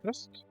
Test.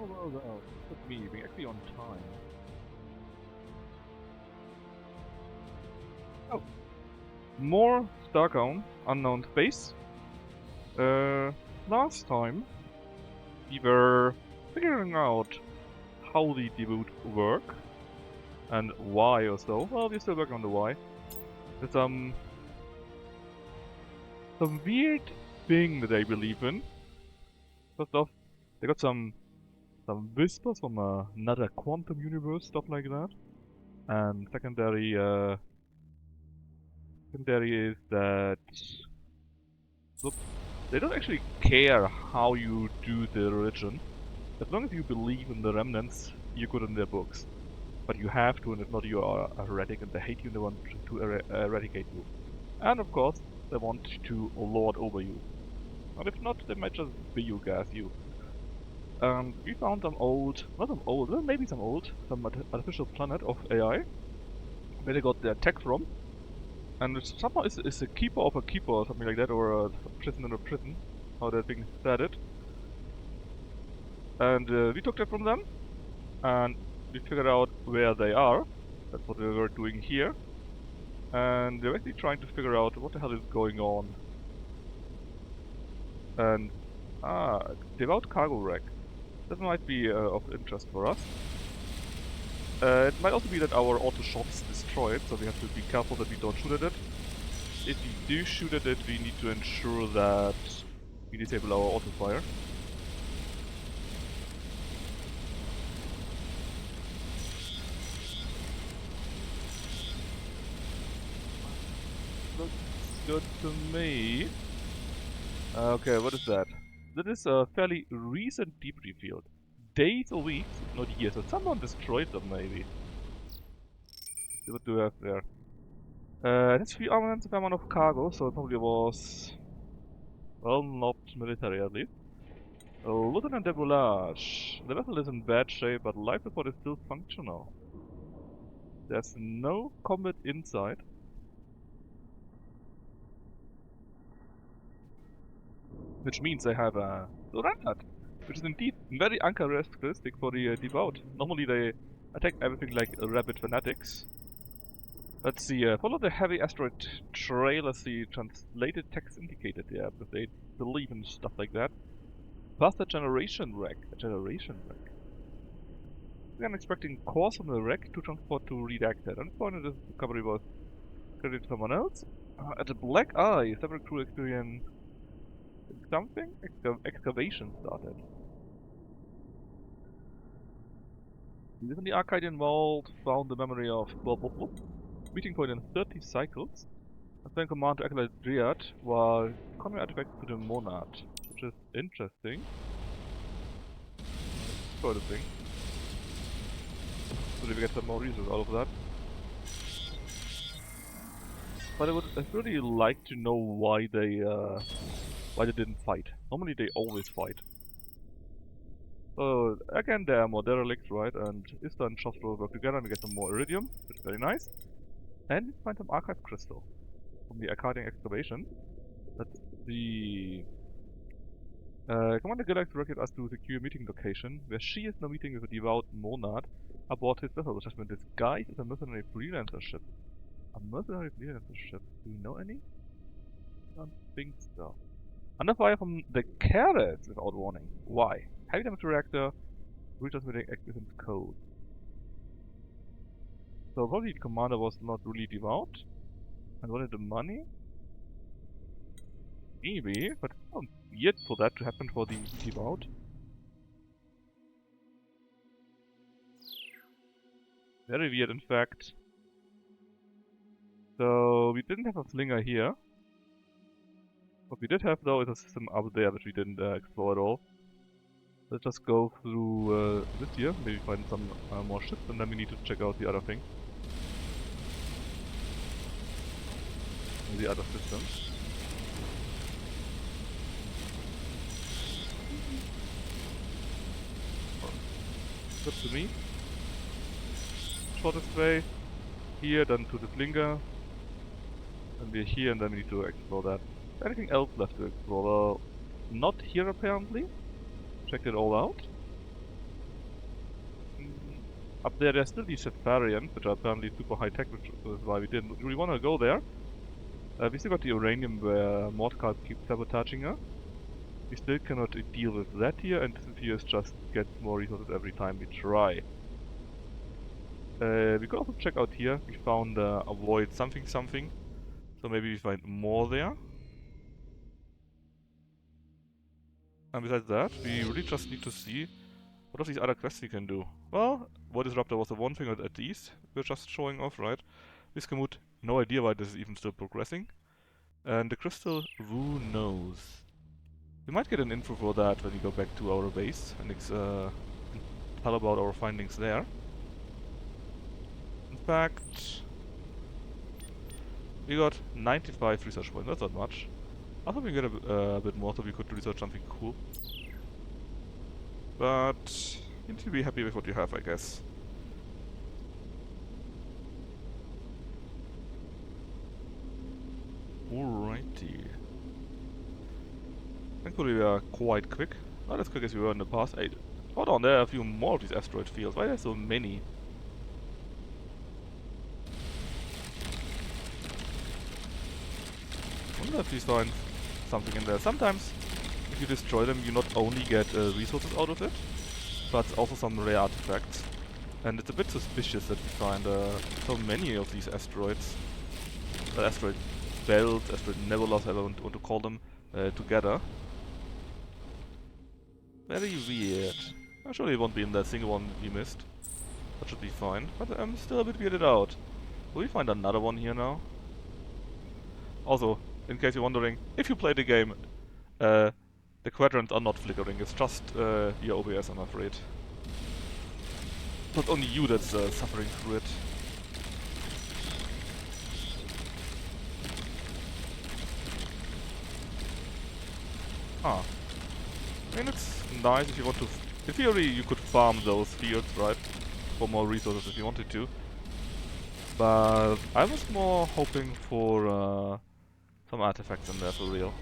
well. Look at me, being actually on time. Oh. More Starcom, unknown space. Last time we were figuring out how the Devout work and why or so. Well, we're still working on the why. There's some weird thing that I believe in. First off, they got some whispers from another quantum universe, stuff like that. And secondary is that look, they don't actually care how you do the religion. As long as you believe in the remnants, you're good in their books. But you have to, and if not, you are a heretic, and they hate you and they want to eradicate you. And of course, they want to lord over you. And if not, they might just biogas you. We found some old, well, maybe some artificial planet of AI, where they got their tech from. And it somehow is a keeper of a keeper or something like that, or a prison in a prison, how that thing said it. And we took that from them, and we figured out where they are. That's what we were doing here. And we're actually trying to figure out what the hell is going on. And, Devout cargo wreck. That might be of interest for us. It might also be that our auto shot's destroyed, so we have to be careful that we don't shoot at it. If we do shoot at it, we need to ensure that we disable our auto fire. Looks good to me. Okay, what is that? That is a fairly recent debris field. Days or weeks, not years. So someone destroyed them, maybe. What do we have there? That's 3 armaments, a fair amount of cargo, so it probably was... well, not military at least. Lieutenant Devout. The vessel is in bad shape, but life support is still functional. There's no combat inside. Which means they have a Devout, which is indeed very uncharacteristic for the Devout. Normally they attack everything like rabid fanatics. Let's see, follow the heavy asteroid trail as the translated text indicated there, because they believe in stuff like that. Past a generation wreck. I'm expecting cores from the wreck to transport to redacted. Unfortunately, this discovery was credited to someone else. At the Black Eye, several crew experience something? Excavation started. Live in the Arcadian Vault, found the memory of meeting point in 30 cycles. I sent command to activate Dryad while coming artifacts to the Monad, which is interesting. Sort of thing. So we get some more reasons out of that. But I'd really like to know why they didn't fight. Normally they always fight. So again, there are more derelicts, right? And Ista and Shostro work together and we get some more iridium, which is very nice. And we find some archive crystal from the Arcadian excavation. That's the Commander Galax directed us to a secure meeting location, where she is now meeting with a devout monad aboard his vessel, which has been disguised as a mercenary freelancer ship. A mercenary freelancer ship? Do we know any? I don't think so. Under fire from the carrots without warning. Why? Heavy damage reactor, retransmitting activist code. So probably the commander was not really devout and wanted the money? Maybe, but it's not weird for that to happen for the devout. Very weird, in fact. So we didn't have a slinger here. What we did have though is a system up there which we didn't explore at all. Let's just go through this here, maybe find some more ships, and then we need to check out the other thing. The other systems. Good to me. Shortest way. Here, then to the slinger. And we're here, and then we need to explore that. Anything else left to explore? Well, not here apparently. Check it all out. Up there, there's still these variants, which are apparently super high tech, which is why we didn't. Do we want to go there? We still got the uranium where Mordcard keeps sabotaging us. We still cannot deal with that here, and this here is just gets more resources every time we try. We could also check out here. We found avoid something something, so maybe we find more there. And besides that, we really just need to see what of these other quests we can do. Well, Void Disruptor was the one thing at least we're just showing off, right? Viscamut, no idea why this is even still progressing. And the crystal, who knows? We might get an info for that when we go back to our base and tell about our findings there. In fact, we got 95 research points, that's not much. I thought we could get a bit more so we could research something cool. But you need to be happy with what you have, I guess. Alrighty. Thankfully we are quite quick. Not as quick as we were in the past. Hey, hold on, there are a few more of these asteroid fields. Why are there so many? I wonder if we find something in there. Sometimes, if you destroy them, you not only get resources out of it, but also some rare artifacts. And it's a bit suspicious that we find so many of these asteroids. Asteroid belts, asteroid nebulas, I don't want to call them, together. Very weird. I'm sure they won't be in that single one we missed. That should be fine. But I'm still a bit weirded out. Will we find another one here now? Also, in case you're wondering, if you play the game, the quadrants are not flickering. It's just your OBS, I'm afraid. Not only you that's suffering through it. Ah. I mean, it's nice if you want to... In theory, you could farm those fields, right? For more resources if you wanted to. But I was more hoping for some artifacts in there for real.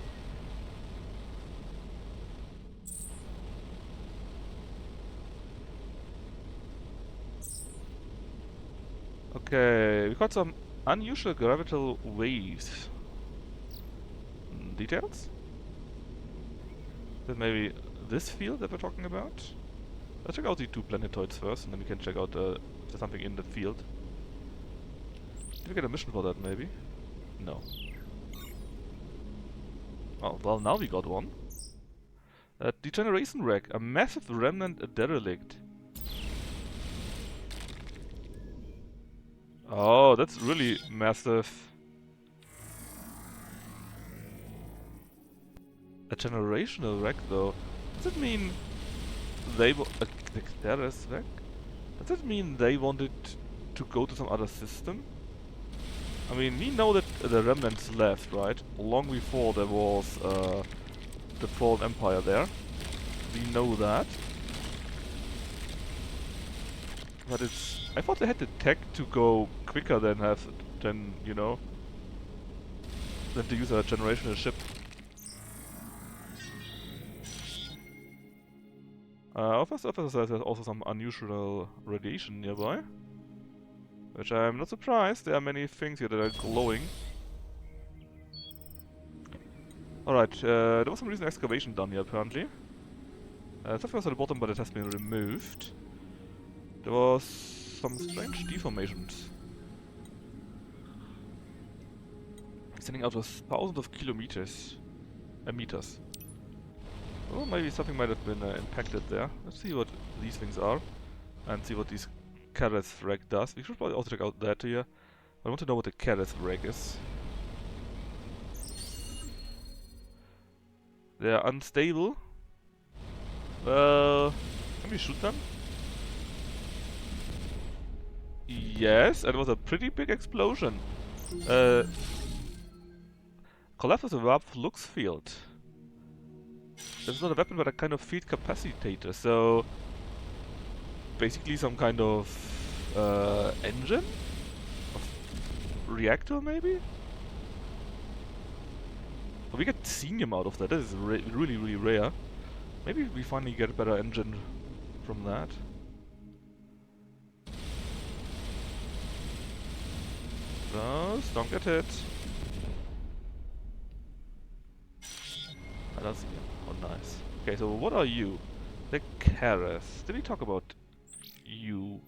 Okay, we got some unusual gravitational waves. Details? Then maybe this field that we're talking about? Let's check out the two planetoids first, and then we can check out if there's something in the field. Did we get a mission for that, maybe? No. Oh, well, now we got one. Degeneration wreck, a massive remnant derelict. Oh, that's really massive. A generational wreck, though. Does it mean they the Xeris wreck? Does it mean they wanted to go to some other system? I mean, we know that the remnants left, right? Long before there was the Fallen Empire there. We know that. But it's... I thought they had the tech to go quicker than you know, than to use a generational ship. Office says there's also some unusual radiation nearby. Which I'm not surprised, there are many things here that are glowing. Alright, there was some recent excavation done here apparently. Something was at the bottom but it has been removed. There was some strange deformations. Extending out to thousands of kilometers. Meters. Oh, maybe something might have been impacted there. Let's see what these things are. And see what these Kereth wreck does. We should probably also check out that here. I want to know what the Kereth wreck is. They're unstable. Can we shoot them? Yes, and it was a pretty big explosion. Collapse of the warp flux field. This is not a weapon, but a kind of field capacitator, so... basically some kind of... engine? Reactor, maybe? But we get Xenium out of that, that is really, really rare. Maybe we finally get a better engine from that. those. Don't get hit. I don't see him. Oh, nice. Okay, so what are you? The Karas. Did we talk about you?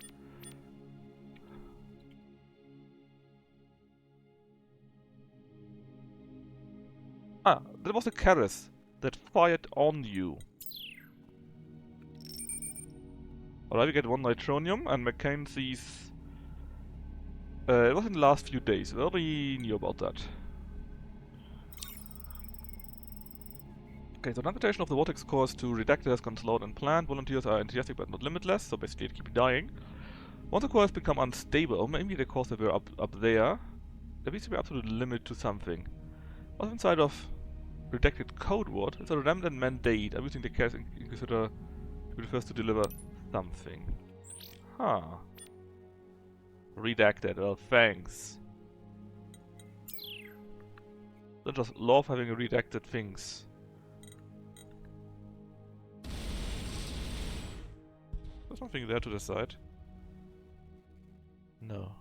Ah, that was the Karas that fired on you. Alright, we get 1 Nitronium and Mackenzie's... it was in the last few days. Well, we knew about that. Okay, so navigation of the vortex course to redactors, consulate and plant. Volunteers are enthusiastic but not limitless, so basically they keep dying. Once the core has become unstable, maybe the cores that were up there, there needs to be absolute limit to something. What's inside of redacted code word? It's a remnant mandate. I'm using the Chaos Inquisitor to be the first to deliver something. Huh. Redacted, well thanks. Don't just love having redacted things. There's nothing there to the side. No.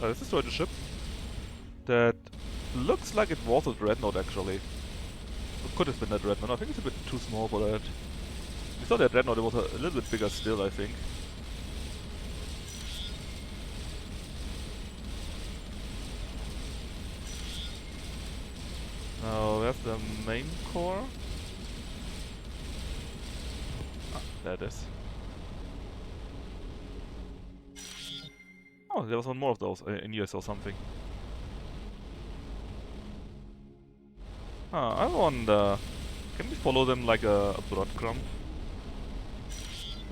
This is a ship that looks like it was a dreadnought actually. It could have been a dreadnought. I think it's a bit too small for that. We saw that dreadnought, it was a little bit bigger still, I think. Now, there's the main core. Ah, there it is. Oh, there was one more of those in here or something. I wonder... Can we follow them like a breadcrumb?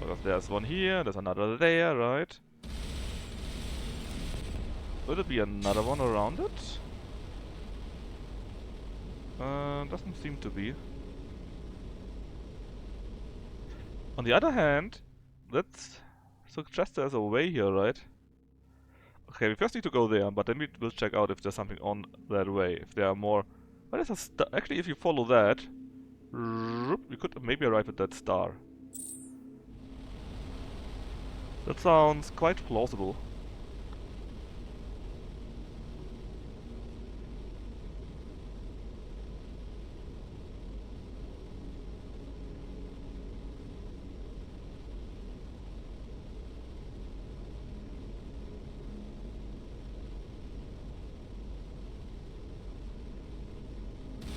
Well, there's one here, there's another there, right? Will it be another one around it? Doesn't seem to be. On the other hand, that suggests there's a way here, right? Okay, we first need to go there, but then we will check out if there's something on that way. If there are more... Well, there's a actually, if you follow that, we could maybe arrive at that star. That sounds quite plausible.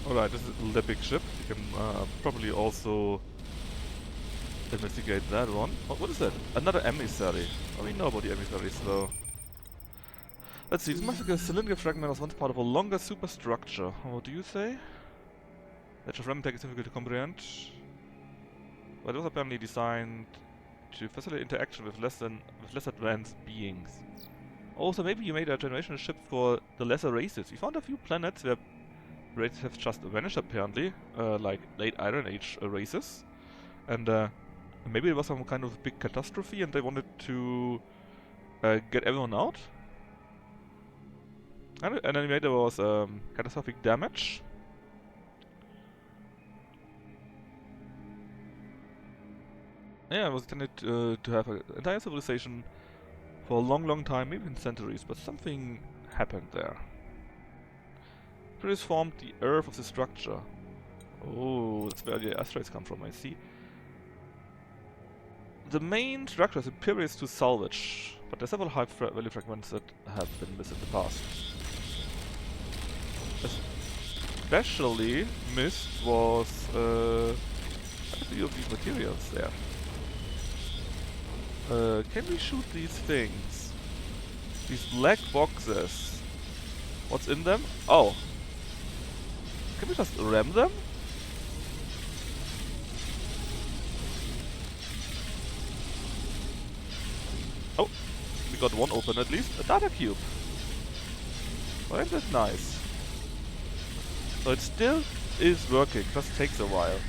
Alright, this is the big ship. You can probably also investigate that one. Oh, what is that? Another emissary. Oh, we know about the emissaries though. Let's see, this must be a cylindrical fragment was once part of a longer superstructure. What do you say? That of fragment is difficult to comprehend. But it was apparently designed to facilitate interaction with less advanced beings. Also, maybe you made a generational ship for the lesser races. We found a few planets where races have just vanished apparently, like late Iron Age races. And maybe it was some kind of big catastrophe and they wanted to get everyone out. And anyway, there was catastrophic damage. Yeah, it was intended to have an entire civilization for a long time, maybe in centuries, but something happened there. Predators formed the earth of the structure. Oh, that's where the asteroids come from, I see. The main structure is imperious to salvage, but there are several high-value fragments that have been missed in the past. Especially missed was a few of these materials there. Can we shoot these things? These black boxes. What's in them? Oh. Can we just ram them? Oh, we got one open at least. A data cube. Oh, isn't that nice? So it still is working, just takes a while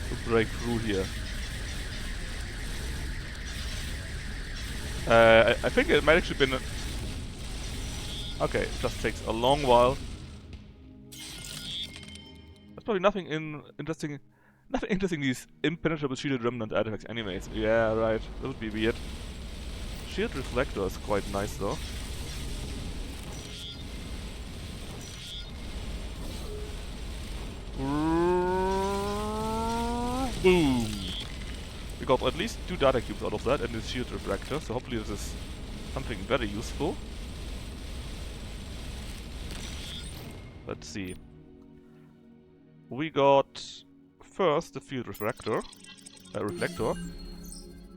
to break through here. I think it might actually been a... Okay, it just takes a long while. There's probably nothing interesting these impenetrable shielded remnant artifacts anyways. Yeah, right. That would be weird. shield reflector is quite nice though. Boom! We got at least 2 data cubes out of that and this shield refractor, so hopefully this is something very useful. Let's see. We got first the field refractor, reflector.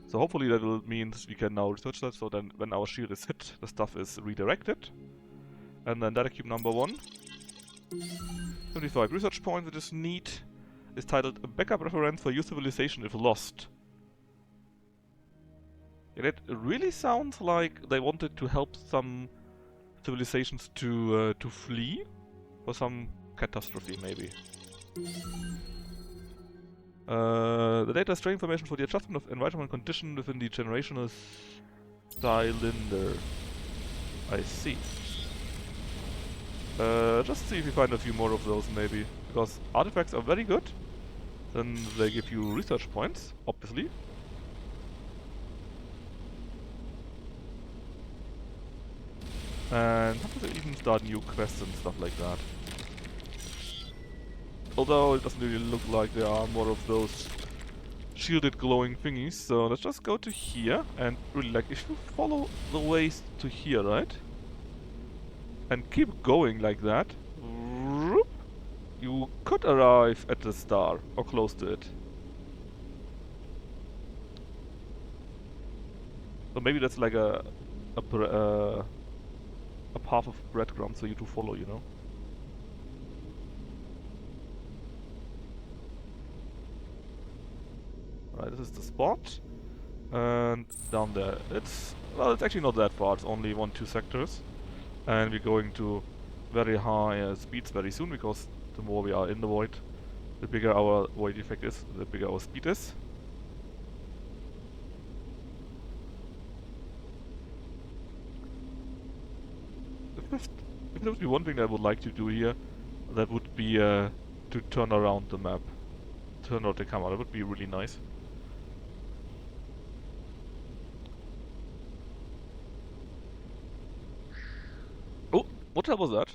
So hopefully that will mean we can now research that, so then when our shield is hit, the stuff is redirected. And then data cube number 1. 75 research points, which is neat. Is titled a backup reference for your civilization if lost. And it really sounds like they wanted to help some civilizations to flee for some catastrophe, maybe. The data is training information for the adjustment of environmental condition within the generational cylinder. I see. Just see if we find a few more of those, maybe. Because artifacts are very good. Then they give you research points, obviously. And sometimes they even start new quests and stuff like that. Although it doesn't really look like there are more of those shielded glowing thingies, so let's just go to here and really, like, if you follow the ways to here, right? And keep going like that, you could arrive at the star, or close to it. So maybe that's like a path of breadcrumbs for you to follow, you know? Right, this is the spot. And down there, it's actually not that far, it's only 1-2 sectors. And we're going to very high speeds very soon, because the more we are in the void, the bigger our void effect is, the bigger our speed is. If there would be one thing that I would like to do here, that would be to turn around the map. Turn out the camera, that would be really nice. Oh, what the hell was that?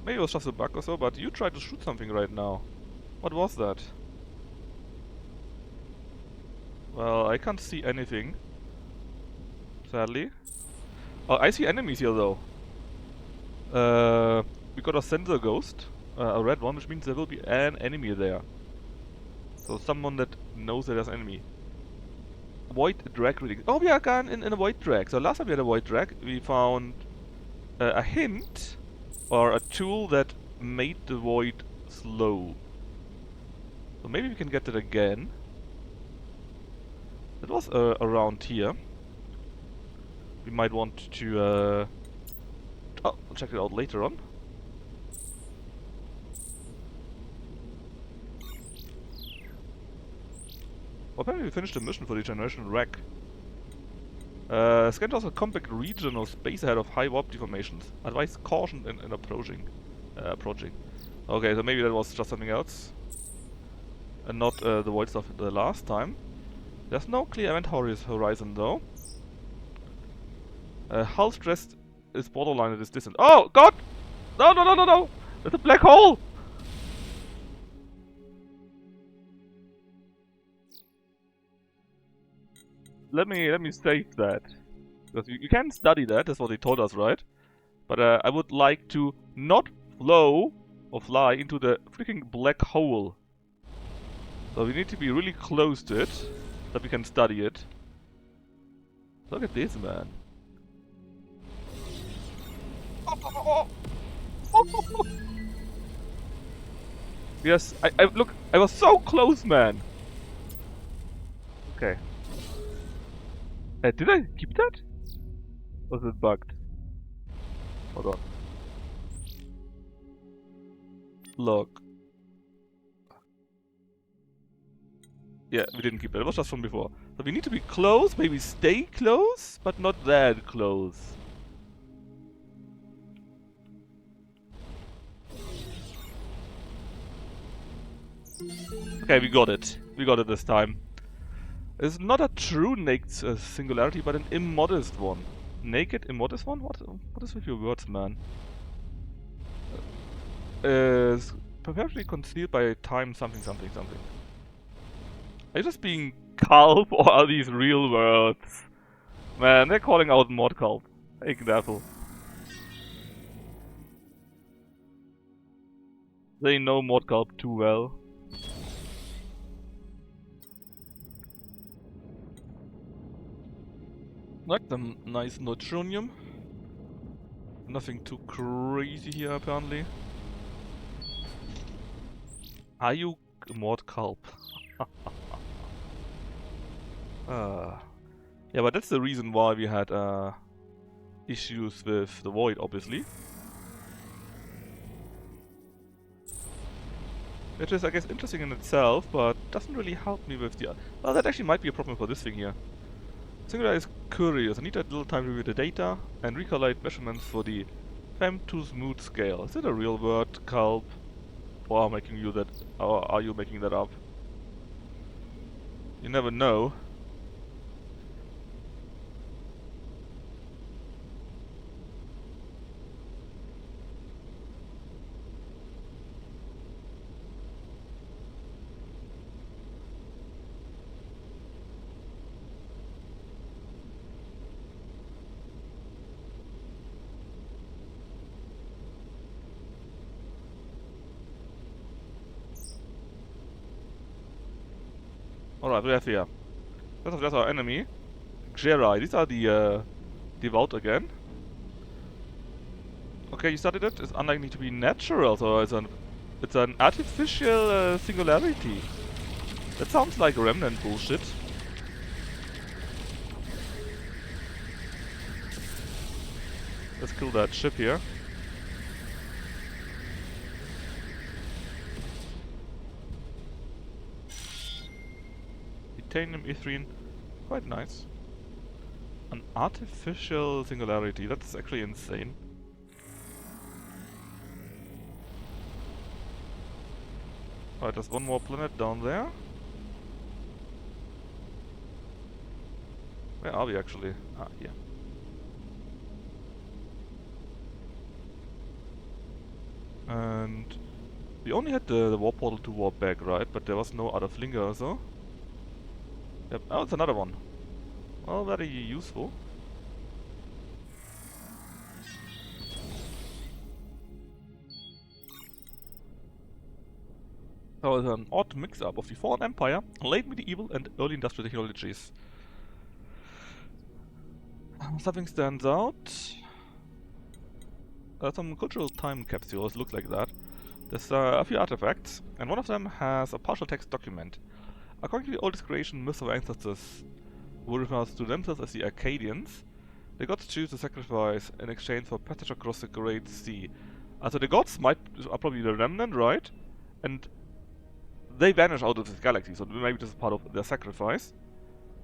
Maybe it was just a bug or so, but you tried to shoot something right now. What was that? Well, I can't see anything. Sadly. Oh, I see enemies here though. We got a sensor ghost, a red one, which means there will be an enemy there. So someone that knows that there's an enemy. Void drag reading. Oh, we are gone in a void drag. So last time we had a void drag, we found a hint or a tool that made the void slow. So maybe we can get that again. It was around here. We might want to check it out later on. Well, apparently we finished the mission for the generational wreck. Scan also a compact region or space ahead of high warp deformations. Advise caution in approaching. Okay, so maybe that was just something else. And not the void stuff the last time. There's no clear event horizon though. Hull stress is borderline at this distance. Oh god! No, no, no, no, no! There's a black hole! Let me save that. Because you can study that, that's what they told us, right? But I would like to not flow or fly into the freaking black hole. So we need to be really close to it, that we can study it. Look at this, man. Yes, look, I was so close, man. Okay. Did I keep that? Or was it bugged? Hold on. Look. Yeah, we didn't keep it. It was just from before. So we need to be close, maybe stay close, but not that close. Okay, we got it. We got it this time. It's not a true naked singularity, but an immodest one. Naked, immodest one? What is with your words, man? Is perpetually concealed by time something something something. Are you just being culp or are these real words? Man, they're calling out mod culp. Hey, careful. They know mod culp too well. Like some nice neutronium. Nothing too crazy here apparently. Are you mod culp? Yeah, but that's the reason why we had issues with the void, obviously. Which is, I guess, interesting in itself, but doesn't really help me with the... Well, that actually might be a problem for this thing here. Singular is curious. I need a little time to review the data and recollect measurements for the fem-to-smooth scale. Is it a real word, culp? Or are you making that up? You never know. Alright, we have here. That's our enemy. Jedi. These are the Devout again. Okay, you started it. It's unlikely to be natural, so it's an artificial singularity. That sounds like remnant bullshit. Let's kill that ship here. Titanium, ethylene, quite nice. An artificial singularity, that's actually insane. Alright, there's one more planet down there. Where are we actually? Ah, here. And we only had the warp portal to warp back, right? But there was no other flinger, so... Yep. Oh, it's another one. Well, very useful. So it's an odd mix-up of the Fallen Empire, late medieval and early industrial technologies. Something stands out. Some cultural time capsules look like that. There's a few artifacts, and one of them has a partial text document. According to the oldest creation myths of ancestors, who refers to themselves as the Arcadians, the gods choose to sacrifice in exchange for passage across the Great Sea. So the gods are probably the remnant, right? And they vanish out of this galaxy, so maybe this is part of their sacrifice.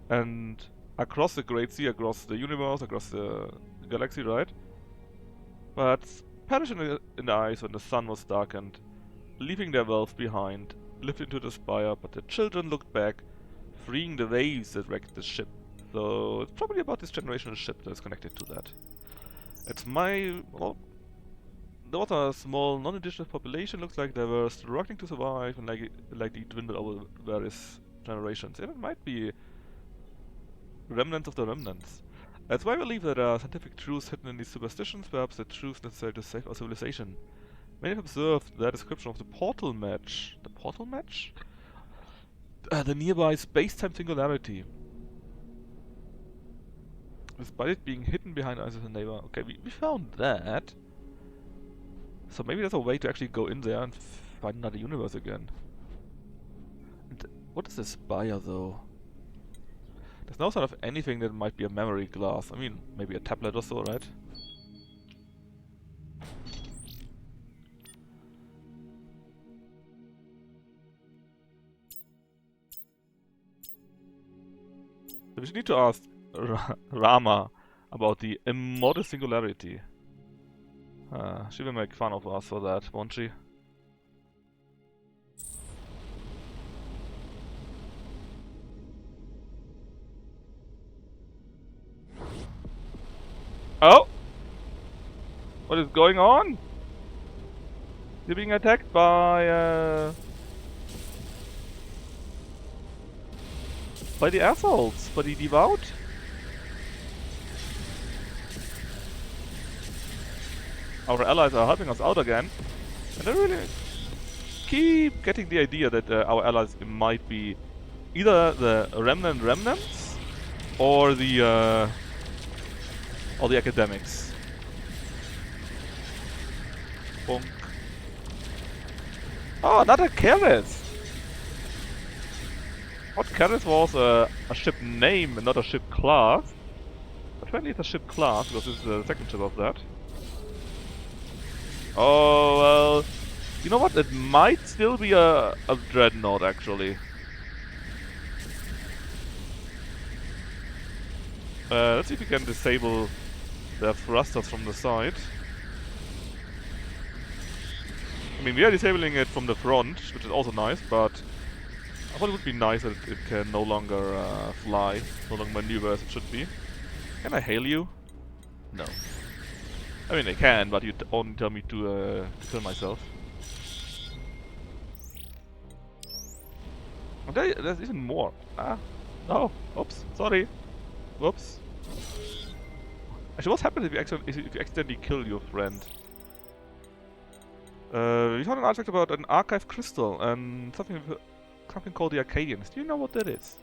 And across the Great Sea, across the universe, across the galaxy, right? But perish in the ice when the sun was darkened, leaving their wealth behind, lived into the spire, but the children looked back, freeing the waves that wrecked the ship. So it's probably about this generational ship that is connected to that. It's well, there was a small non-indigenous population, looks like they were struggling to survive and likely dwindled over various generations. And it might be remnants of the remnants. That's why I believe that there are scientific truths hidden in these superstitions, perhaps the truths necessary to save our civilization. Many have observed their description of the portal match. The portal match? The nearby space-time singularity. Despite it being hidden behind us as a neighbor. Okay, we found that. So maybe there's a way to actually go in there and find another universe again. And what is this spire though? There's no sign of anything that might be a memory glass. I mean, maybe a tablet or so, right? So we should need to ask Rama about the immodest singularity. She will make fun of us for that, won't she? Oh! What is going on? You're being attacked by the assholes, by the Devout. Our allies are helping us out again, and I really keep getting the idea that our allies might be either the remnants or the academics. Bonk. Oh, another Keres! What Keres was a ship name and not a ship class. Apparently it's a ship class, because this is the second ship of that. Oh, well... You know what? It might still be a dreadnought, actually. Let's see if we can disable the thrusters from the side. I mean, we are disabling it from the front, which is also nice, but I thought it would be nice that it can no longer fly, no longer maneuver as it should be. Can I hail you? No. I mean, I can, but you only tell me to kill myself. And there's even more. Ah, no. Oops. Sorry. Whoops. Actually, what's happened if you accidentally kill your friend? We found an artifact about an archive crystal and something called the Arcadians. Do you know what that is?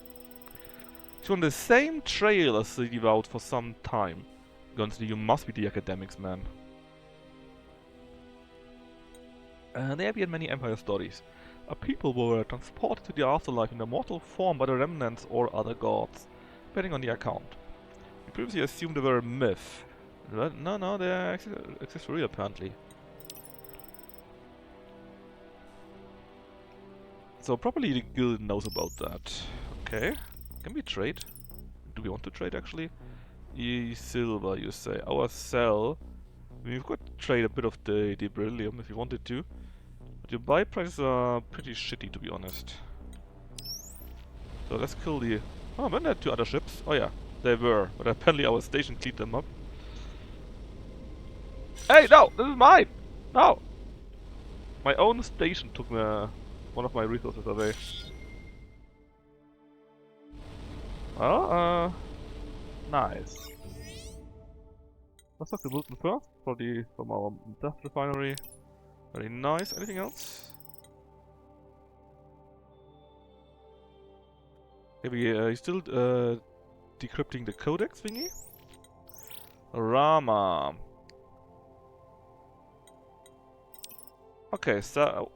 It's on the same trail as the Devout for some time. Gonsley, you must be the academics, man. There appear many Empire stories. A people were transported to the afterlife in a mortal form by the remnants or other gods, depending on the account. We previously assumed they were a myth. No, they exist for real, apparently. So probably the guild knows about that. Okay. Can we trade? Do we want to trade, actually? Silver, you say. Our cell. I mean, we've got to trade a bit of the beryllium if you wanted to. But your buy prices are pretty shitty, to be honest. So let's kill the... Oh, weren't there two other ships? Oh yeah, they were. But apparently our station cleaned them up. Hey, no! This is mine! No! My own station took one of my resources away. Well, nice. Let's talk to Wilton first, from our death refinery. Very nice. Anything else? Maybe he's still decrypting the codex thingy? Rama. Okay, so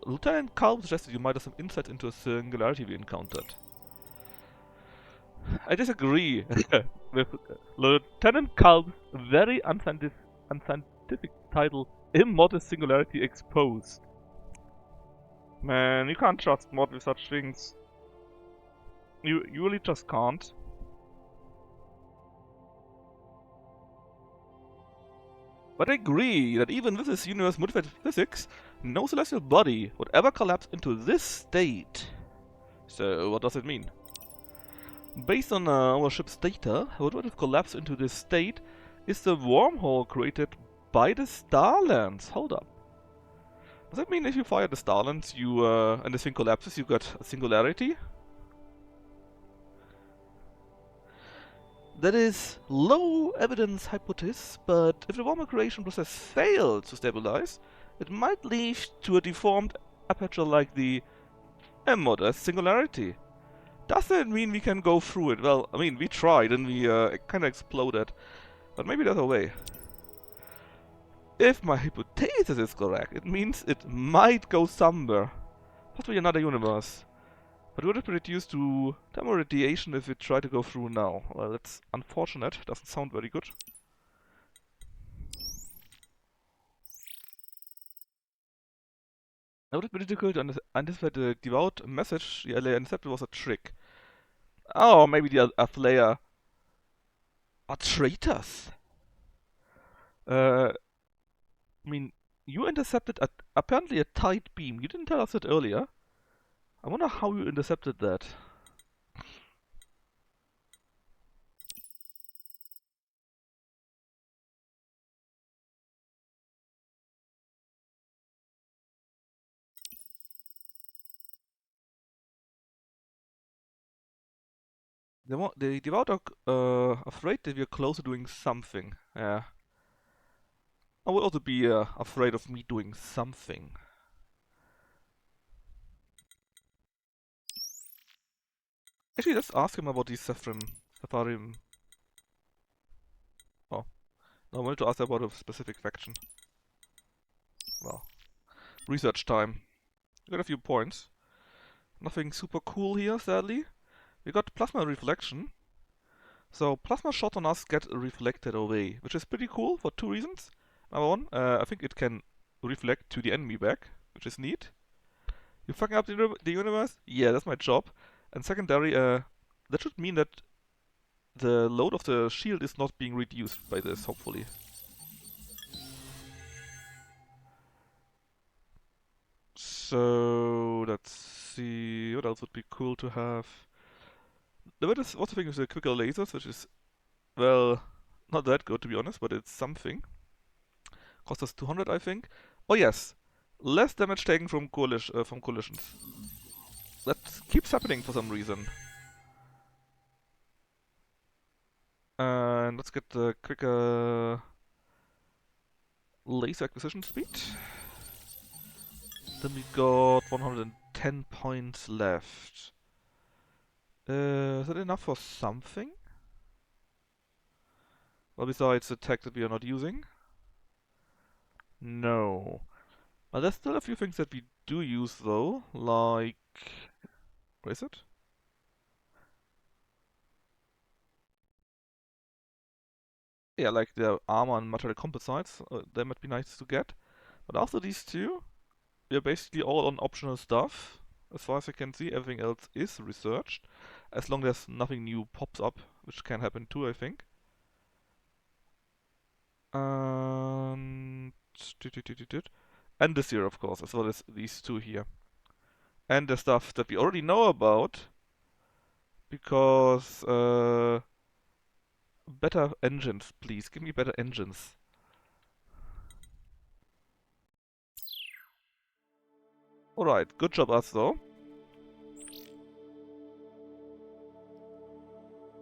Lieutenant Kalb suggested you might have some insight into a singularity we encountered. I disagree with Lieutenant Kalb's very unscientific title, Immodest Singularity Exposed. Man, you can't trust Mod with such things. You really just can't. But I agree that even with this universe-modified physics, no celestial body would ever collapse into this state. So, what does it mean? Based on our ship's data, what would have collapsed into this state is the wormhole created by the Starlands. Hold up. Does that mean if you fire the Starlands, and this thing collapses, you got a singularity? That is low evidence hypothesis, but if the wormhole creation process fails to stabilize, it might lead to a deformed aperture like the immodest singularity. Does that mean we can go through it? Well, I mean, we tried and we kinda exploded. But maybe there's a way. If my hypothesis is correct, it means it might go somewhere. Possibly another universe. But would it be reduced to thermal radiation if we try to go through now? Well, that's unfortunate. Doesn't sound very good. Now, would it be difficult to anticipate the Devout message the LA intercepted was a trick? Oh, maybe the Athlea are traitors. I mean, you intercepted apparently a tight beam. You didn't tell us that earlier. I wonder how you intercepted that. The Devout are afraid that we are close to doing something. Yeah. I would also be afraid of me doing something. Actually, let's ask him about these Sepharim. Oh, no, I wanted to ask about a specific faction. Well, research time. We got a few points. Nothing super cool here, sadly. We got plasma reflection. So plasma shots on us get reflected away, which is pretty cool for two reasons. Number one, I think it can reflect to the enemy back, which is neat. You fucking up the universe? Yeah, that's my job. And secondary, that should mean that the load of the shield is not being reduced by this, hopefully. So, let's see, what else would be cool to have? There was also thing with the quicker lasers, which is, well, not that good to be honest, but it's something. Cost us 200, I think. Oh yes, less damage taken from collisions. That keeps happening for some reason. And let's get the quicker laser acquisition speed. Then we got 110 points left. Is that enough for something? Well, besides the tech that we are not using? No. Well, there's still a few things that we do use though, like... Where is it? Yeah, like the armor and material composites. They might be nice to get. But after these two, we are basically all on optional stuff. As far as I can see, everything else is researched. As long as nothing new pops up, which can happen too, I think. And... And this here, of course, as well as these two here. And the stuff that we already know about, because better engines, please. Give me better engines. Alright, good job us though.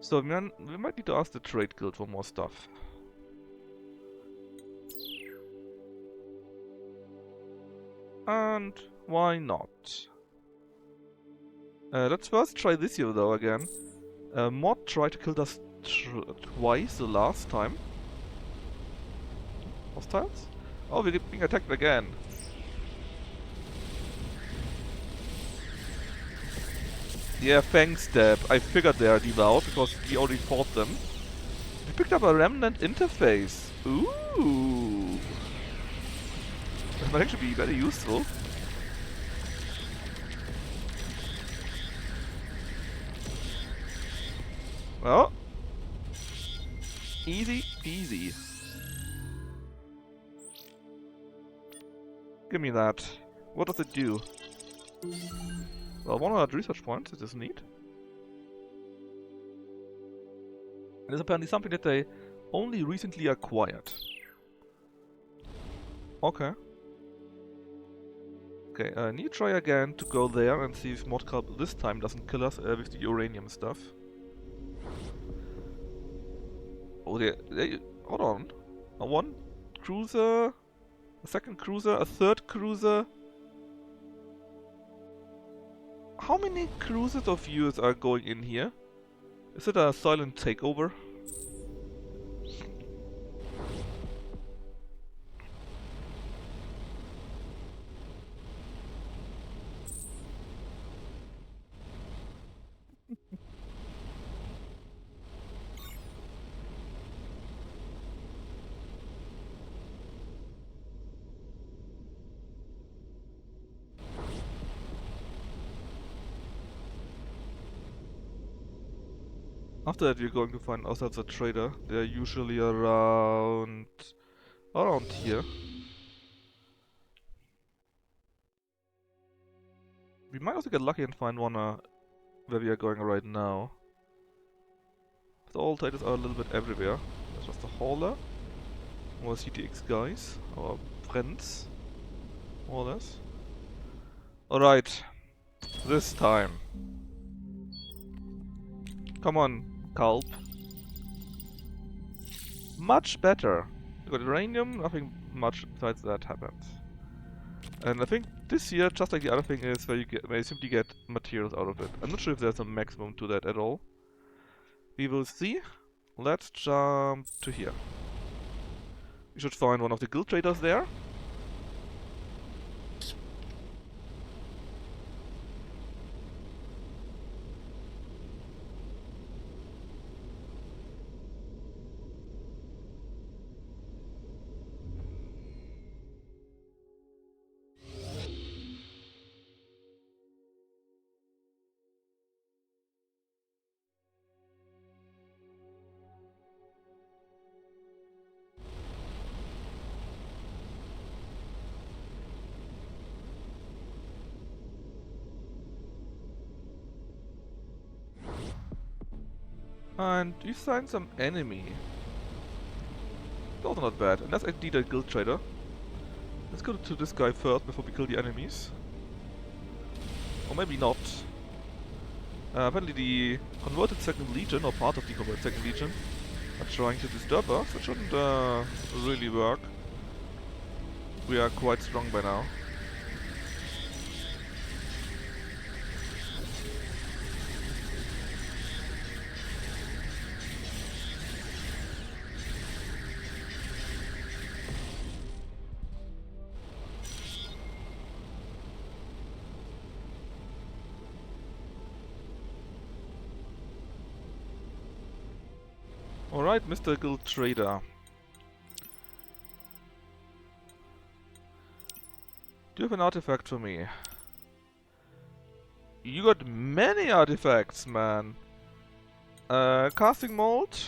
So we might need to ask the trade guild for more stuff. And why not? Let's first try this here though again. Mod tried to kill us twice the last time. Hostiles? Oh, we're being attacked again. Yeah, thanks, Deb. I figured they are Devout because we already fought them. We picked up a remnant interface. Ooh. That might actually be very useful. Well, easy peasy. Give me that. What does it do? Well, 100 research points, it is neat. It is apparently something that they only recently acquired. Okay. Okay, I need to try again to go there and see if Modcalb this time doesn't kill us with the uranium stuff. Oh, hold on. A one cruiser, a second cruiser, a third cruiser. How many cruisers of yours are going in here? Is it a silent takeover? After that we're going to find ourselves a trader. They're usually around here. We might also get lucky and find one where we are going right now. The all traders are a little bit everywhere. There's just a hauler. More CTX guys. Our friends. More or less. Alright. This time. Come on, Culp. Much better. You got uranium, nothing much besides that happens. And I think this here, just like the other thing, is where you simply get materials out of it. I'm not sure if there's a maximum to that at all. We will see. Let's jump to here. We should find one of the guild traders there. And we find some enemy. Also not bad. And that's indeed a guild trader. Let's go to this guy first before we kill the enemies. Or maybe not. Apparently the converted second legion, or part of the converted second legion, are trying to disturb us. It shouldn't really work. We are quite strong by now. Alright, Mr. Guild Trader. Do you have an artifact for me? You got many artifacts, man. Casting mold.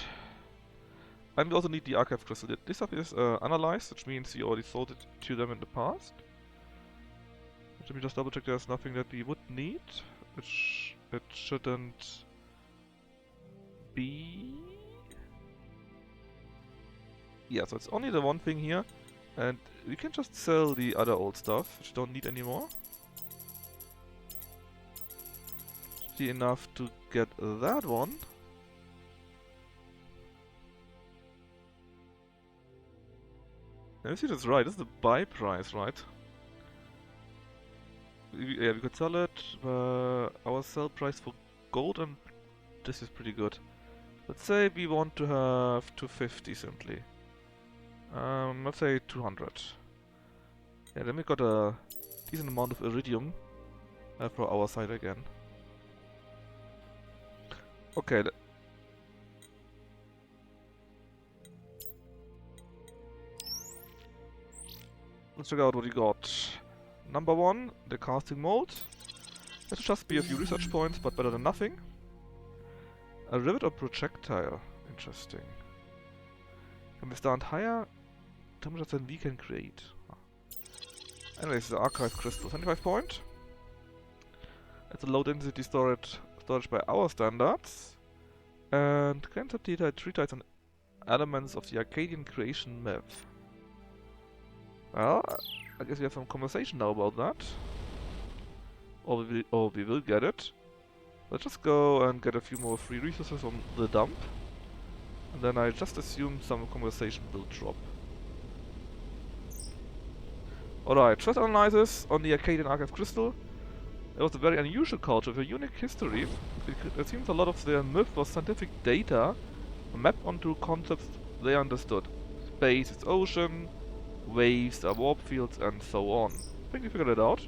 And we also need the archive crystal. This stuff is analyzed, which means we already sold it to them in the past. Let me just double check there's nothing that we would need. Which it shouldn't be. Yeah, so it's only the one thing here. And we can just sell the other old stuff, which we don't need anymore. Should be enough to get that one. Let me see if that's right. This is the buy price, right? Yeah, we could sell it. Our sell price for gold, and this is pretty good. Let's say we want to have 250 simply. Let's say 200. Yeah, then we got a decent amount of iridium for our side again. Okay. Let's check out what we got. Number one, the casting mold. That should just be a few research points, but better than nothing. A rivet or projectile. Interesting. Can we stand higher? Temperatures than we can create. Anyways, the archive crystal, 25 point. It's a low density storage by our standards. And grants up data 3 types on elements of the Arcadian creation myth. Well, I guess we have some conversation now about that. Or we will get it. Let's just go and get a few more free resources on the dump. And then I just assume some conversation will drop. Alright, stress analysis on the Arcadian Archive Crystal. It was a very unusual culture with a unique history. It seems a lot of their myth was scientific data mapped onto concepts they understood. Space, its ocean, waves, their warp fields, and so on. I think we figured it out.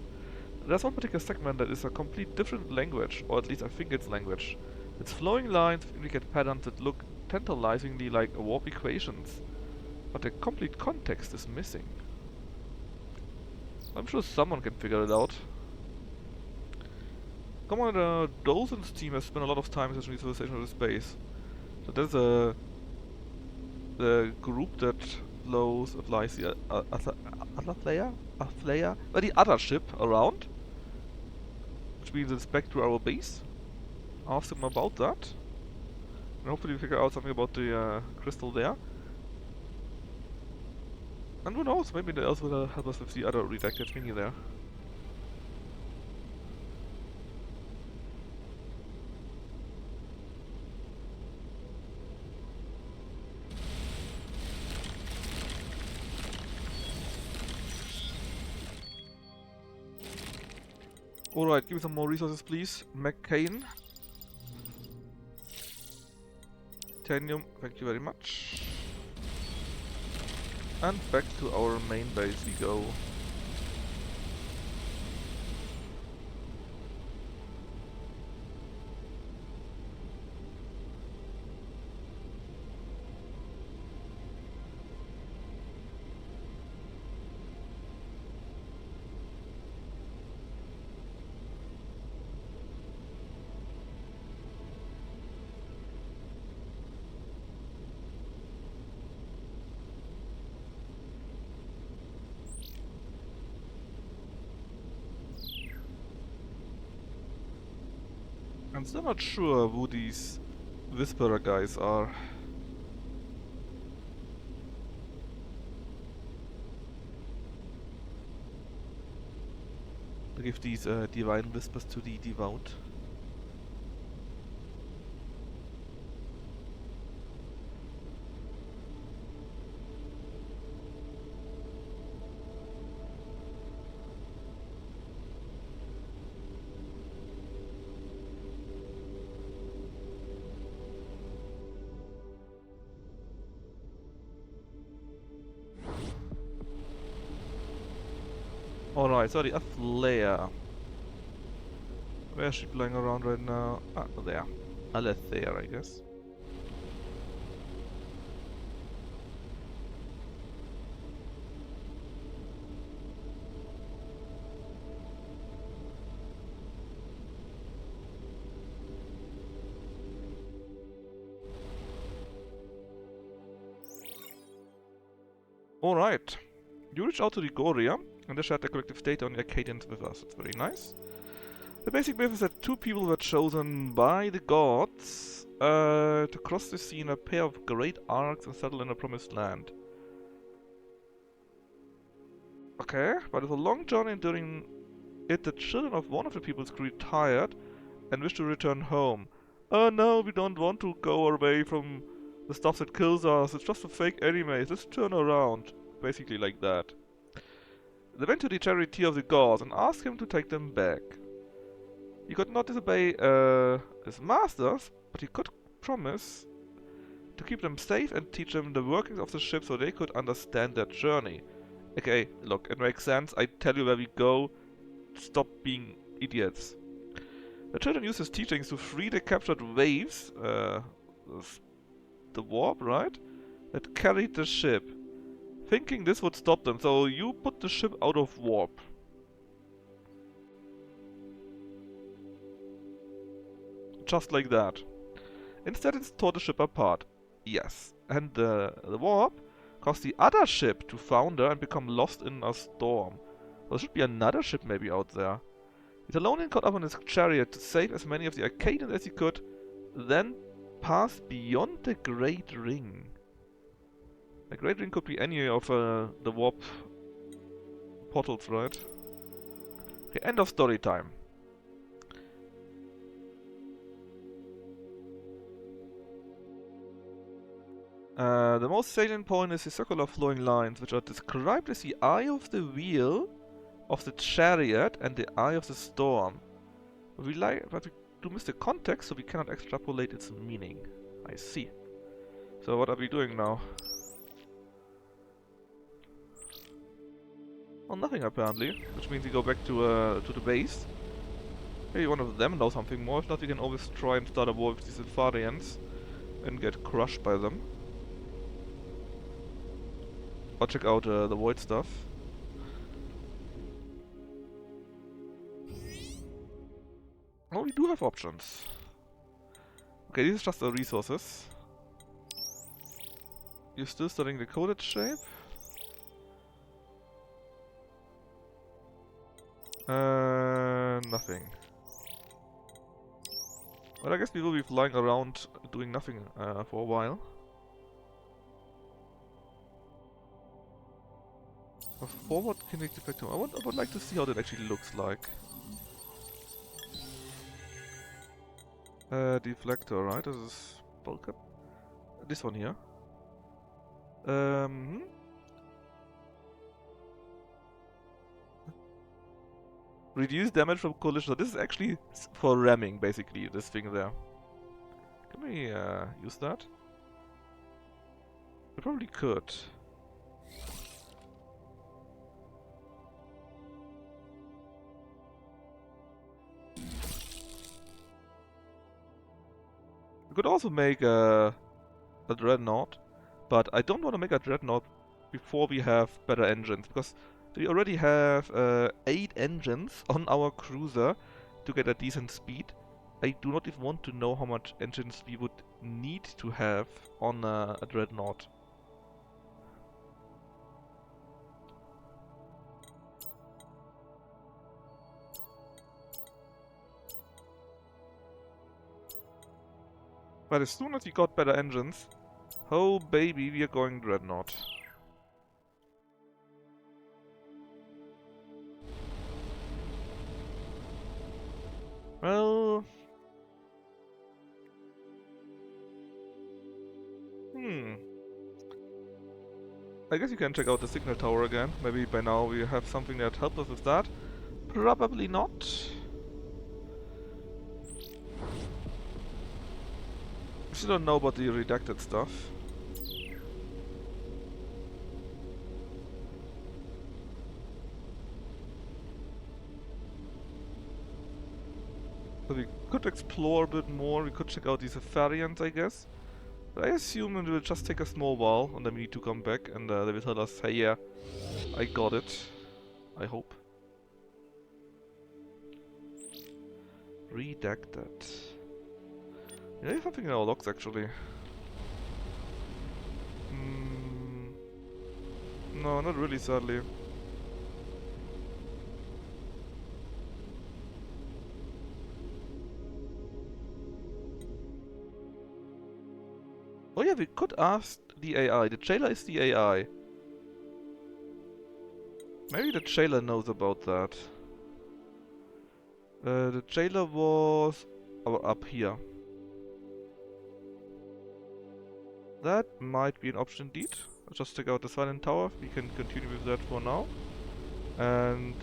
There's one particular segment that is a complete different language, or at least I think it's language. It's flowing lines with intricate patterns that look tantalizingly like warp equations. But the complete context is missing. I'm sure someone can figure it out. Commander Dozen's team has spent a lot of time searching the civilization of space. So there's the group that flies the the other ship around, which means it's back to our base. Ask them about that, and hopefully we figure out something about the crystal there. And who knows, maybe they also will help us with the other redacted thingy there. Alright, give me some more resources, please. McCain. Titanium, thank you very much. And back to our main base we go. I'm still not sure who these Whisperer guys are. To give these divine whispers to the Devout. Alright, so the Flare. Where is she playing around right now? Ah, there. There, I guess. Alright. You reached out to the Goria, and they shared their collective data on the Arcadians with us. That's very nice. The basic myth is that two people were chosen by the gods to cross the sea in a pair of great arcs and settle in a promised land. Okay, but with a long journey and during it the children of one of the peoples grew tired and wished to return home. Oh no, we don't want to go away from the stuff that kills us, it's just a fake anime, let's turn around. Basically like that. They went to the charioteer of the gods and asked him to take them back. He could not disobey his masters, but he could promise to keep them safe and teach them the workings of the ship so they could understand their journey. Okay, look, it makes sense, I tell you where we go, stop being idiots. The children used his teachings to free the captured waves, the warp, right? That carried the ship, thinking this would stop them, so you put the ship out of warp. Just like that. Instead it tore the ship apart. Yes, and the warp caused the other ship to founder and become lost in a storm. There should be another ship maybe out there. Italonian caught up on his chariot to save as many of the Arcadians as he could, then passed beyond the Great Ring. The Great Ring could be any of the warp portals, right? Okay, end of story time. The most salient point is the circular flowing lines, which are described as the eye of the wheel of the chariot and the eye of the storm. But we do miss the context, so we cannot extrapolate its meaning. I see. So what are we doing now? Well, nothing apparently, which means we go back to the base. Maybe one of them knows something more. If not, we can always try and start a war with these Infarians and get crushed by them. Or check out the void stuff. Oh, we do have options. Okay, these are just the resources. You're still studying the coded shape? Nothing. Well, I guess we will be flying around doing nothing for a while. A forward kinetic deflector. I would like to see how that actually looks like. Deflector, right? This is bulk up. This one here. Reduce damage from collision. So this is actually for ramming, basically, this thing there. Can we use that? We probably could. We could also make a dreadnought, but I don't want to make a dreadnought before we have better engines, because we already have 8 engines on our cruiser to get a decent speed. I do not even want to know how much engines we would need to have on a dreadnought. But as soon as we got better engines, oh baby, we are going dreadnought. Well... I guess you can check out the signal tower again. Maybe by now we have something that helps us with that. Probably not. I still don't know about the redacted stuff. So we could explore a bit more, we could check out these variants, I guess. But I assume it will just take a small while, and then we need to come back, and they will tell us, hey yeah, I got it. I hope. Redacted. Yeah, there's something in our logs actually. No, not really, sadly. Oh yeah, we could ask the AI. The jailer is the AI. Maybe the jailer knows about that. The jailer was up here. That might be an option indeed. Let's just check out the silent tower. We can continue with that for now. And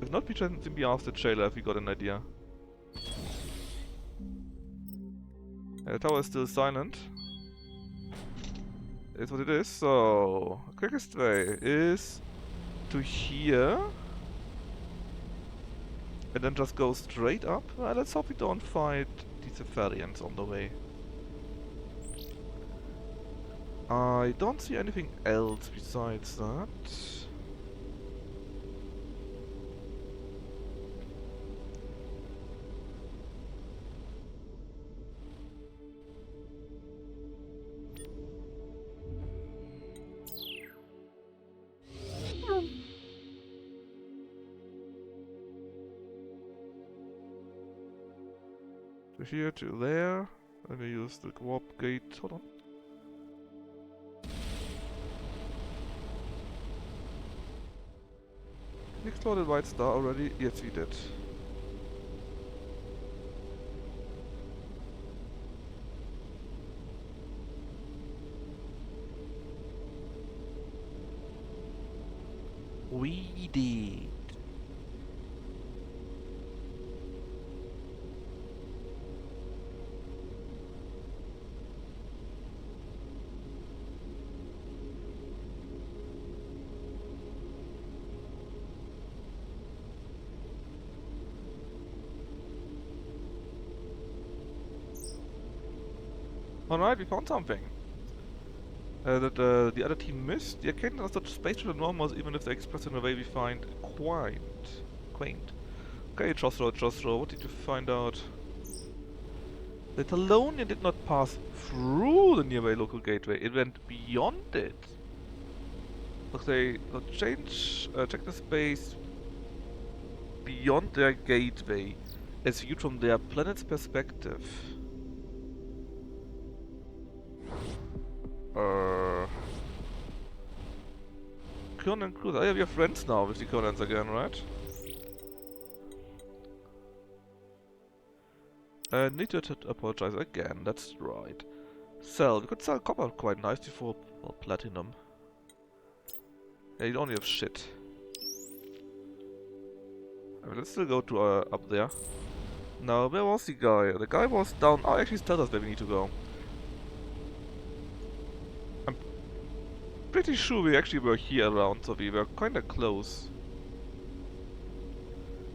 if not, we can simply ask the jailer if we got an idea. The tower is still silent. It's what it is. So, quickest way is to here. And then just go straight up. Let's hope we don't fight these variants on the way. I don't see anything else besides that. To here, to there. Let me use the warp gate. Hold on. We explored the White Star already? Yes, we did. We did. Alright, we found something. That the other team missed. The Arcadians are such spatial enormous even if they express in a way we find quaint. Okay, Josro, what did you find out? The Talonian did not pass through the nearby local gateway, it went beyond it. Look, they check the space beyond their gateway as viewed from their planet's perspective. Conan Cruise. Oh yeah, we are friends now with the Conans again, right? Need to apologize again, that's right. Sell. We could sell copper quite nicely for, well, platinum. Yeah, you only have shit. I mean, let's still go to up there. Now, where was the guy? The guy was down. Oh, actually, tells us where we need to go. I'm pretty sure we actually were here around, so we were kinda close.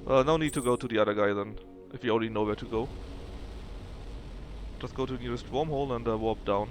Well, no need to go to the other guy then, if we already know where to go. Just go to the nearest wormhole and warp down.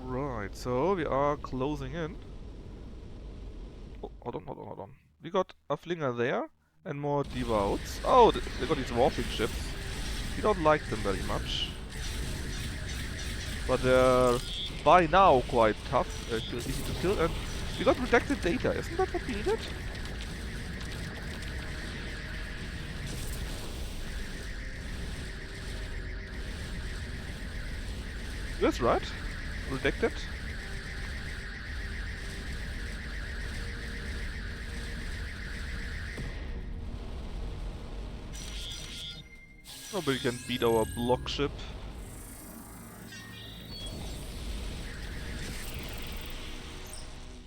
Alright, so we are closing in. Oh, hold on. We got a flinger there and more Devouts. Oh, they got these warping ships. We don't like them very much. But they're by now quite tough, easy to kill, and we got redacted data. Isn't that what we needed? That's right. Redacted. Nobody can beat our block ship.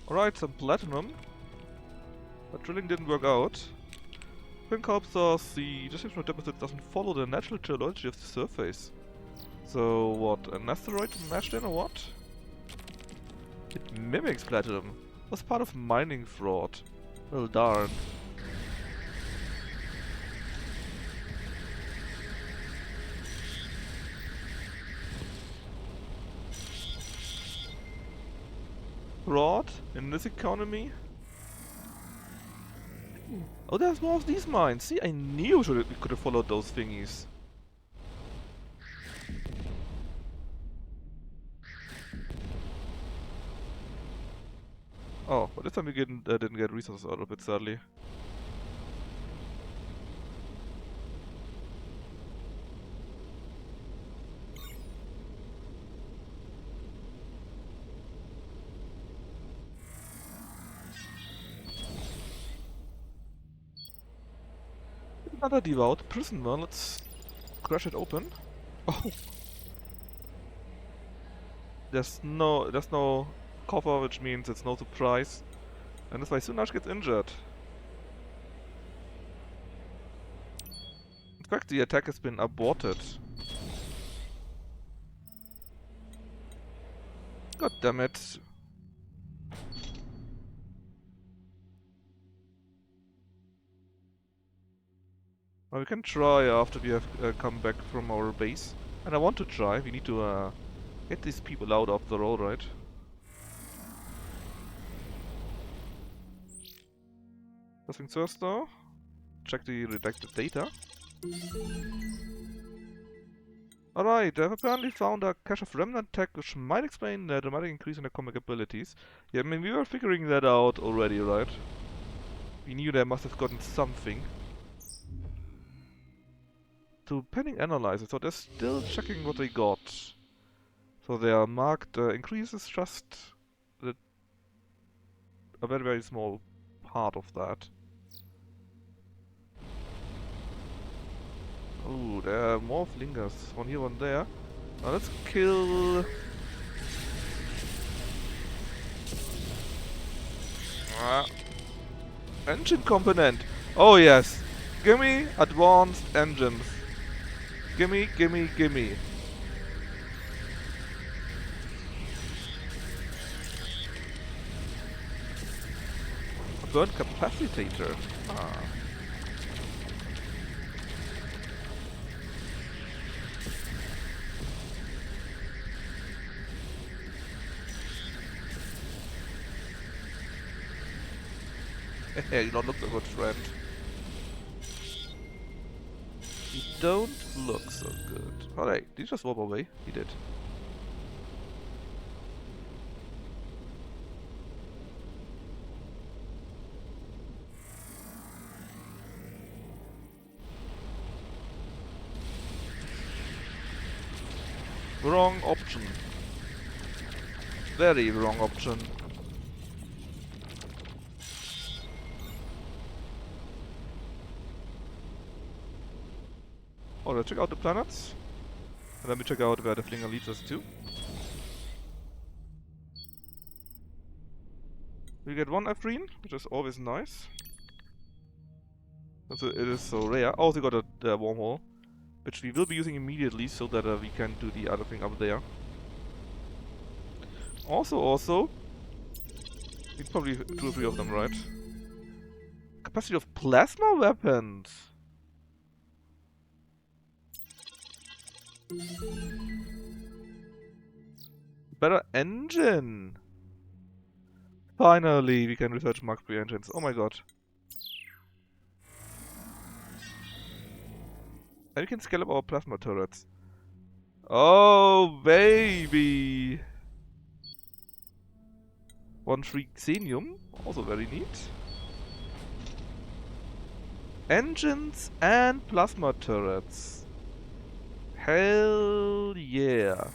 Alright, some platinum. But drilling didn't work out. Think helps us the distribution of deposits doesn't follow the natural geology of the surface. So what, an asteroid smashed in or what? It mimics platinum. Was part of mining fraud. Well darn. Fraud? In this economy? Oh, there's more of these mines. See, I knew we could have followed those thingies. Oh, but this time we didn't get resources out of it, sadly. Another Devout prison one. Let's crash it open. Oh, there's no cover, which means it's no surprise. And that's why Sunash gets injured. In fact, the attack has been aborted. God damn it. Well, we can try after we have come back from our base. And I want to try. We need to get these people out after all, right? First things first though. Check the redacted data. Alright, I've apparently found a cache of remnant tech which might explain the dramatic increase in their comic abilities. Yeah, I mean, we were figuring that out already, right? We knew they must have gotten something. To pending analysis, so they're still checking what they got. So they are marked increases just the, a very, very small part of that. Ooh, there are more flingers. One here, one there. Now let's kill... Ah, engine component! Oh yes! Gimme advanced engines. Gimme, gimme, gimme. A burn capacitator. Ah. You don't look so good, friend. You don't look so good. Alright, did he just walk away? He did. Wrong option. Very wrong option. Alright, check out the planets. And let me check out where the flinger leads us to. We get one Afreen, which is always nice. It is so rare. Also got a wormhole, which we will be using immediately so that we can do the other thing up there. Also, need probably 2 or 3 of them, right? Capacity of plasma weapons! Better engine! Finally, we can research Mark III engines. Oh my god. And we can scale up our plasma turrets. Oh, baby! 1 free xenium, also very neat. Engines and plasma turrets. Hell yeah.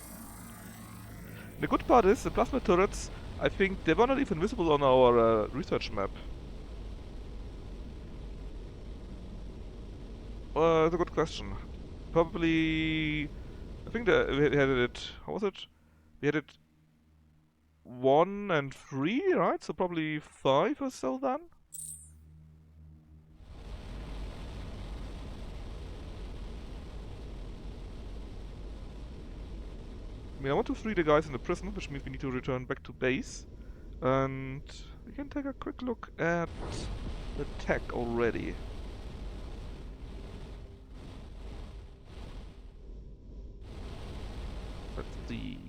The good part is, the plasma turrets, I think they were not even visible on our research map. That's a good question. Probably... I think we had it... How was it? We had it 1 and 3, right? So probably 5 or so then? I mean, I want to free the guys in the prison, which means we need to return back to base. And we can take a quick look at the tech already. Let's see.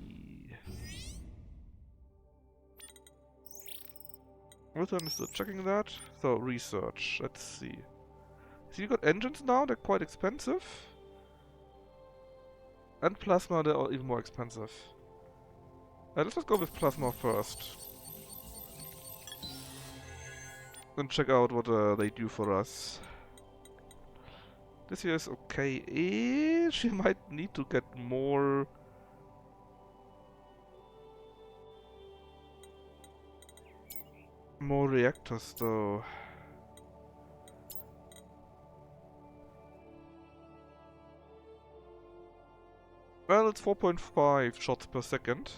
Return is still checking that. So, research. Let's see. So you got engines now, they're quite expensive. And plasma, they're even more expensive. Let's just go with plasma first. And check out what they do for us. This here is okay-ish. You might need to get more... more reactors though. Well, it's 4.5 shots per second.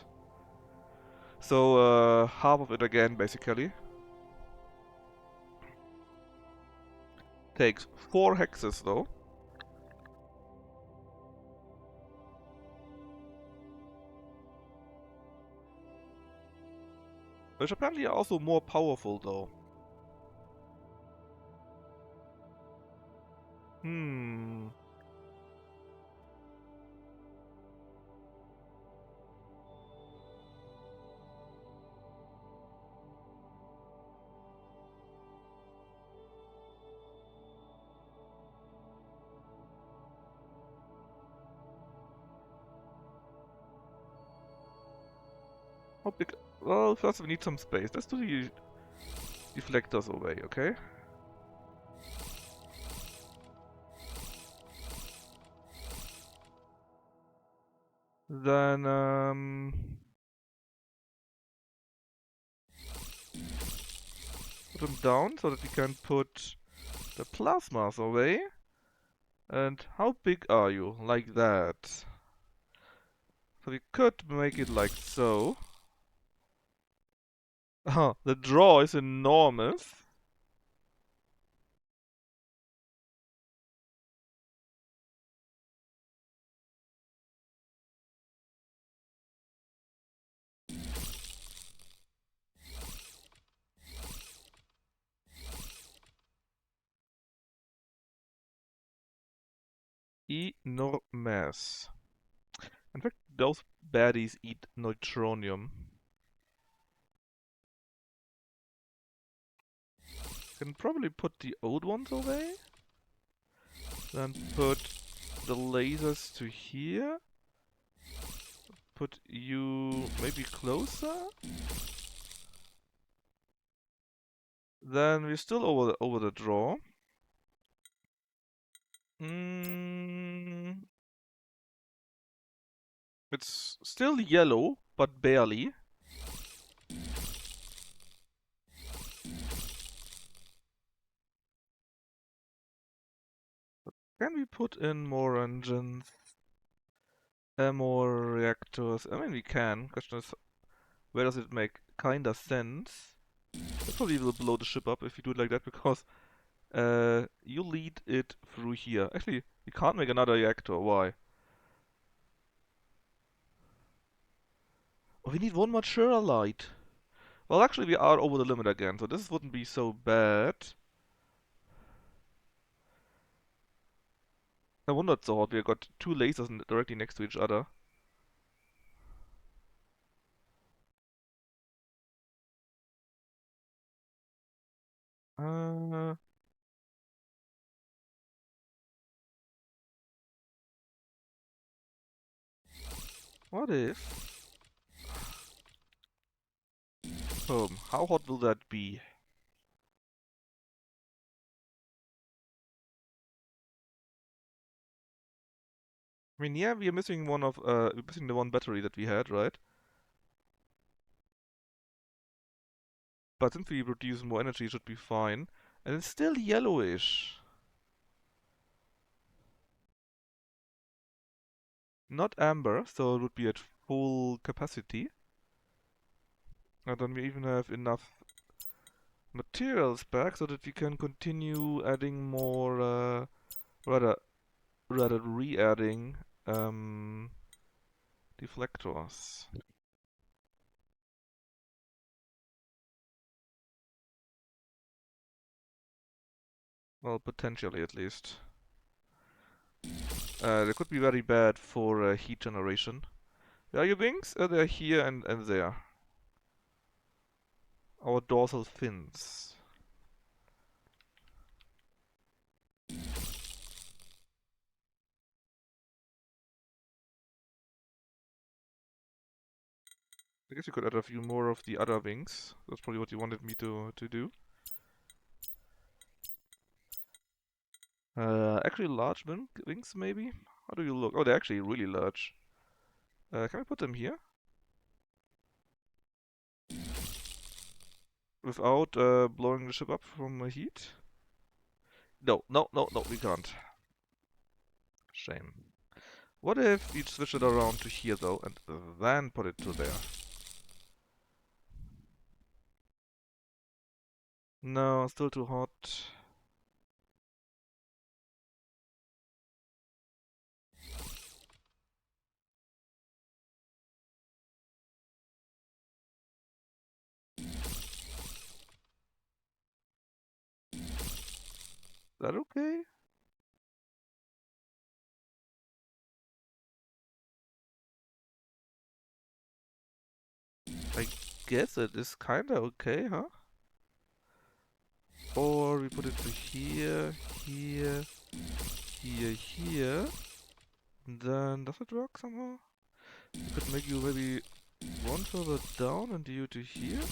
So, half of it again, basically. Takes 4 hexes, though. Which apparently are also more powerful, though. Hmm... How big... Well, first we need some space. Let's do the deflectors away, okay? Then, put them down so that we can put the plasmas away. And how big are you? Like that. So we could make it like so. Oh, the draw is enormous. Enormous. In fact, those baddies eat neutronium. Can probably put the old ones away. Then put the lasers to here. Put you maybe closer. Then we're still over the draw. Mm, it's still yellow, but barely. Can we put in more engines? More reactors? I mean, we can. Question is, where does it make kinda sense? It probably will blow the ship up if you do it like that, because you lead it through here. Actually, we can't make another reactor. Why? Oh, we need one mature light. Well, actually, we are over the limit again, so this wouldn't be so bad. I wondered so hard. We got two lasers directly next to each other. Uh, what if? How hot will that be? I mean, yeah, we are missing we're missing the one battery that we had, right? But since we produce more energy, it should be fine. And it's still yellowish. Not amber, so it would be at full capacity. And then we even have enough materials back so that we can continue adding more, rather, rather re-adding, deflectors. Well, potentially at least. They could be very bad for heat generation. Where are your wings? They're here and there. Our dorsal fins. I guess you could add a few more of the other wings. That's probably what you wanted me to do. Actually large wings maybe? How do you look? Oh, they're actually really large. Can we put them here? Without blowing the ship up from heat? No, no, no, no, we can't. Shame. What if we switch it around to here though, and then put it to there? No, still too hot. Is that okay? I guess it is kinda okay, huh? Or we put it to here, here, here, here. And then does it work somehow? We could make you maybe one further down and you to here?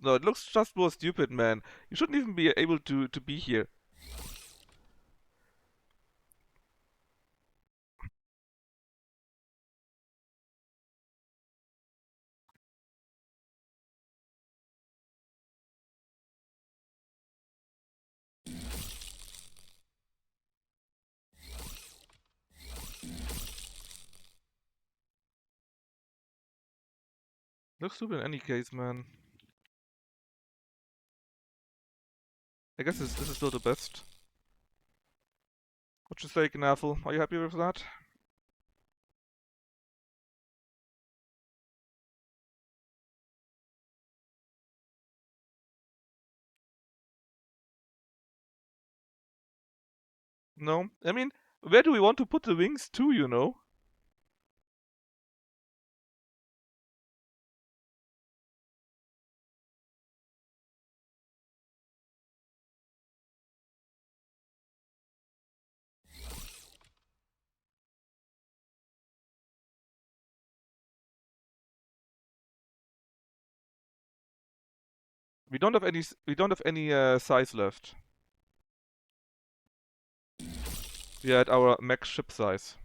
No, it looks just more stupid, man. You shouldn't even be able to be here. Looks stupid in any case, man. I guess this is still the best. What you say, Knaffle? Are you happy with that? No? I mean, where do we want to put the wings to, you know? We don't have any size left. We are at our max ship size.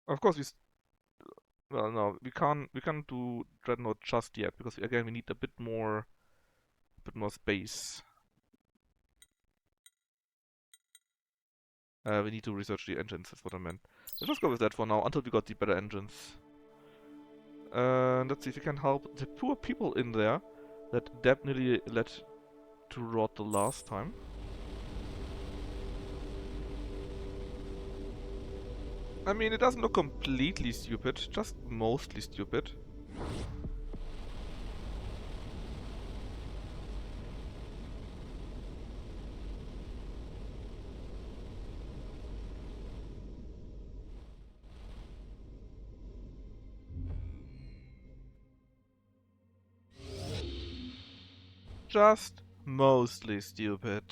Of course, well, no, we can't do Dreadnought just yet because again we need a bit more space. We need to research the engines. That's what I meant. Let's just go with that for now until we got the better engines. Let's see if we can help the poor people in there that Deb nearly let to rot the last time. I mean, it doesn't look completely stupid, just mostly stupid. Just mostly stupid.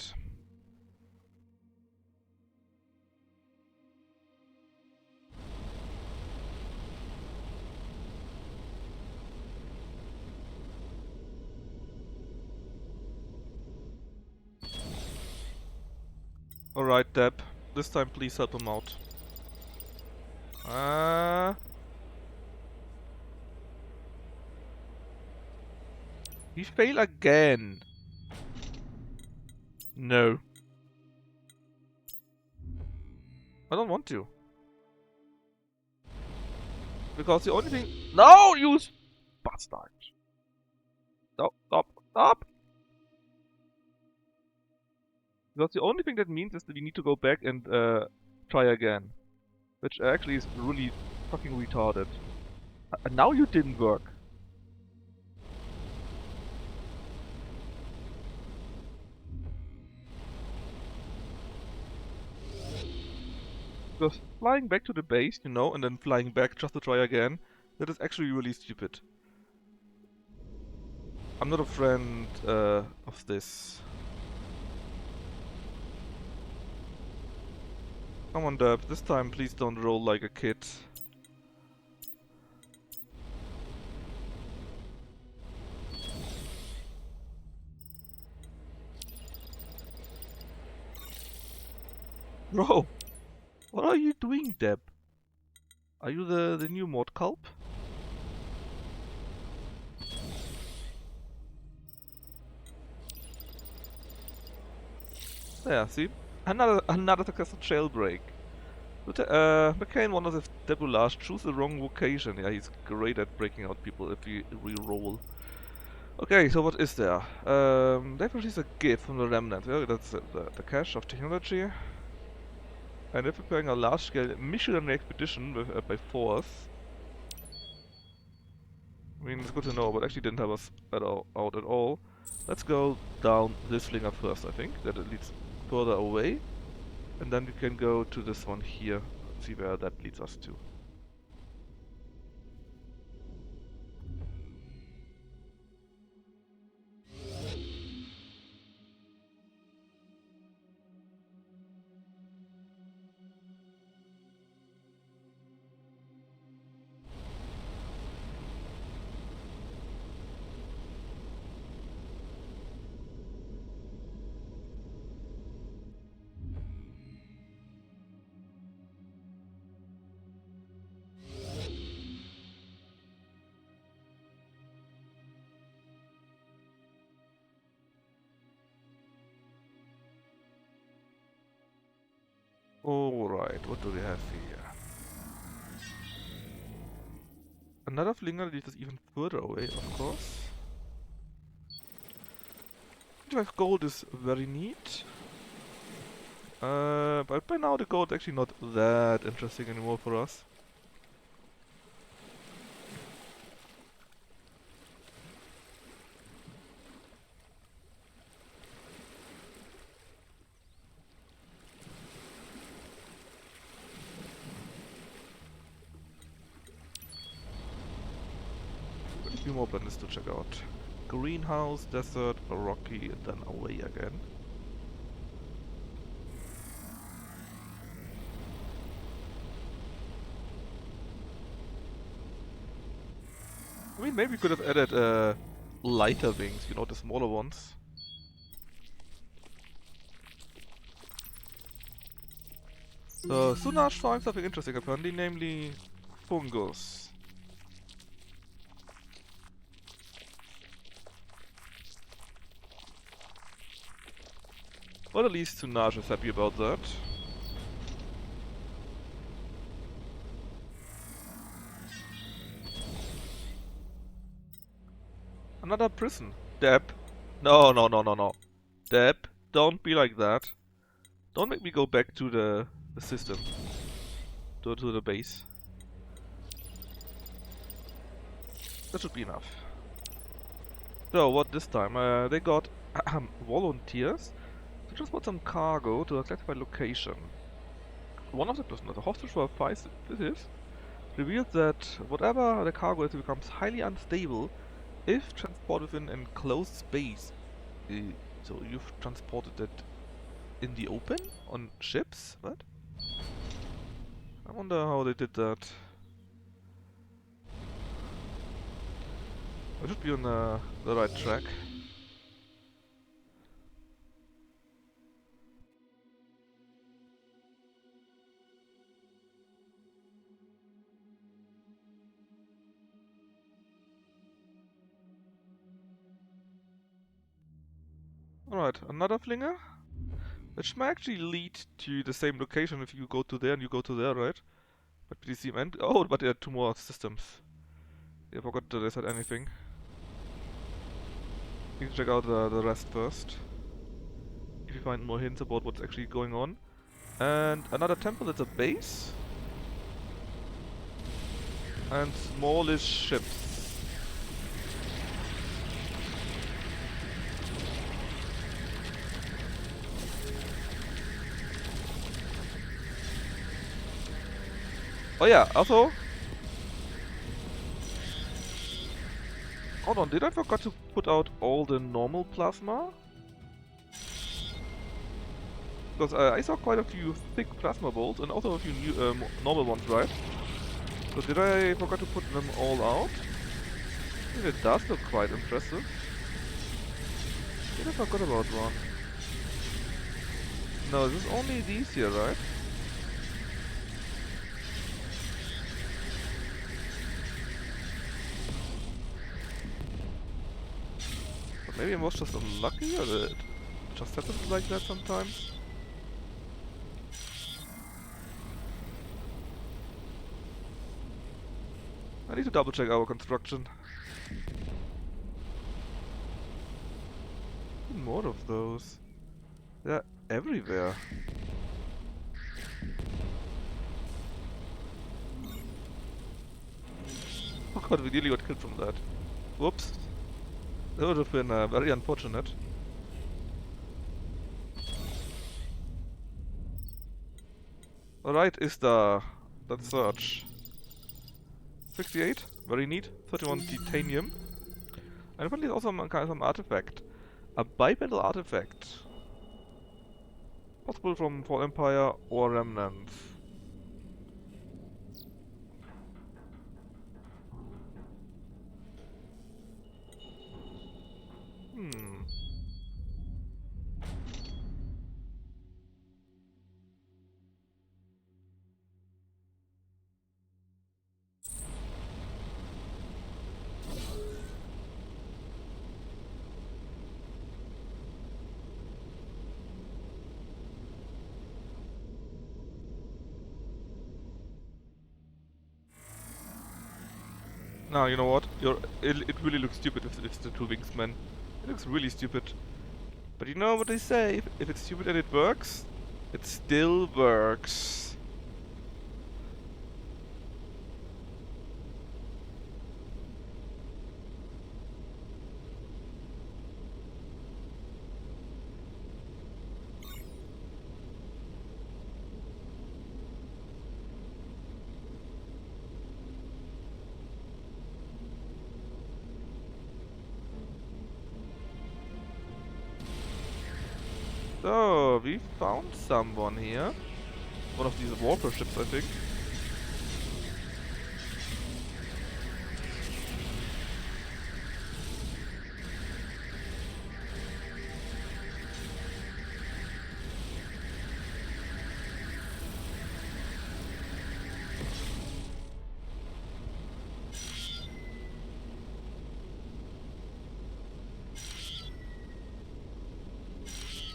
Alright, Deb. This time please help him out. We fail again. No. I don't want to. Because the only thing... No, you bastard! Stop, stop, stop! Because the only thing that means is that we need to go back and try again. Which actually is really fucking retarded. And now you didn't work. Because flying back to the base, you know, and then flying back just to try again, that is actually really stupid. I'm not a friend of this. Come on, Deb, this time please don't roll like a kid. Bro, what are you doing, Deb? Are you the new mod culp? Yeah, see? Another successful jailbreak. McCain wonders if Debulage choose the wrong vocation. Yeah, he's great at breaking out people if we re-roll. Okay, so what is there? They've released a gift from the remnant. Oh, that's the cache of technology. And they're preparing a large-scale missionary expedition with, by force. I mean, it's good to know, but actually didn't have us out at all. Let's go down this slinger first, I think. That it leads further away. And then we can go to this one here. See where that leads us to. Alright, what do we have here? Another flinger leads us even further away, of course. 25 gold is very neat. But by now the gold is actually not that interesting anymore for us. A few more planets to check out. Greenhouse, desert, rocky, and then away again. I mean, maybe we could have added lighter wings, you know, the smaller ones. Sunaj finds something interesting apparently, namely fungus. Well, at least Sunaj is happy about that. Another prison. Deb. No, no, no, no, no. Deb, don't be like that. Don't make me go back to the system. To the base. That should be enough. So, what this time? They got volunteers to transport some cargo to a classified location. One of the prisoners, a hostage for 5 visits, revealed that whatever the cargo is becomes highly unstable if transported within an enclosed space. So you've transported it in the open? On ships? What? I wonder how they did that. I should be on the right track. Alright, another flinger? Which might actually lead to the same location if you go to there and you go to there, right? But please see and oh, but there are 2 more systems. I forgot that I said anything. You can check out the rest first. If you find more hints about what's actually going on. And another temple that's a base. And smallish ships. Oh yeah, also... Hold on, did I forget to put out all the normal plasma? Because I saw quite a few thick plasma bolts and also a few new, normal ones, right? So did I forget to put them all out? It does look quite impressive. Did I forgot about one? No, this is only these here, right? But maybe I was just unlucky, or it just happens like that sometimes? I need to double check our construction. More of those. They're everywhere. Oh god, we nearly got killed from that. Whoops. That would have been very unfortunate. Alright, is that search. 68, very neat. 31 titanium. And apparently also some artifact. A bipedal artifact. Possible from Fall Empire or Remnants. Hmm. Now, you know what? It really looks stupid if it's the two wingsmen. It looks really stupid. But you know what they say? If it's stupid and it works, it still works. So, we found someone here. One of these warper ships, I think.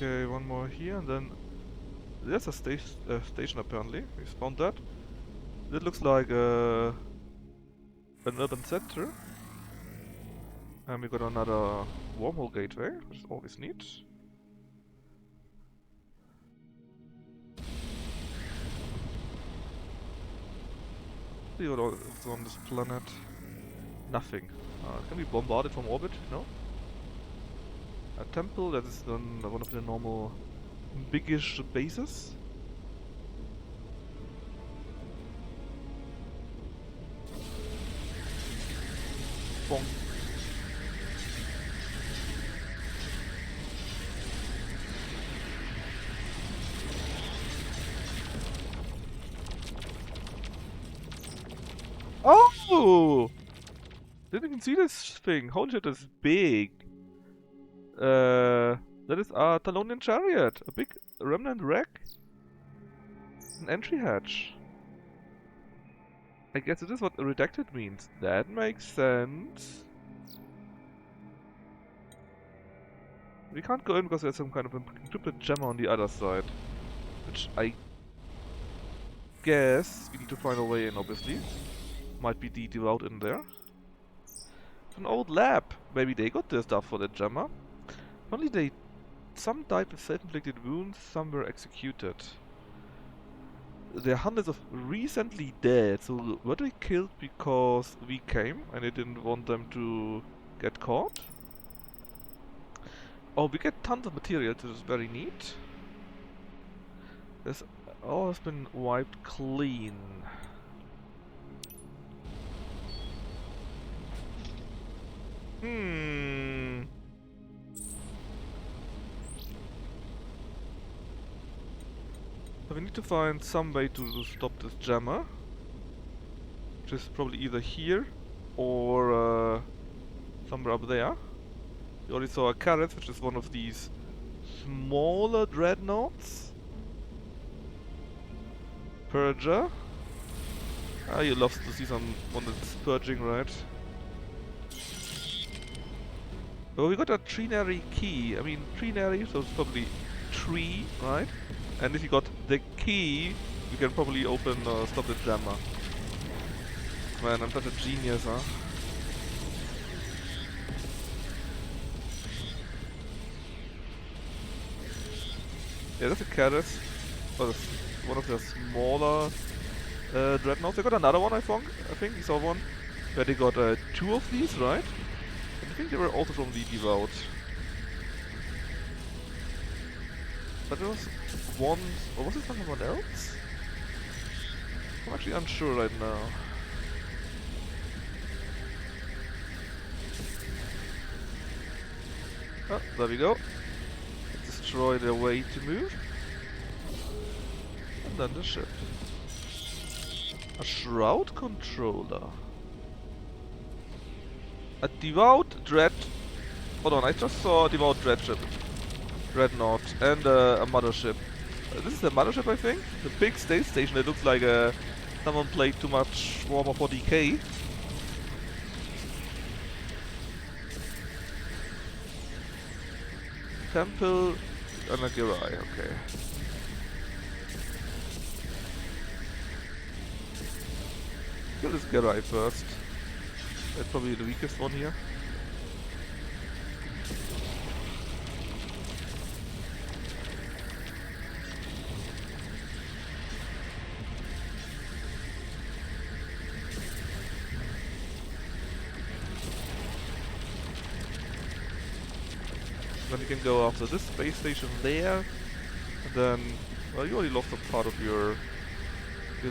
Okay, one more here, and then there's a station apparently. We found that. That looks like an urban center. And we got another wormhole gateway, which is always neat. See what else is on this planet. Nothing. Can we bombard it from orbit? No. A temple, that is one of the normal biggish bases. Bonk. Oh! Didn't even see this thing. Holy shit, that's big. That is a Talonian chariot. A big remnant wreck. An entry hatch. I guess it is what redacted means. That makes sense. We can't go in because there's some kind of encrypted gem on the other side. Which I guess we need to find a way in, obviously. Might be the Devout in there. An old lab. Maybe they got their stuff for the gemma. Only some died with self-inflicted wounds, some were executed. There are hundreds of recently dead, so were they killed because we came and they didn't want them to get caught? Oh, we get tons of material, which is very neat. This all has been wiped clean. So we need to find some way to stop this jammer. Which is probably either here or somewhere up there. We already saw a carrot, which is one of these smaller dreadnoughts. Purger. Ah, you love to see someone that's purging, right? Well, we got a trinary key. I mean, trinary, so it's probably tree, right? And if you got the key, you can probably open stop the jammer. Man, I'm such a genius, huh? Yeah, that's a carrot. Oh, that's one of the smaller dreadnoughts. They got another one, I think we saw one where they got two of these, right? And I think they were also from the Devout. But there was one, or was it someone else? I'm actually unsure right now. Oh, there we go. Destroy their way to move. And then the ship. A shroud controller. A Devout Dread. Hold on, I just saw a Devout Dread ship. Dreadnought. And a mothership. This is the mothership, I think. The big space station. It looks like someone played too much Warhammer 40k. Temple and a Girai, okay. Kill this Girai first. That's probably the weakest one here. Then you can go after this space station there, and then, well, you already lost a part of your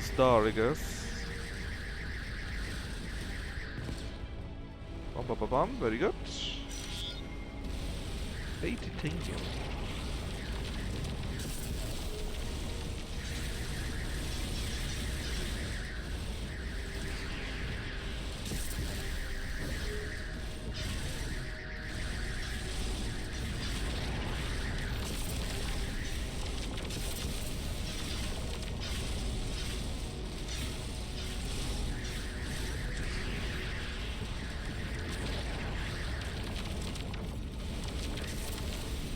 star, I guess. Bum bum bum bum, very good. 8 titanium.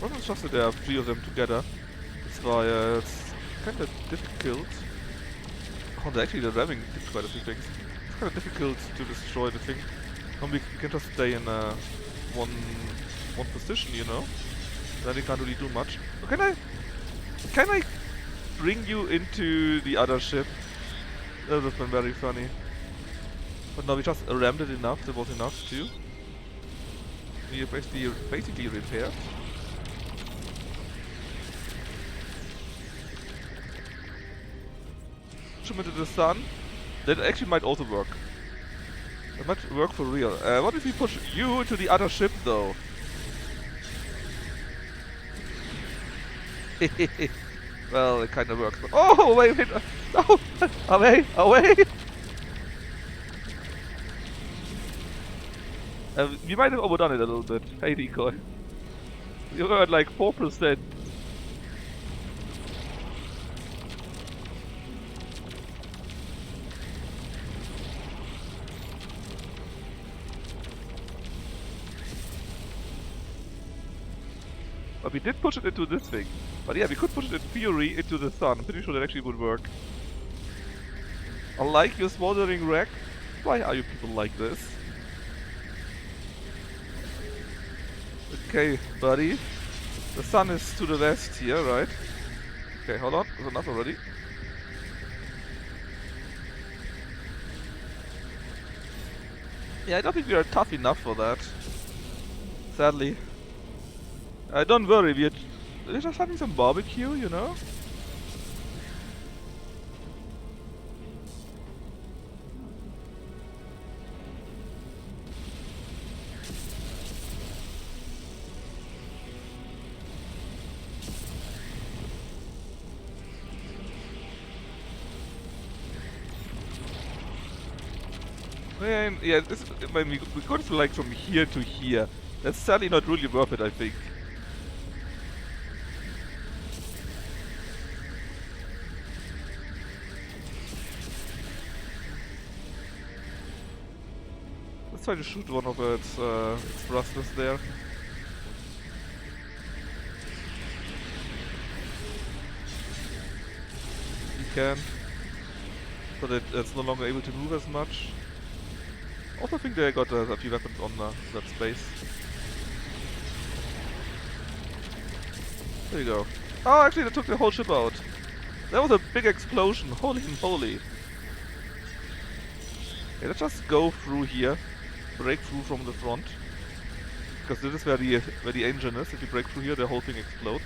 Well, it's just that there are 3 of them together. That's why it's kind of difficult. Oh, actually the ramming did quite a few things. It's kind of difficult to destroy the thing. We can just stay in one position, you know. Then we can't really do much. Oh, can I bring you into the other ship? That would have been very funny. But no, we just rammed it enough. That was enough too. We basically repaired. Shoot into the sun. That actually might also work. It might work for real. What if we push you into the other ship though? Well, it kind of works. But oh, wait. No! Away! We might have overdone it a little bit. Hey, decoy. You were at like 4%. But we did push it into this thing. But yeah, we could push it in theory into the sun. I'm pretty sure that actually would work. Unlike your smoldering wreck. Why are you people like this? Okay, buddy. The sun is to the west here, right? Okay, hold on. There's enough already. Yeah, I don't think we are tough enough for that. Sadly. Don't worry, we're just having some barbecue, you know? Man, yeah, I mean, we go like from here to here. That's sadly not really worth it, I think. Let's try to shoot one of its thrusters there. You can. So that it's no longer able to move as much. Also think they got a few weapons on that space. There you go. Oh, actually they took the whole ship out. That was a big explosion. Holy moly. Okay, let's just go through here. Break through from the front. Because this is where the engine is. If you break through here, the whole thing explodes.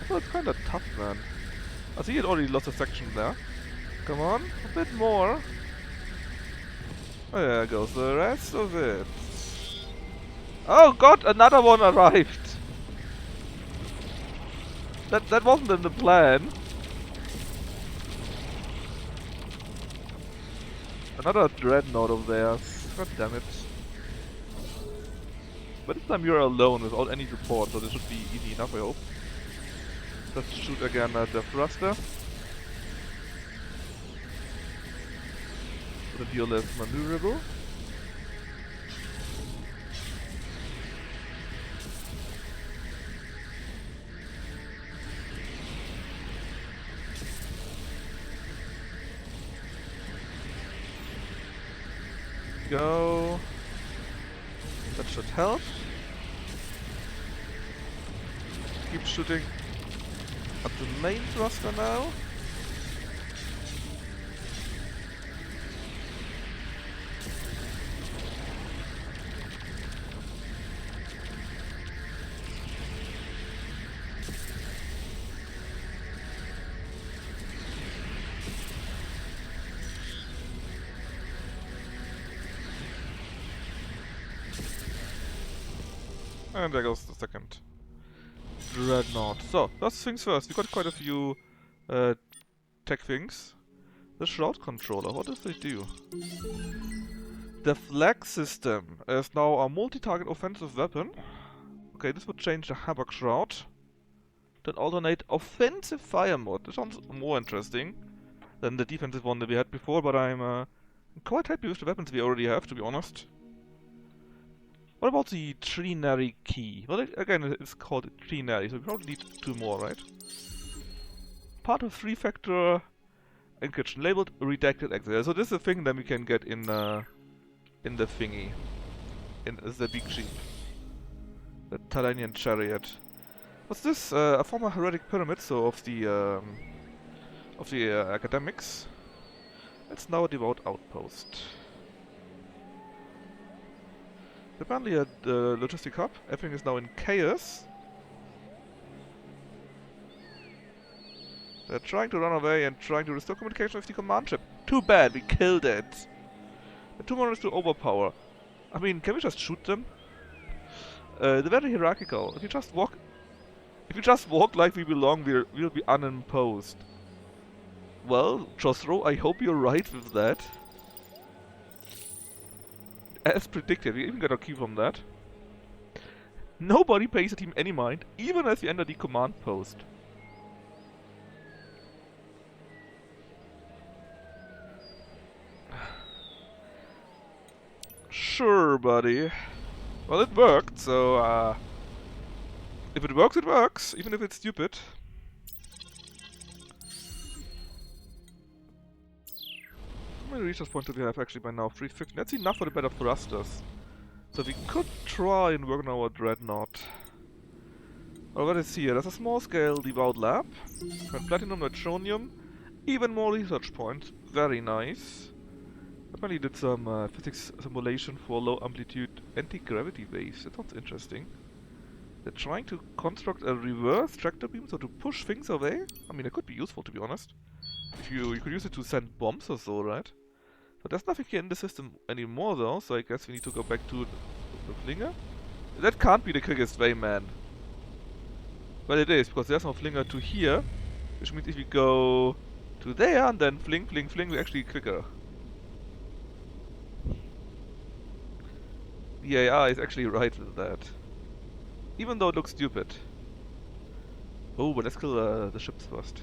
Oh, it's kinda tough, man. I see it already lost a section there. Come on, a bit more. Oh, there goes the rest of it. Oh god, another one arrived! That wasn't in the plan. Another dreadnought of theirs. God damn it. But this time you're alone without any support, so this should be easy enough, I hope. Let's shoot again at the thruster. So the deal is maneuverable. go. That should help. Keep shooting at the main thruster now. And there goes the second Dreadnought. So, first things first, we got quite a few tech things. The Shroud Controller, what does it do? The Flag System is now a multi-target offensive weapon. Okay, this would change the Havoc Shroud. Then alternate offensive fire mode. This sounds more interesting than the defensive one that we had before, but I'm quite happy with the weapons we already have, to be honest. What about the Trinary key? Well, again, it's called Trinary, so we probably need 2 more, right? Part of 3-factor encryption, labeled redacted exit. So this is a thing that we can get in the thingy, in the big jeep, the Talanian chariot. What's this? A former heretic pyramid, so of the academics. It's now a Devout outpost. Apparently at the logistic hub, everything is now in chaos. They're trying to run away and trying to restore communication with the command ship. Too bad, we killed it. The 2 more is to overpower. I mean, can we just shoot them? They're very hierarchical. If you just walk like we belong, we'll be unimposed. Well, Josro, I hope you're right with that. As predicted, we even got a key from that. Nobody pays the team any mind, even as we enter the command post. Sure, buddy. Well, it worked, so if it works, it works, even if it's stupid. How many resource points do we have actually by now? 350. That's enough for the better thrusters. So we could try and work on our Dreadnought. Well, what is here? There's a small scale Devout lab. Got platinum, nitronium. Even more research points. Very nice. Apparently did some physics simulation for low amplitude anti-gravity waves. That sounds interesting. They're trying to construct a reverse tractor beam, so to push things away. I mean, it could be useful, to be honest. If you could use it to send bombs or so, right? But there's nothing here in the system anymore, though, so I guess we need to go back to the flinger. That can't be the quickest way, man. Well, it is, because there's no flinger to here, which means if we go to there and then fling, fling, fling, we're actually quicker. The AI is actually right with that. Even though it looks stupid. Oh, but let's kill the ships first.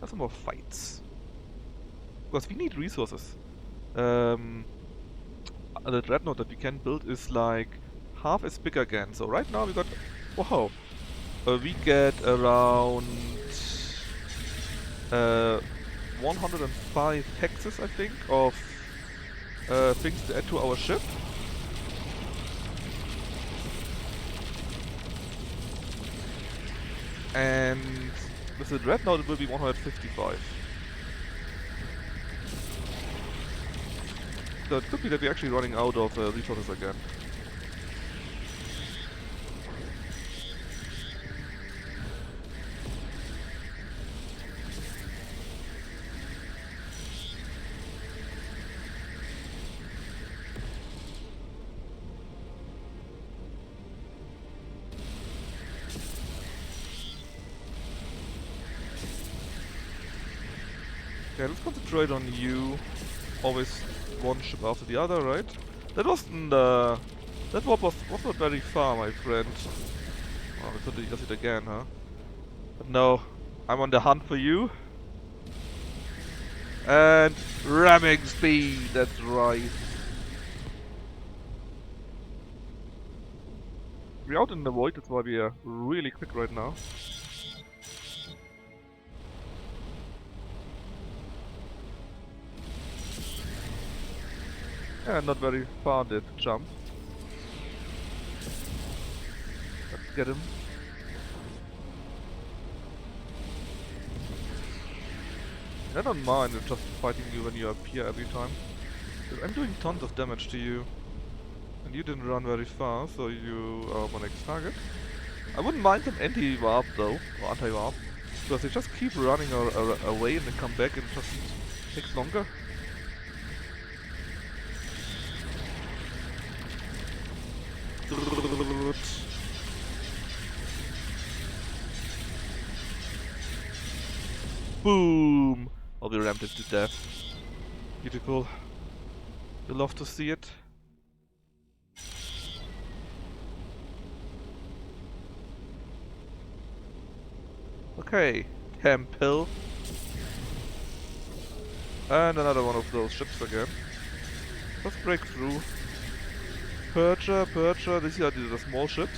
Have some more fights. Because we need resources. The Dreadnought that we can build is like half as big again. So right now we got... Wow! We get around 105 hexes, I think, of things to add to our ship. And with the Dreadnought it will be 155. So it could be that we're actually running out of resources again. Okay, let's concentrate on you. Always one ship after the other, right? That wasn't that warp was not very far, my friend. Oh, we could use it again, huh? But no, I'm on the hunt for you. And ramming speed, that's right. We're out in the void, that's why we are really quick right now. Yeah, not very far did jump. Let's get him. I don't mind just fighting you when you appear every time. 'Cause I'm doing tons of damage to you. And you didn't run very far, so you are my next target. I wouldn't mind some anti-warp though, or anti-warp. Because they just keep running away and then come back and it just takes longer. Boom! Oh, we rammed it to death. Beautiful. You love to see it. Okay, temple. And another one of those ships again. Let's break through. Purger, these are the small ships.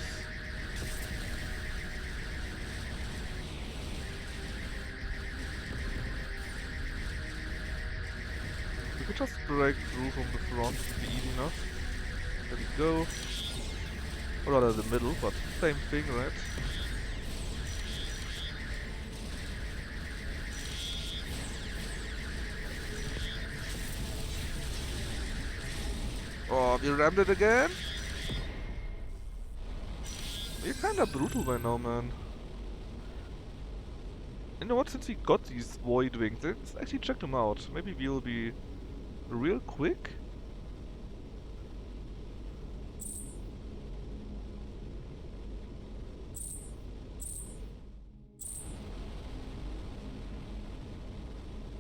We could just break through from the front, it'd be easy enough. There we go. Or rather the middle, but same thing, right? Oh, we rammed it again? You're kinda brutal by now, man. You know what, since we got these void wings, let's actually check them out. Maybe we'll be real quick?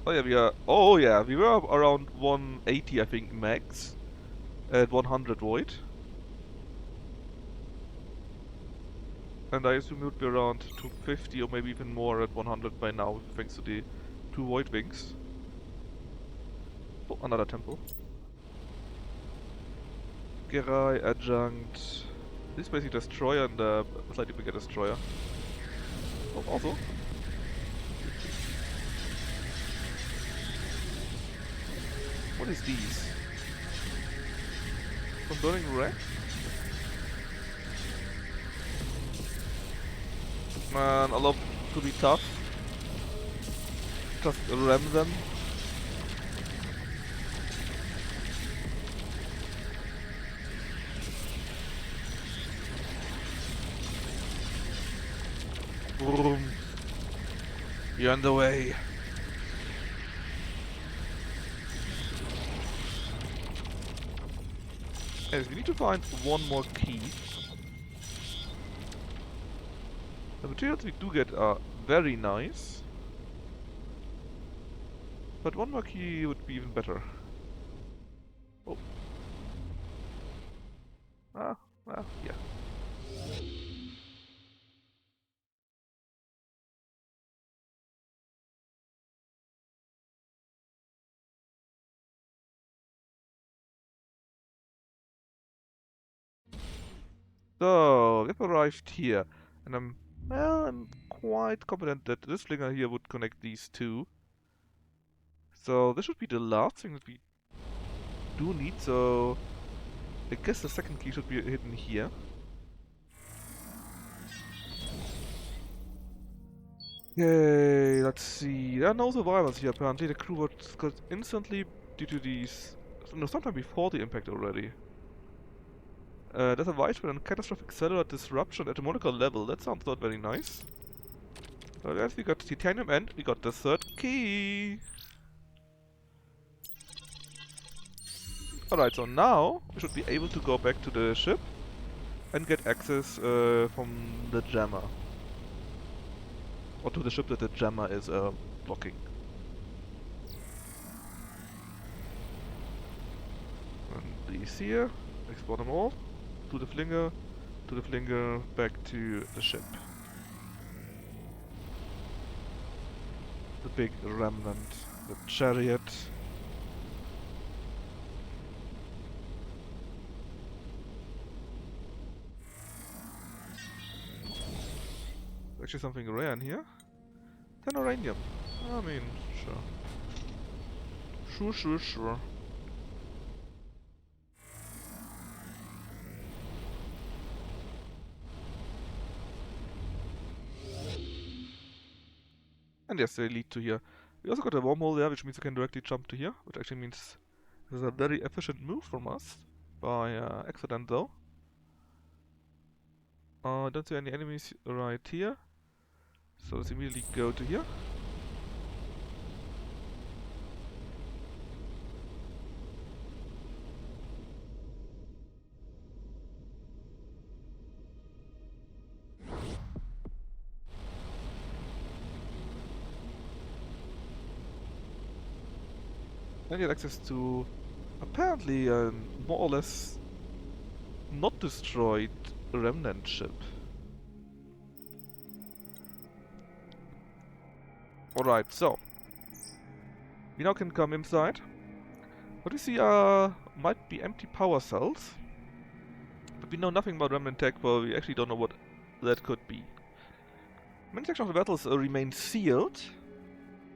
Oh yeah, we are. Oh yeah, we were around 180, I think, max. At 100 void. And I assume it would be around 250 or maybe even more at 100 by now, thanks to the two void wings. Oh, another temple. Gerai, adjunct. This is basically destroyer and a slightly bigger destroyer. Oh, also. What is these? From burning wreck? Man, I love to be tough. Just ram them. Boom. You're in the way. Anyways, we need to find one more key. The materials we do get are very nice. But one more key would be even better. Oh. Yeah. So, we've arrived here. And I'm quite confident that this flinger here would connect these two. So, this should be the last thing that we do need, so I guess the second key should be hidden here. Yay, let's see. There are no survivors here apparently. The crew was got instantly due to these... No, sometime before the impact already. There's a widespread and catastrophic cellular disruption at a molecular level. That sounds not very nice. So yes, we got titanium and we got the third key. Alright, so now we should be able to go back to the ship and get access from the jammer. Or to the ship that the jammer is blocking. And these here, explore them all. To the flinger, back to the ship. The big remnant, the chariot. Actually something rare in here. 10 uranium. I mean, sure. Sure. And yes, they lead to here. We also got a wormhole there, which means we can directly jump to here, which actually means this is a very efficient move from us. By accident though. Don't see any enemies right here. So let's immediately go to here. And get access to apparently a more or less not destroyed remnant ship. Alright, so we now can come inside. What we see might be empty power cells. But we know nothing about remnant tech, but we actually don't know what that could be. Many sections of the battles remain sealed,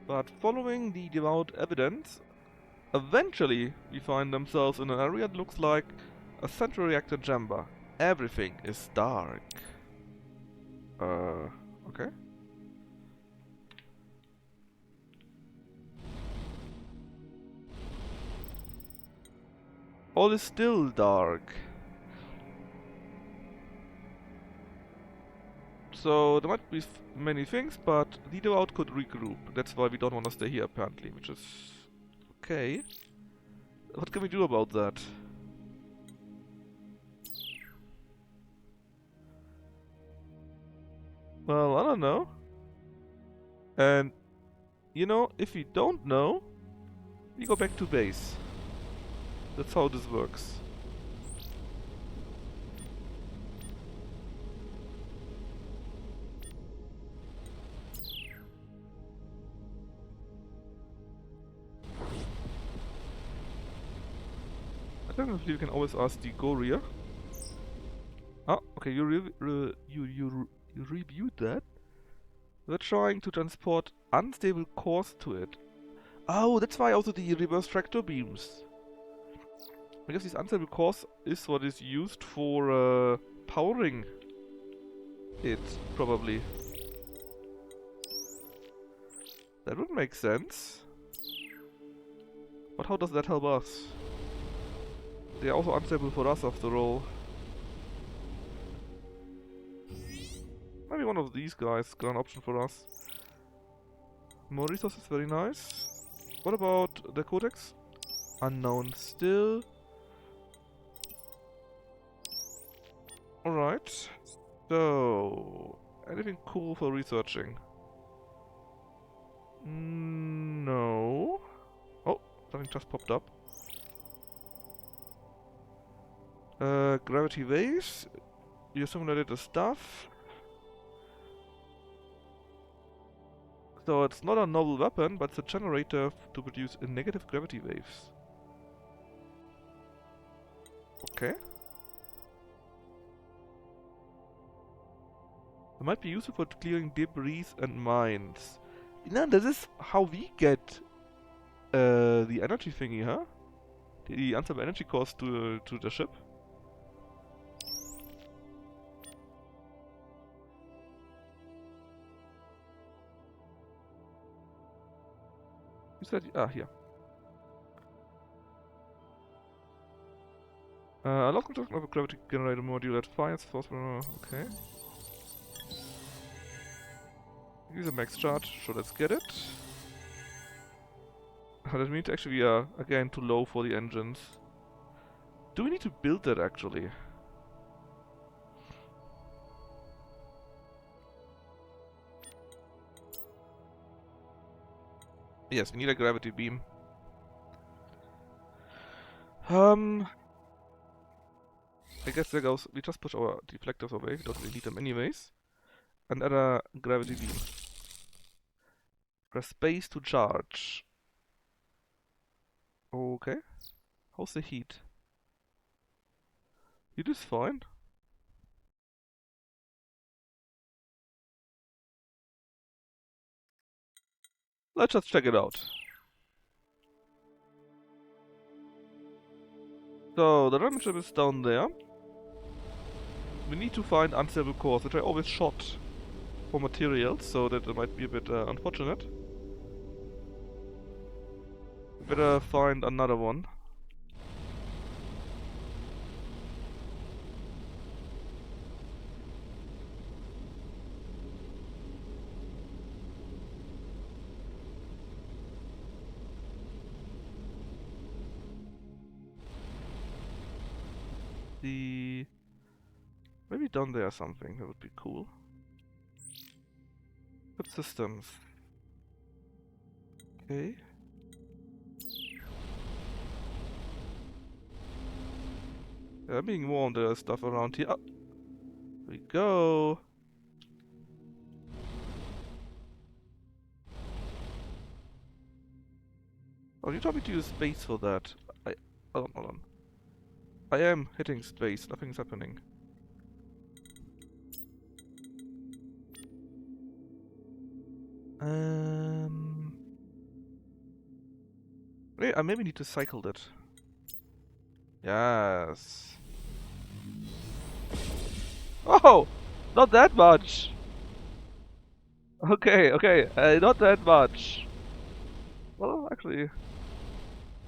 but following the Devout evidence, eventually we find themselves in an area that looks like a central reactor chamber. Everything is dark. Okay. All is still dark. So there might be many things, but the Devout could regroup. That's why we don't want to stay here apparently, which is okay. What can we do about that? Well, I don't know. And, you know, if we don't know, we go back to base. That's how this works. I don't know if you can always ask the Goria. Ah, okay, you reviewed that. They're trying to transport unstable cores to it. Oh, that's why also the reverse tractor beams. Because this unstable cores is what is used for powering it, probably. That would make sense. But how does that help us? They are also unstable for us after all. Maybe one of these guys got an option for us. More resources, very nice. What about the codex? Unknown still. Alright. So, anything cool for researching? No. Oh, something just popped up. Gravity waves. You simulated the stuff. So it's not a novel weapon, but it's a generator to produce negative gravity waves. Okay. It might be useful for clearing debris and mines. No, this is how we get the energy thingy, huh? The unstable energy cores to the ship. You said here. Allow construction of a gravity generator module that fires phosphor. Okay. Use a max charge, so let's get it. That means actually we are again too low for the engines. Do we need to build that actually? Yes, we need a gravity beam. I guess there goes. We just push our deflectors away. We don't really need them anyways. Another gravity beam. Press space to charge. Okay. How's the heat? It is fine. Let's just check it out. So, the remnant ship is down there. We need to find unstable cores, which I always shot. for materials, so that might be a bit unfortunate. Better find another one. Maybe down there something, that would be cool. Good systems. Okay. Yeah, being warned, there's stuff around here. Oh, here we go. Oh, you told me to use space for that. Hold on. I am hitting space, nothing's happening. Wait, I maybe need to cycle that. Yes. Oh! Not that much! Okay, not that much. Well, actually,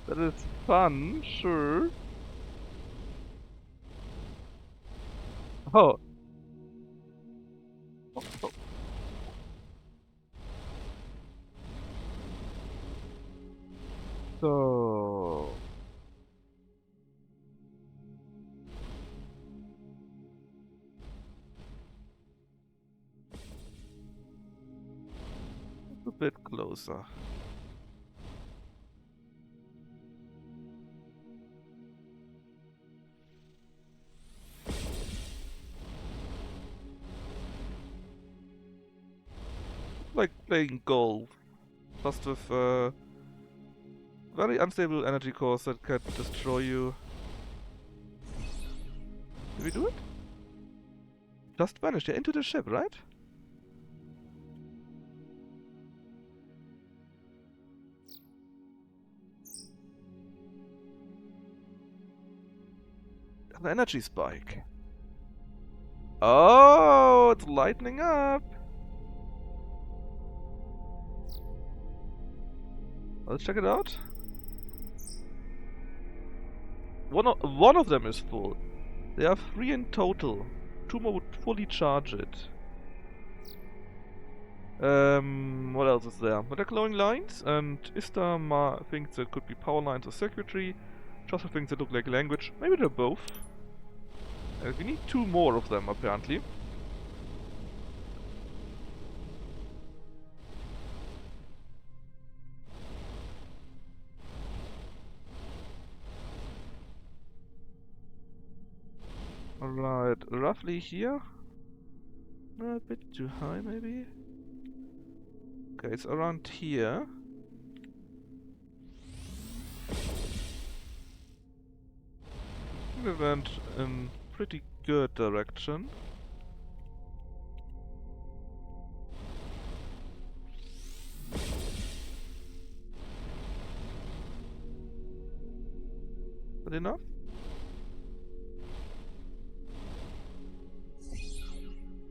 that is fun, sure. Oh. Oh. So... a bit closer. Like playing golf, just with very unstable energy cores that can destroy you. Did we do it? Just vanished, yeah, into the ship, right? An energy spike. Oh, it's lightening up. Let's check it out. One of them is full. There are 3 in total. 2 more would fully charge it. What else is there? But there are glowing lines, and Istar thinks there could be power lines or circuitry. Joshua thinks they look like language. Maybe they're both. We need 2 more of them, apparently. Alright, roughly here. A bit too high, maybe? Okay, it's around here. We went in pretty good direction. Good enough?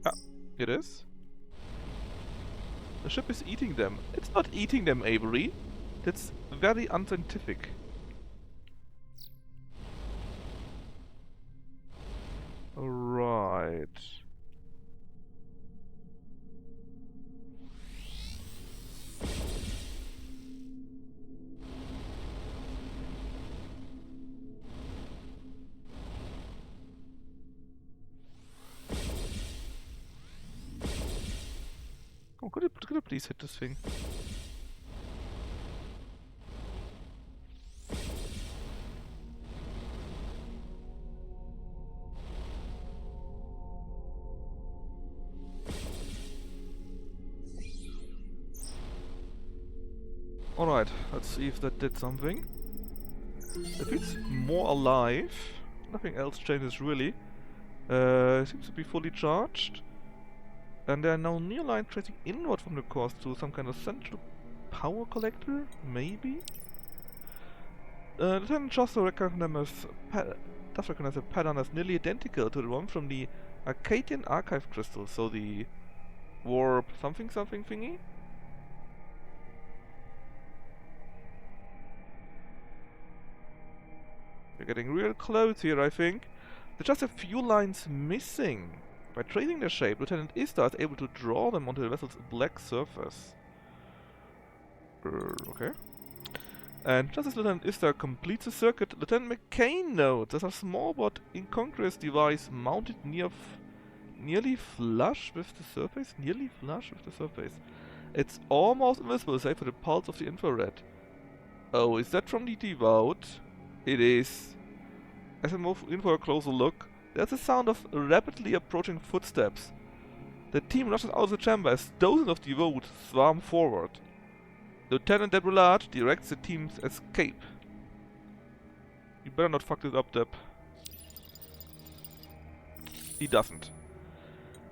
Ah, it is. The ship is eating them. It's not eating them, Avery. That's very unscientific. Right. Oh, could you please hit this thing? Alright, let's see if that did something. It feels more alive. Nothing else changes really. Seems to be fully charged. And there are now near lines tracing inward from the core to some kind of central power collector, maybe? Lieutenant Joster does recognize a pattern as nearly identical to the one from the Arcadian archive crystal, so the warp something thingy. We're getting real close here, I think. There's just a few lines missing. By tracing their shape, Lieutenant Ista is able to draw them onto the vessel's black surface. Okay. And just as Lieutenant Ista completes the circuit, Lieutenant McCain notes there's a small but incongruous device mounted nearly flush with the surface. Nearly flush with the surface. It's almost invisible, save for the pulse of the infrared. Oh, is that from the Devout? It is. As I move in for a closer look, there's a sound of rapidly approaching footsteps. The team rushes out of the chamber as dozens of Devout swarm forward. Lieutenant Devout directs the team's escape. You better not fuck this up, Deb. He doesn't.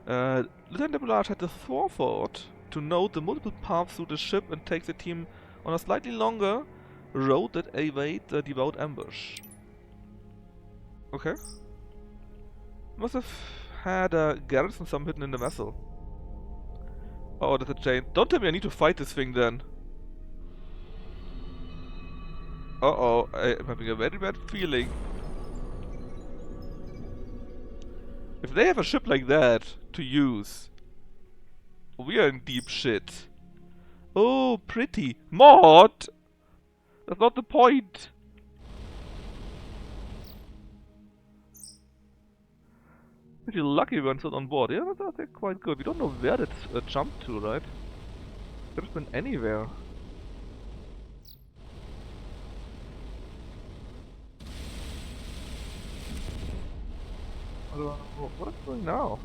Lieutenant Devout had the forethought to note the multiple paths through the ship and takes the team on a slightly longer road that evade the Devout ambush. Okay. Must have had a garrison some hidden in the vessel. Oh, that's a chain. Don't tell me I need to fight this thing then. Uh-oh, I'm having a very bad feeling. If they have a ship like that to use, we are in deep shit. Oh, pretty. Mod! That's not the point. Pretty lucky we still on board. Yeah, that's quite good. We don't know where that's jumped to, right? Could have been anywhere. What is going now?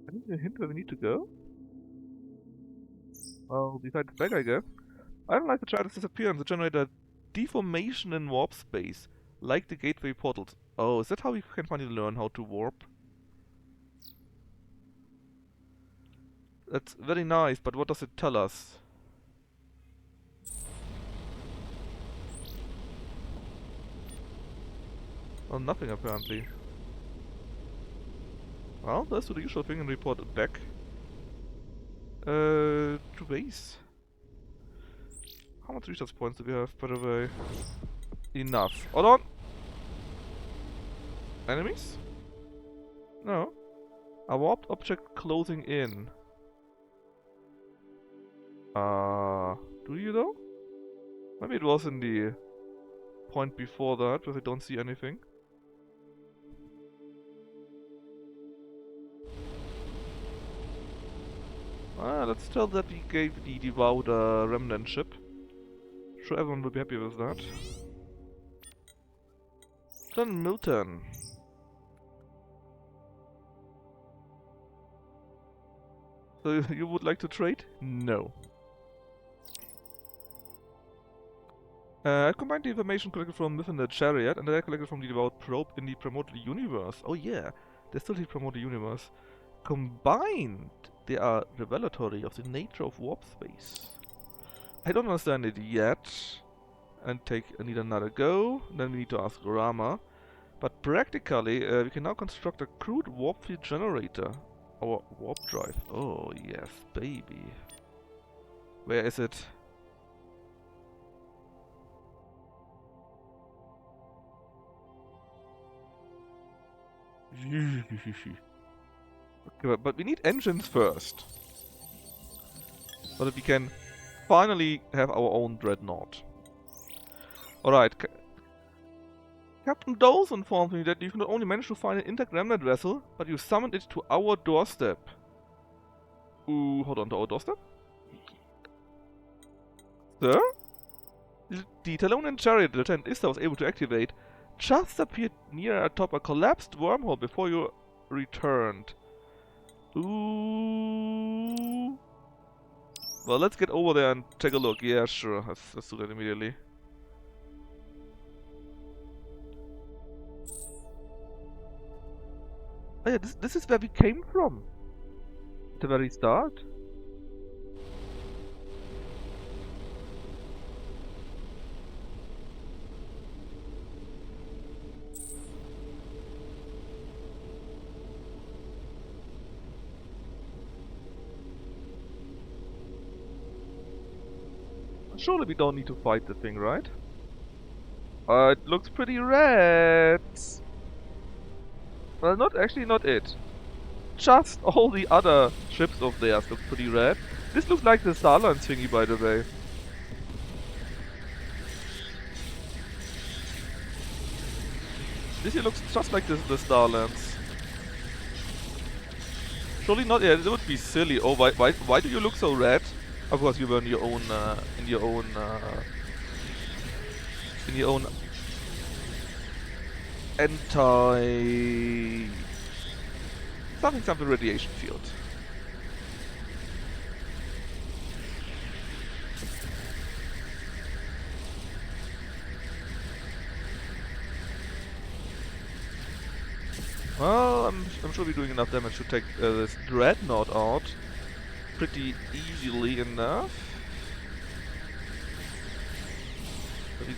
Any hint where we need to go? Well, besides back, I guess. I don't like the child's disappearance. It generated a deformation in warp space, like the gateway portals. Oh, is that how we can finally learn how to warp? That's very nice, but what does it tell us? Well, nothing apparently. Well, let's do the usual thing and report back. To base. How much research points do we have, by the way? Enough. Hold on! Enemies? No. A warped object closing in. Do you though? Maybe it was in the point before that, but I don't see anything. Let's tell that we gave the Devout a remnant ship. Sure, everyone will be happy with that. Then Milton. So you would like to trade? No. I combined the information collected from within the chariot and that I collected from the Devout probe in the Primordial Universe. Oh yeah, there's still the Primordial Universe. Combined, they are revelatory of the nature of warp space. I don't understand it yet. And need another go. Then we need to ask Rama. But practically, we can now construct a crude warp field generator. Our warp drive. Oh yes, baby. Where is it? Okay, but we need engines first. So that we can finally have our own dreadnought. Alright. Captain Dawes informed me that you not only managed to find an intact remnant vessel, but you summoned it to our doorstep. Ooh, hold on, to our doorstep? Sir? The Talonian chariot Lieutenant Ista was able to activate just appeared near atop a collapsed wormhole before you returned. Ooh. Well, let's get over there and take a look. Yeah, sure. Let's do that immediately. Oh yeah, this is where we came from. At the very start. Surely we don't need to fight the thing, right? It looks pretty red. Well, not it. Just all the other ships of theirs look pretty red. This looks like the Starlines thingy, by the way. This here looks just like the Starlands. Surely not. Yeah, it would be silly. Oh, why do you look so red? Of course, you were in your own anti something radiation field. Well, I'm sure we're doing enough damage to take this Dreadnought out pretty easily enough. There we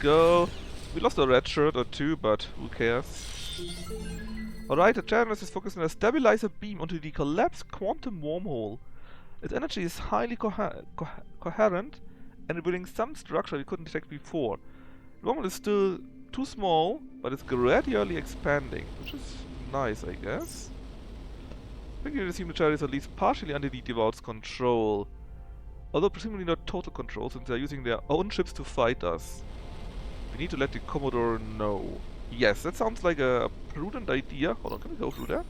go. We lost a red shirt or two, but who cares? Alright, the Janus is focusing a stabilizer beam onto the collapsed quantum wormhole. Its energy is highly coherent and revealing some structure we couldn't detect before. The wormhole is still too small, but it's gradually expanding, which is nice, I guess. I think you assume the child is at least partially under the Devout's control. Although presumably not total control, since they're using their own ships to fight us. We need to let the Commodore know. Yes, that sounds like a prudent idea. Hold on, can we go through there?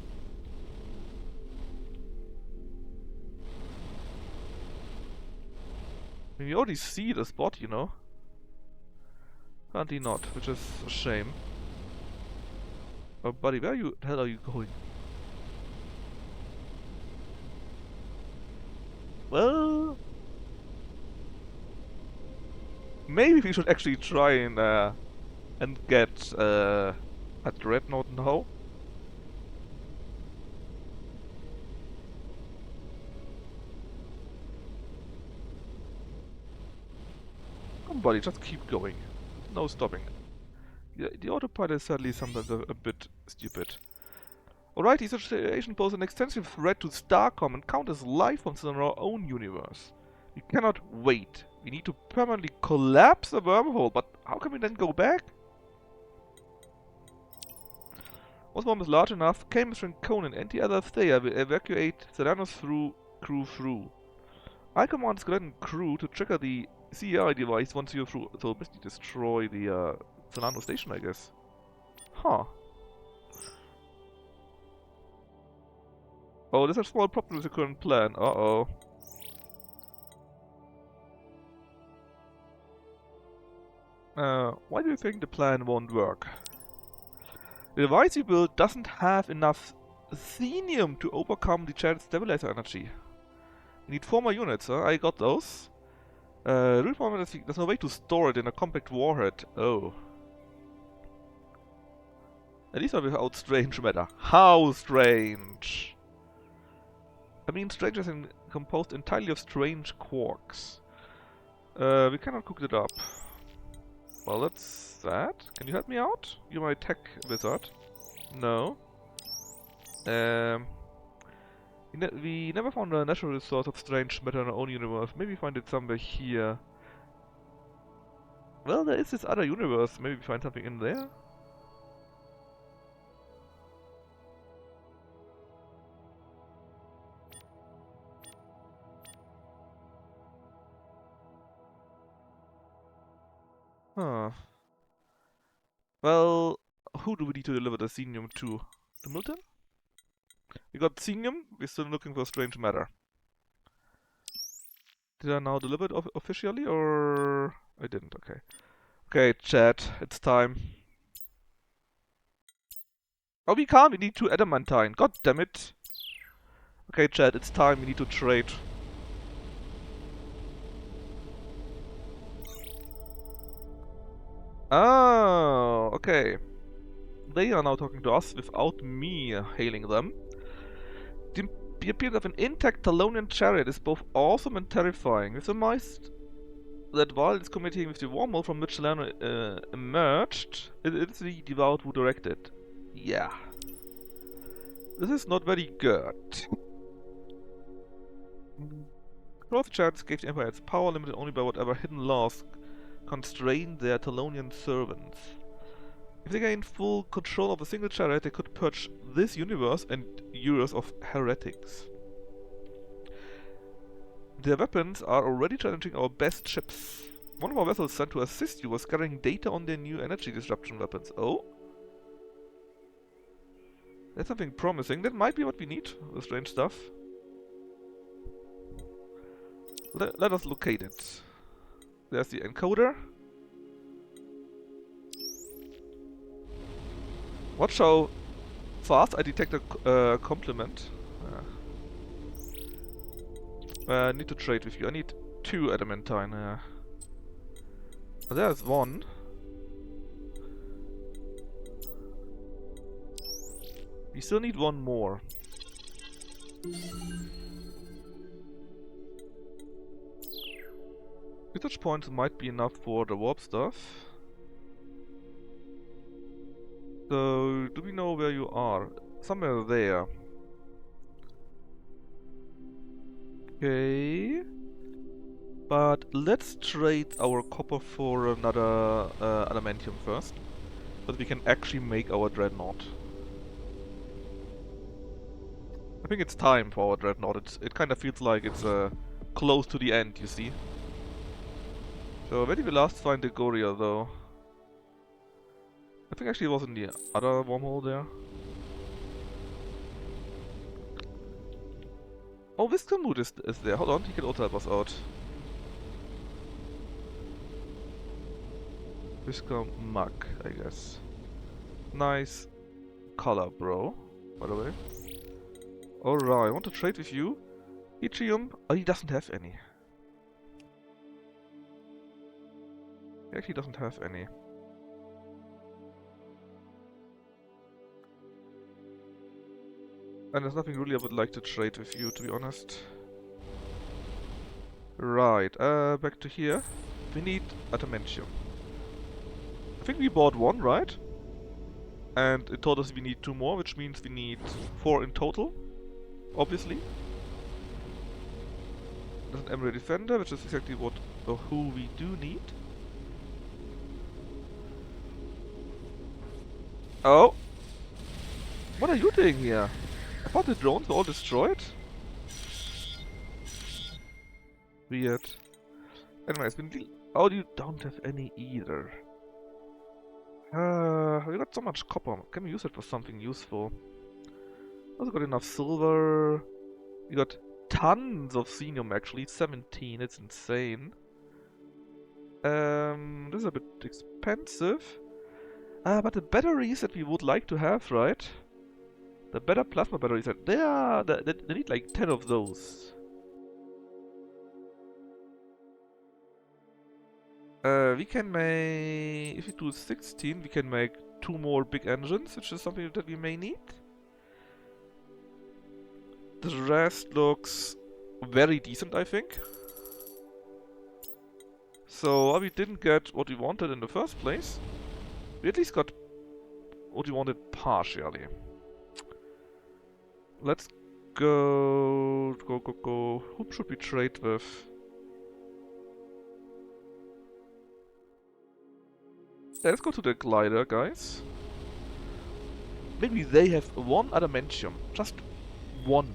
I mean, we already see the spot, you know. Apparently not, which is a shame. Oh, buddy, where the hell are you going? Well, maybe we should actually try and get a Dreadnought now. Come on, buddy, just keep going. No stopping. Yeah, the autopilot is sadly sometimes a bit stupid. Alright, the situation poses an extensive threat to Starcom and countless life forms in our own universe. We cannot wait. We need to permanently collapse the wormhole, but how can we then go back? Once one is large enough, Camus and Conan and the other Thea will evacuate Sedanos crew through. I command skeleton crew to trigger the CI device once you're through, so basically destroy the Solano station, I guess. Huh. Oh, there's a small problem with the current plan. Uh-oh. Why do you think the plan won't work? The device you built doesn't have enough Xenium to overcome the channel stabilizer energy. We need 4 more units, huh? I got those. There's no way to store it in a compact warhead. Oh. At least not without strange matter. How strange! I mean, strange is composed entirely of strange quarks. We cannot cook it up. Well, that's that. Can you help me out? You're my tech wizard. No. We never found a natural resource of strange matter in our own universe. Maybe find it somewhere here. Well, there is this other universe. Maybe we find something in there? Huh. Well, who do we need to deliver the Xenium to? To Milton? We got Xenium, we're still looking for strange matter. Did I now deliver it officially, or... I didn't, okay. Okay, chat, it's time. Oh, we can't, we need 2 adamantine, god damn it. Okay, chat, it's time, we need to trade. Oh, okay. They are now talking to us without me hailing them. The appearance of an intact Talonian chariot is both awesome and terrifying. We surmised that while it's communicating with the wormhole from which Solano emerged, it is the Devout who directed. Yeah. This is not very good. Growth chance gave the Empire its power, limited only by whatever hidden laws constrained their Talonian servants. If they gained full control of a single chariot, they could purge this universe and years of heretics. Their weapons are already challenging our best ships. One of our vessels sent to assist you was gathering data on their new energy disruption weapons. Oh? That's something promising. That might be what we need, the strange stuff. Let us locate it. There's the encoder. Watch how fast I detect a compliment. I need to trade with you. I need 2 adamantine. There's 1. We still need 1 more. Research points might be enough for the warp stuff. So, do we know where you are? Somewhere there. Okay. But let's trade our copper for another adamantium first. So that we can actually make our dreadnought. I think it's time for our dreadnought. It kind of feels like it's close to the end, you see. So where did we last find the Goria though? I think actually it was in the other wormhole there. Oh, Viscamut is there. Hold on, he can also help us out. Viscamuk, I guess. Nice color, bro. By the way. Alright, I want to trade with you. Yttrium. Oh, he doesn't have any. He actually doesn't have any. And there's nothing really I would like to trade with you, to be honest. Right, back to here. We need adamantium. I think we bought 1, right? And it told us we need 2 more, which means we need 4 in total. Obviously. There's an Emerald Defender, which is exactly what or who we do need. Oh! What are you doing here? I thought the drones were all destroyed? Weird. Anyways, oh, you don't have any either. We got so much copper. Can we use it for something useful? Also got enough silver. We got tons of xenium actually. 17, it's insane. This is a bit expensive. But the batteries that we would like to have, right? The better plasma batteries, they need like 10 of those. We can make, if we do 16, we can make 2 more big engines, which is something that we may need. The rest looks very decent, I think. So, we didn't get what we wanted in the first place. We at least got what we wanted partially. Let's go. Who should we trade with? Yeah, let's go to the glider, guys. Maybe they have 1 adamantium. Just 1.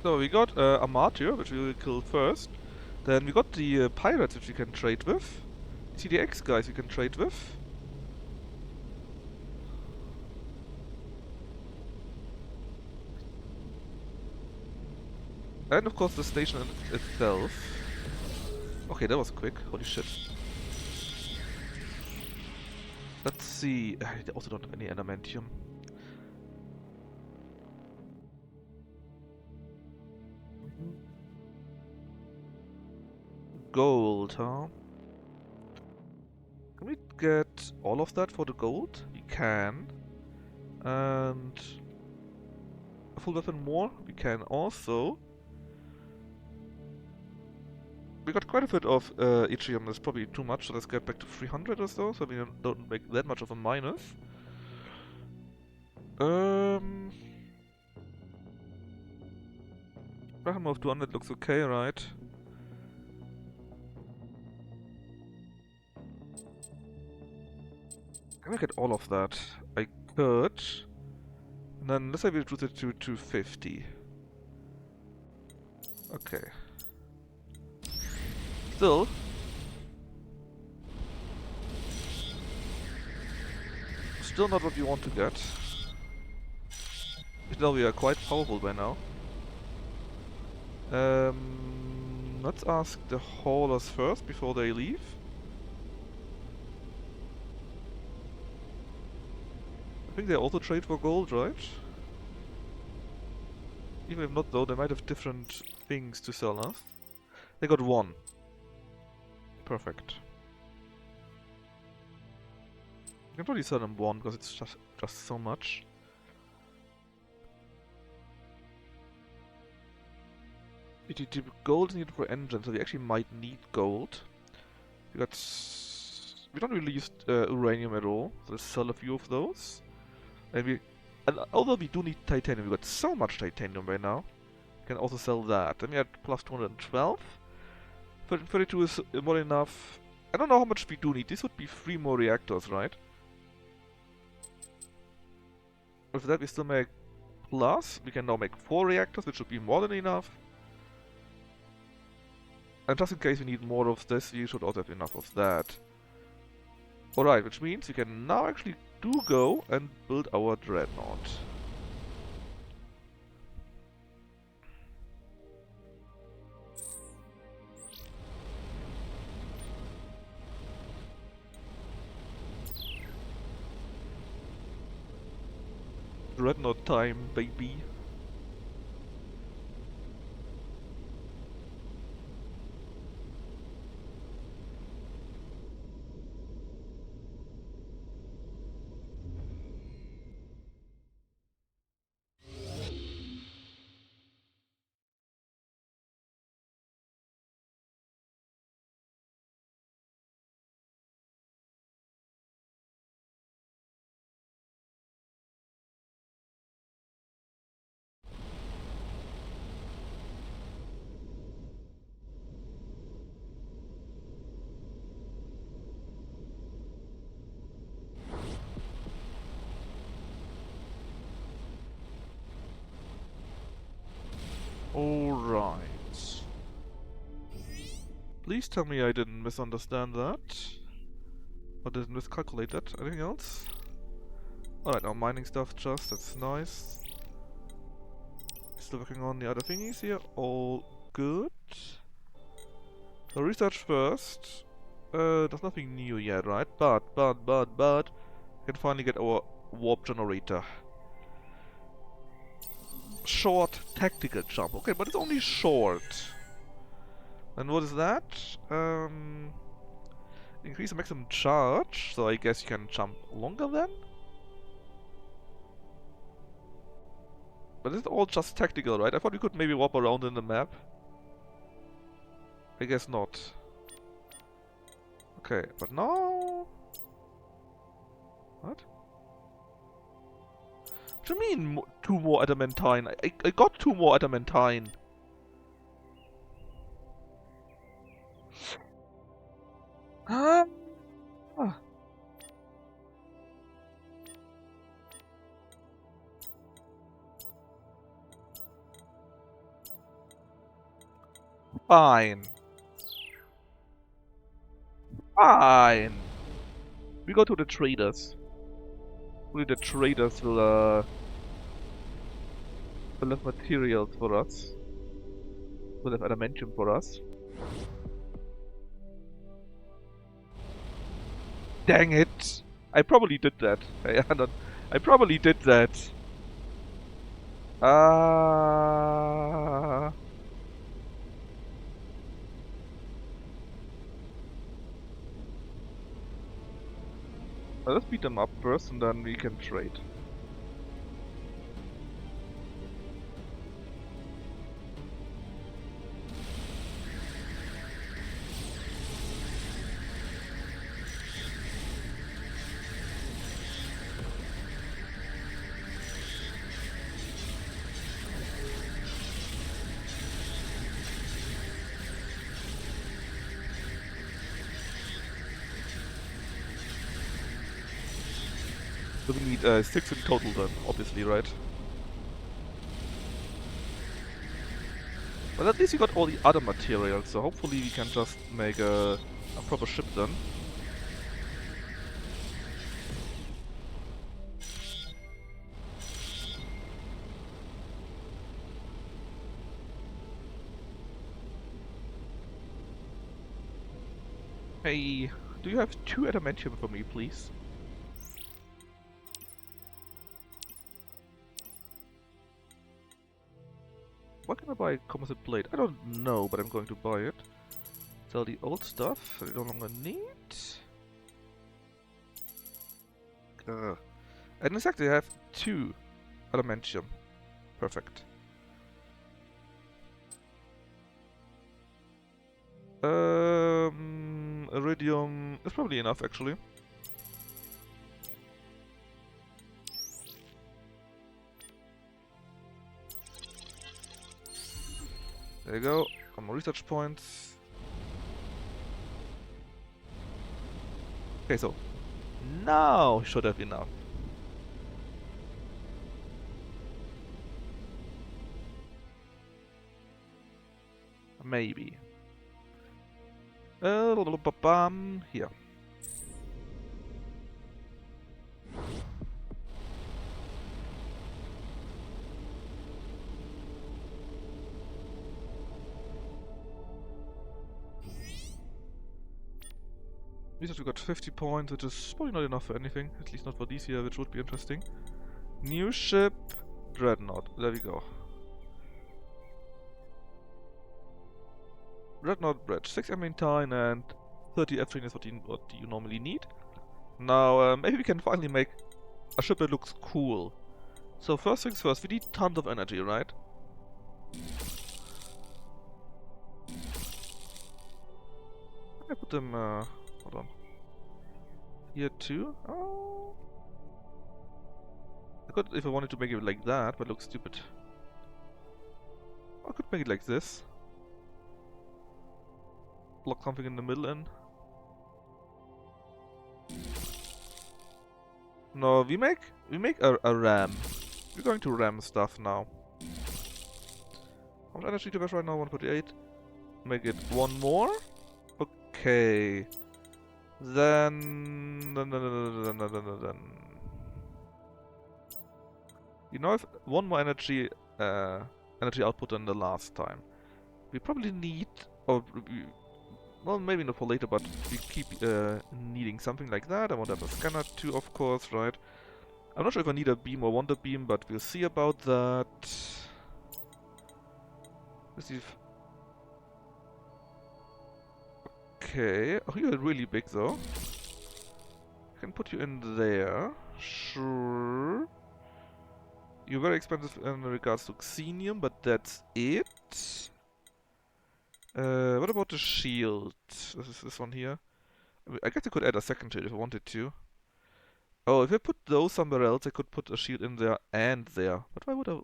So we got a martyr, which we will kill first. Then we got the pirates, which we can trade with. CDX guys we can trade with. And of course the station itself. Okay, that was quick. Holy shit. Let's see. I also don't have any adamantium. gold, huh? Can we get all of that for the gold? We can. And a full weapon more? We can also. We got quite a bit of yttrium, that's probably too much, so let's get back to 300 or so we don't make that much of a minus. Maximum of 200 looks okay, right? Can I get all of that? I could. And then let's say we reduce it to 250. Okay. Still. Still not what we want to get. Even though we are quite powerful by now. Let's ask the haulers first before they leave. I think they also trade for gold, right? Even if not though, they might have different things to sell us. They got one. Perfect. You can probably sell them one because it's just so much. Gold is needed for engines, so we actually might need gold. We don't really use uranium at all, so let's sell a few of those. And although we do need titanium, we got so much titanium right now. We can also sell that. Then we had plus 212. 32 is more than enough. I don't know how much we do need. This would be 3 more reactors, right? With that we still make plus. We can now make 4 reactors, which should be more than enough. And just in case we need more of this, we should also have enough of that. Alright, which means we can now actually go and build our dreadnought. Dreadnought time, baby. Alright. Please tell me I didn't misunderstand that. Or didn't miscalculate that. Anything else? Alright, now mining stuff just, that's nice. Still working on the other thingies here. All good. So research first. There's nothing new yet, right? But, we can finally get our warp generator. Short tactical jump. Okay, but it's only short. And what is that? Increase the maximum charge. So I guess you can jump longer then? But it's all just tactical, right? I thought you could maybe warp around in the map. I guess not. Okay, but now... What? What do you mean 2 more adamantine? I got 2 more adamantine. Ah. Fine. Fine. We go to the traders. Only the traders will have materials for us. Will have adamantium for us. Dang it! I probably did that. I probably did that. Let's beat them up first and then we can trade. So we need 6 in total then, obviously, right? Well, at least we got all the other materials, so hopefully we can just make a proper ship then. Hey, do you have 2 adamantium for me, please? What can I buy? Composite blade? I don't know, but I'm going to buy it. Sell the old stuff I no longer need. And in fact, I have 2 adamantium. Perfect. Iridium is probably enough actually. There you go. Some more research points. Okay, so now should have enough. Maybe. Here. Research, we got 50 points, which is probably not enough for anything. At least not for these here, which would be interesting. New ship, Dreadnought. There we go. Dreadnought bridge, 6 Amintine and 30 F-train is what you normally need. Now, maybe we can finally make a ship that looks cool. So first things first, we need tons of energy, right? I put them, hold on. Here too? Oh. I could, if I wanted to make it like that, but it looks stupid. I could make it like this. Block something in the middle in. No, we make a ram. We're going to ram stuff now. How much energy do we have right now? 148. Make it 1 more. Okay. Then. You know, if 1 more energy output than the last time. We probably need, or well, maybe not for later, but we keep needing something like that. I want to have a scanner too, of course, right? I'm not sure if I need a beam or want a beam, but we'll see about that. Let's see if... Okay. Oh, you're really big, though. I can put you in there. Sure. You're very expensive in regards to xenium, but that's it. What about the shield? This is this one here. I guess I could add a second shield if I wanted to. Oh, if I put those somewhere else, I could put a shield in there and there. But why would I...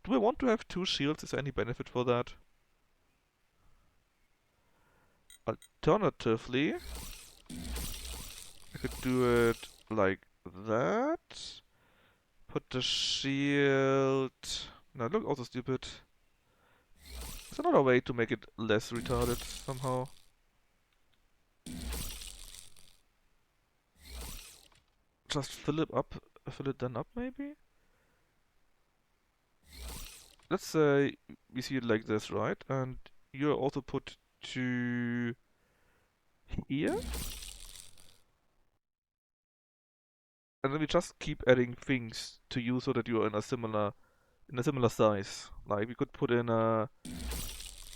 Do I want to have 2 shields? Is there any benefit for that? Alternatively, I could do it like that. Put the shield... No, look also stupid. Is there another way to make it less retarded somehow? Just fill it then up maybe? Let's say we see it like this, right? And you also put to here? And then we just keep adding things to you so that you're in a similar size. Like we could put in the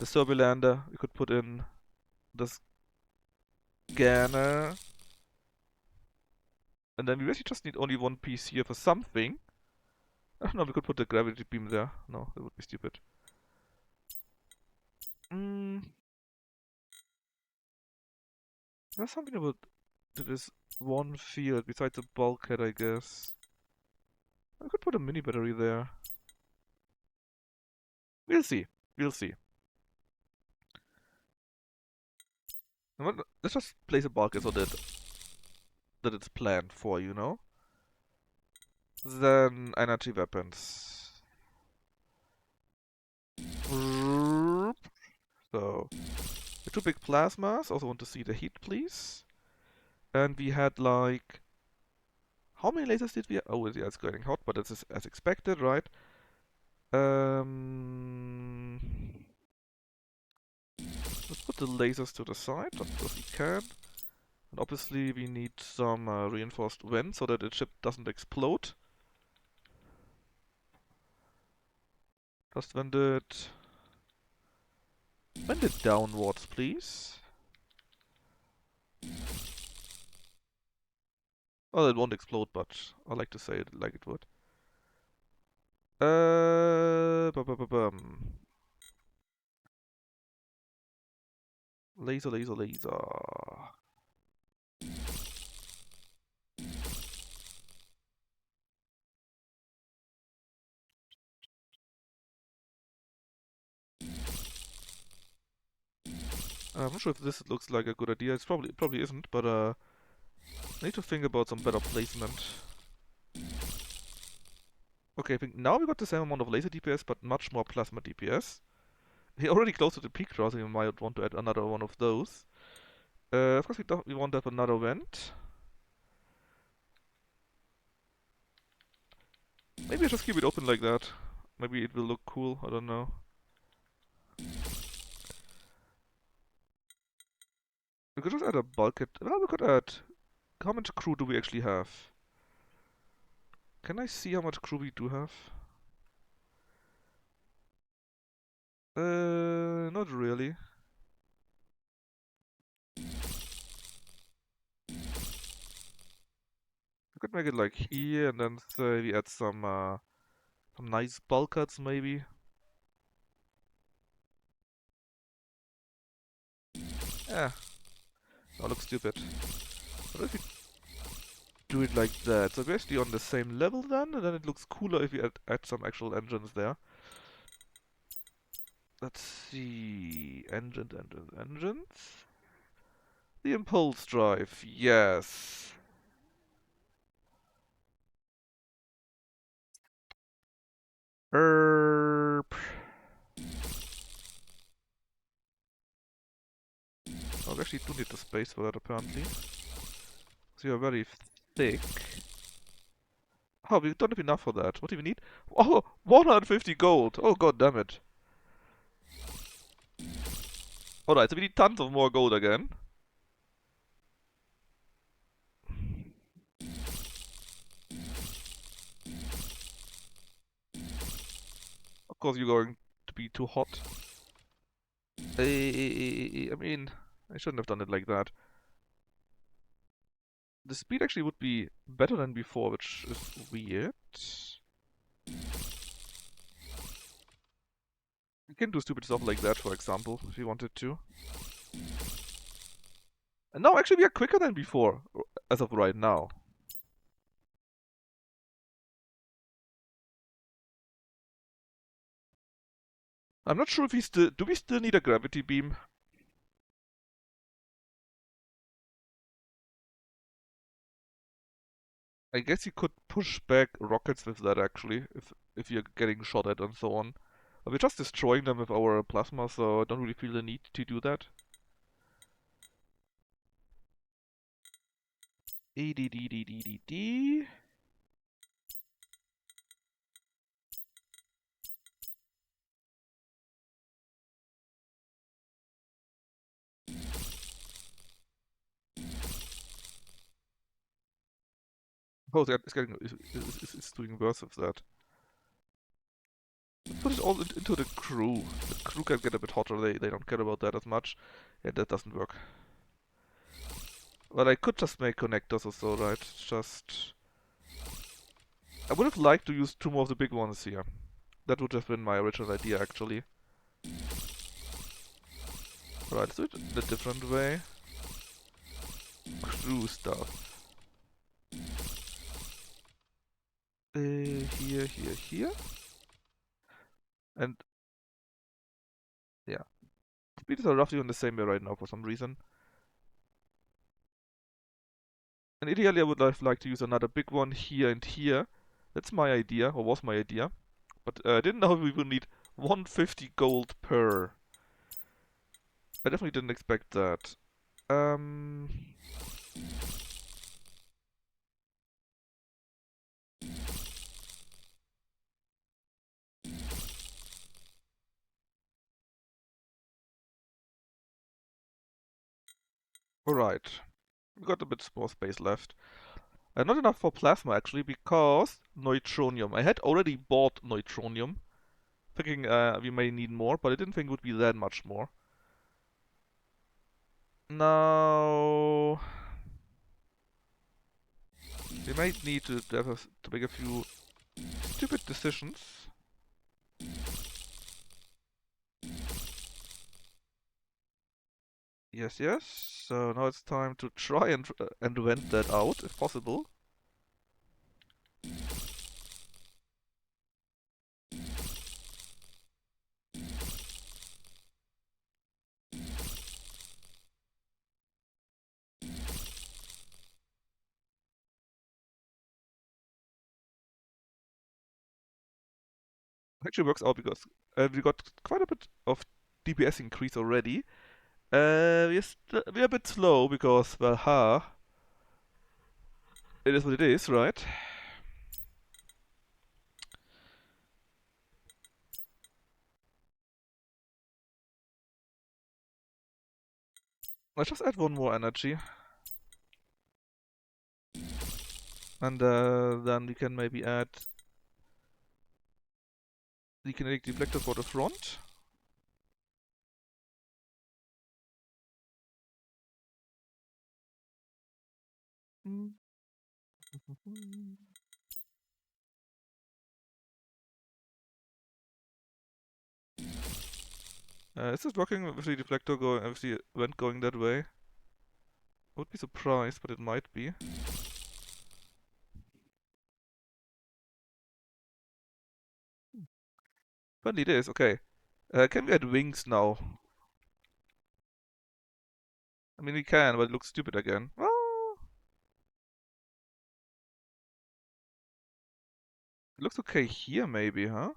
Surveylander, we could put in the scanner. And then we basically just need only one piece here for something. No, we could put the gravity beam there. No, that would be stupid. There's something about that is one field besides the bulkhead, I guess. I could put a mini battery there. We'll see. We'll see. Let's just place a bulkhead so that it's planned for, you know? Then energy weapons. So, the two big plasmas. Also want to see the heat, please. And we had like... How many lasers did we have? Oh, yeah, it's getting hot, but it's as expected, right? Let's put the lasers to the side, just because we can. And obviously we need some reinforced vent so that the ship doesn't explode. Just vent it downwards, please. Well, it won't explode, but I like to say it like it would. Bum. Laser, laser, laser. I'm not sure if this looks like a good idea. It probably isn't, but I need to think about some better placement. Okay, I think now we got the same amount of laser DPS, but much more plasma DPS. We're already close to the peak draw, so we might want to add another one of those. Of course we want to have another vent. Maybe I just keep it open like that. Maybe it will look cool, I don't know. We could just add a bulkhead. Well, we could add... How much crew do we actually have? Can I see how much crew we do have? Not really. We could make it like here, and then say we add some nice bulkheads, maybe. Yeah, that looks stupid. What if we do it like that? So we're actually on the same level then, and then it looks cooler if we add some actual engines there. Let's see... engines? The impulse drive, yes. Erp. Oh, we actually do need the space for that apparently. So you're very thick. Oh, we don't have enough for that. What do we need? Oh, 150 gold! Oh, god damn it. Alright, so we need tons of more gold again. Of course you're going to be too hot. I mean, I shouldn't have done it like that. The speed actually would be better than before, which is weird. We can do stupid stuff like that, for example, if you wanted to. And now actually we are quicker than before, as of right now. I'm not sure if we still... Do we still need a gravity beam? I guess you could push back rockets with that actually, if you're getting shot at and so on. But we're just destroying them with our plasma, so I don't really feel the need to do that. EDDDDD. Oh, it's doing worse with that. Let's put it all into the crew. The crew can get a bit hotter, they don't care about that as much. Yeah, that doesn't work. Well, I could just make connectors or so, right? Just... I would have liked to use two more of the big ones here. That would have been my original idea, actually. Right, let's do it in a different way. Crew stuff. Here, here, here. And, yeah. Speeds are roughly on the same way right now for some reason. And ideally I would have liked to use another big one here and here. That's my idea, or was my idea. But I didn't know we would need 150 gold per. I definitely didn't expect that. Alright. We got a bit more space left. Not enough for plasma actually, because neutronium. I had already bought neutronium, thinking we may need more, but I didn't think it would be that much more. Now we might need to make a few stupid decisions. Yes, yes. So now it's time to try and vent that out, if possible. Actually works out because we got quite a bit of DPS increase already. We're a bit slow because, well, it is what it is, right? Let's just add one more energy. And then we can maybe add the kinetic deflector for the front. Is this working with the deflector going, with the vent going that way? I would be surprised, but it might be. Apparently it is, okay. Can we add wings now? I mean, we can, but it looks stupid again. Oh, it looks okay here, maybe, huh?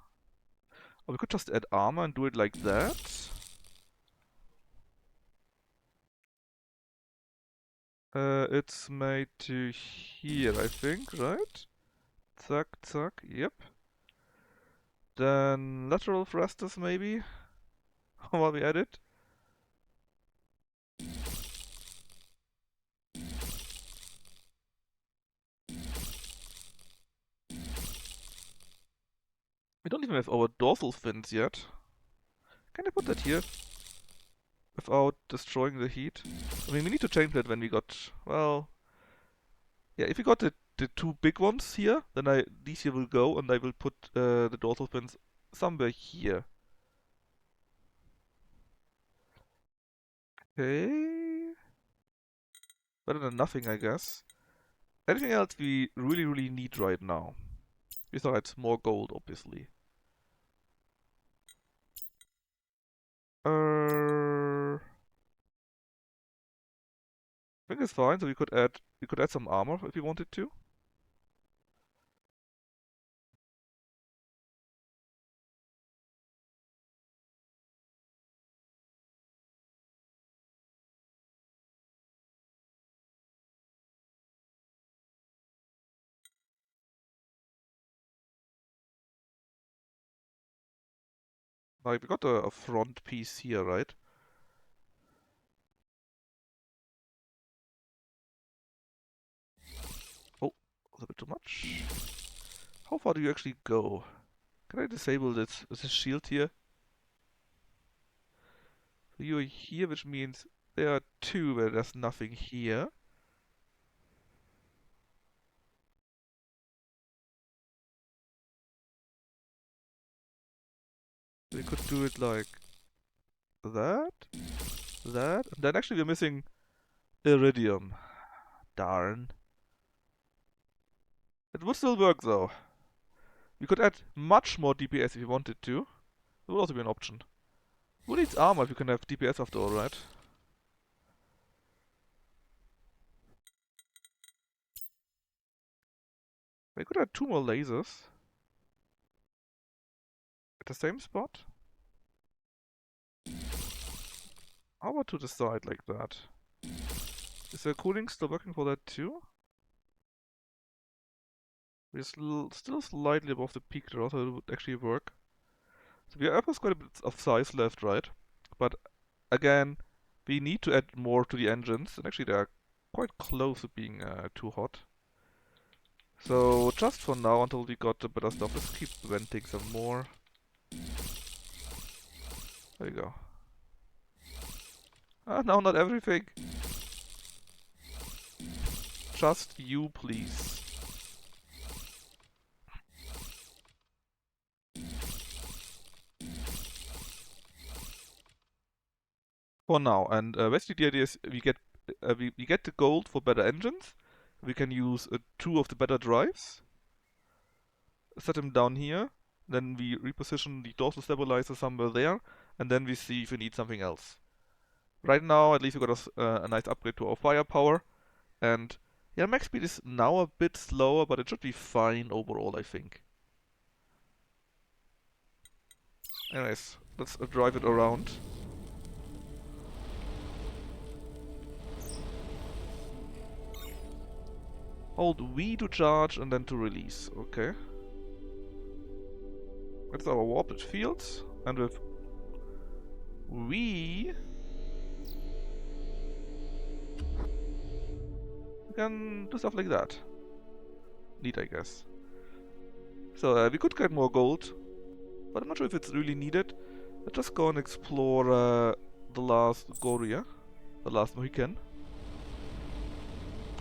Or we could just add armor and do it like that. It's made to here, I think, right? Zack, zack, yep. Then lateral thrusters, maybe? While we add it. We don't even have our dorsal fins yet. Can I put that here? Without destroying the heat? I mean, we need to change that when we got... Well... Yeah, if we got the two big ones here, then these here will go, and I will put the dorsal fins somewhere here. Okay... Better than nothing, I guess. Anything else we really, really need right now? Besides more gold, obviously. I think it's fine, so we could add some armor if we wanted to. Like, we got a front piece here, right? Oh, was a bit too much. How far do you actually go? Can I disable this shield here? So you're here, which means there are two where there's nothing here. We could do it like that, that, and then actually we're missing iridium. Darn. It would still work though. We could add much more DPS if we wanted to. It would also be an option. Who needs armor if you can have DPS after all, right? We could add 2 more lasers. At the same spot? How about to the side like that? Is the cooling still working for that too? We're still slightly above the peak there, so it would actually work. So we have quite a bit of size left, right? But again, we need to add more to the engines, and actually they are quite close to being too hot. So just for now, until we got the better stuff, let's keep venting some more. There you go. Ah, no, not everything. Just you, please. For now, and basically the idea is we get the gold for better engines. We can use 2 of the better drives. Set them down here. Then we reposition the dorsal stabilizer somewhere there, and then we see if we need something else. Right now, at least we got a nice upgrade to our firepower, and yeah, max speed is now a bit slower, but it should be fine overall, I think. Anyways, let's drive it around. Hold V to charge and then to release. Okay. That's our warped fields, and with V we can do stuff like that. Neat, I guess. So we could get more gold, but I'm not sure if it's really needed. Let's just go and explore the last Goria, the last Mohican.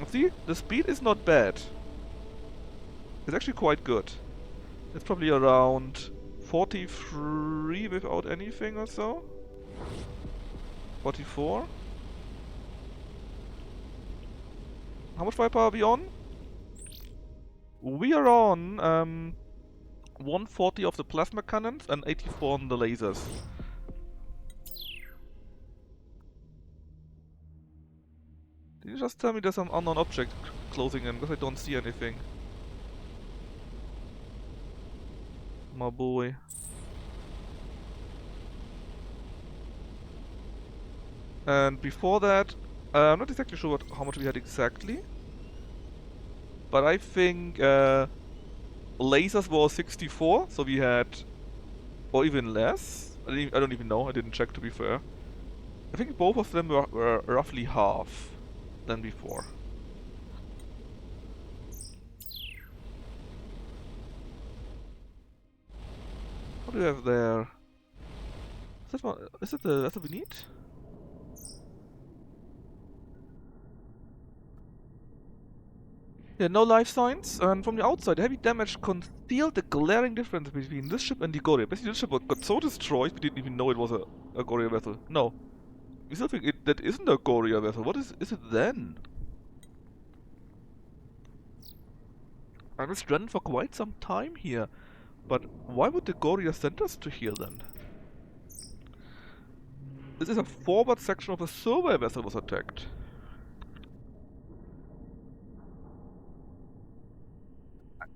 See, the speed is not bad. It's actually quite good. It's probably around 43 without anything or so. 44. How much firepower are we on? We are on 140 of the plasma cannons and 84 on the lasers. Did you just tell me there's some unknown object closing in? Because I don't see anything. My boy. And before that, I'm not exactly sure how much we had exactly. But I think lasers were 64, so we had... or even less. I don't even know, I didn't check to be fair. I think both of them were roughly half than before. What do we have there? Is it that's what we need? Yeah, no life signs, and from the outside, heavy damage concealed the glaring difference between this ship and the Goria. Basically, this ship got so destroyed, we didn't even know it was a Goria vessel. No. We still think that isn't a Goria vessel. What is it then? I was stranded for quite some time here, but why would the Goria send us to here then? This is a forward section of a survey vessel was attacked.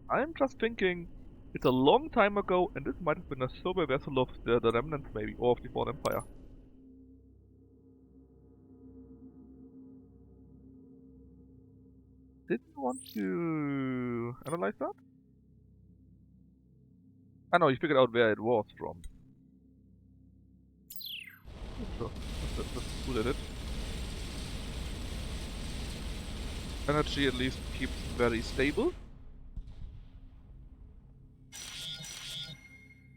I'm just thinking, it's a long time ago, and this might have been a survey vessel of the remnants maybe, or of the Fallen Empire. Did you want to analyze that? I know, you figured out where it was from. Sure, that's good at it. Energy at least keeps very stable.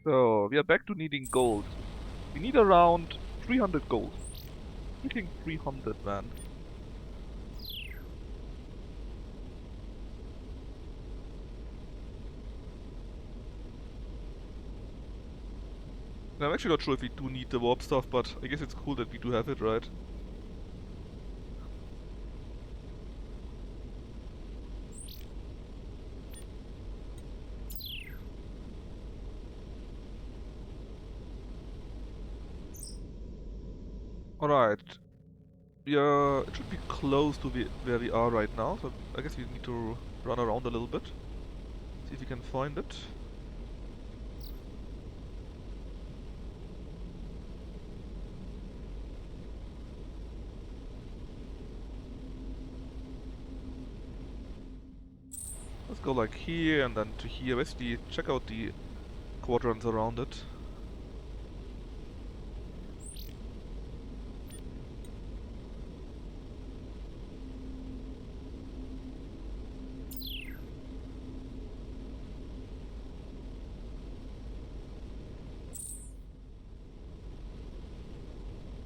So, we are back to needing gold. We need around 300 gold. Freaking 300, man. And I'm actually not sure if we do need the warp stuff, but I guess it's cool that we do have it, right? Alright. Yeah, it should be close to where we are right now, so I guess we need to run around a little bit. See if we can find it. Let's go like here and then to here. Basically, check out the quadrants around it.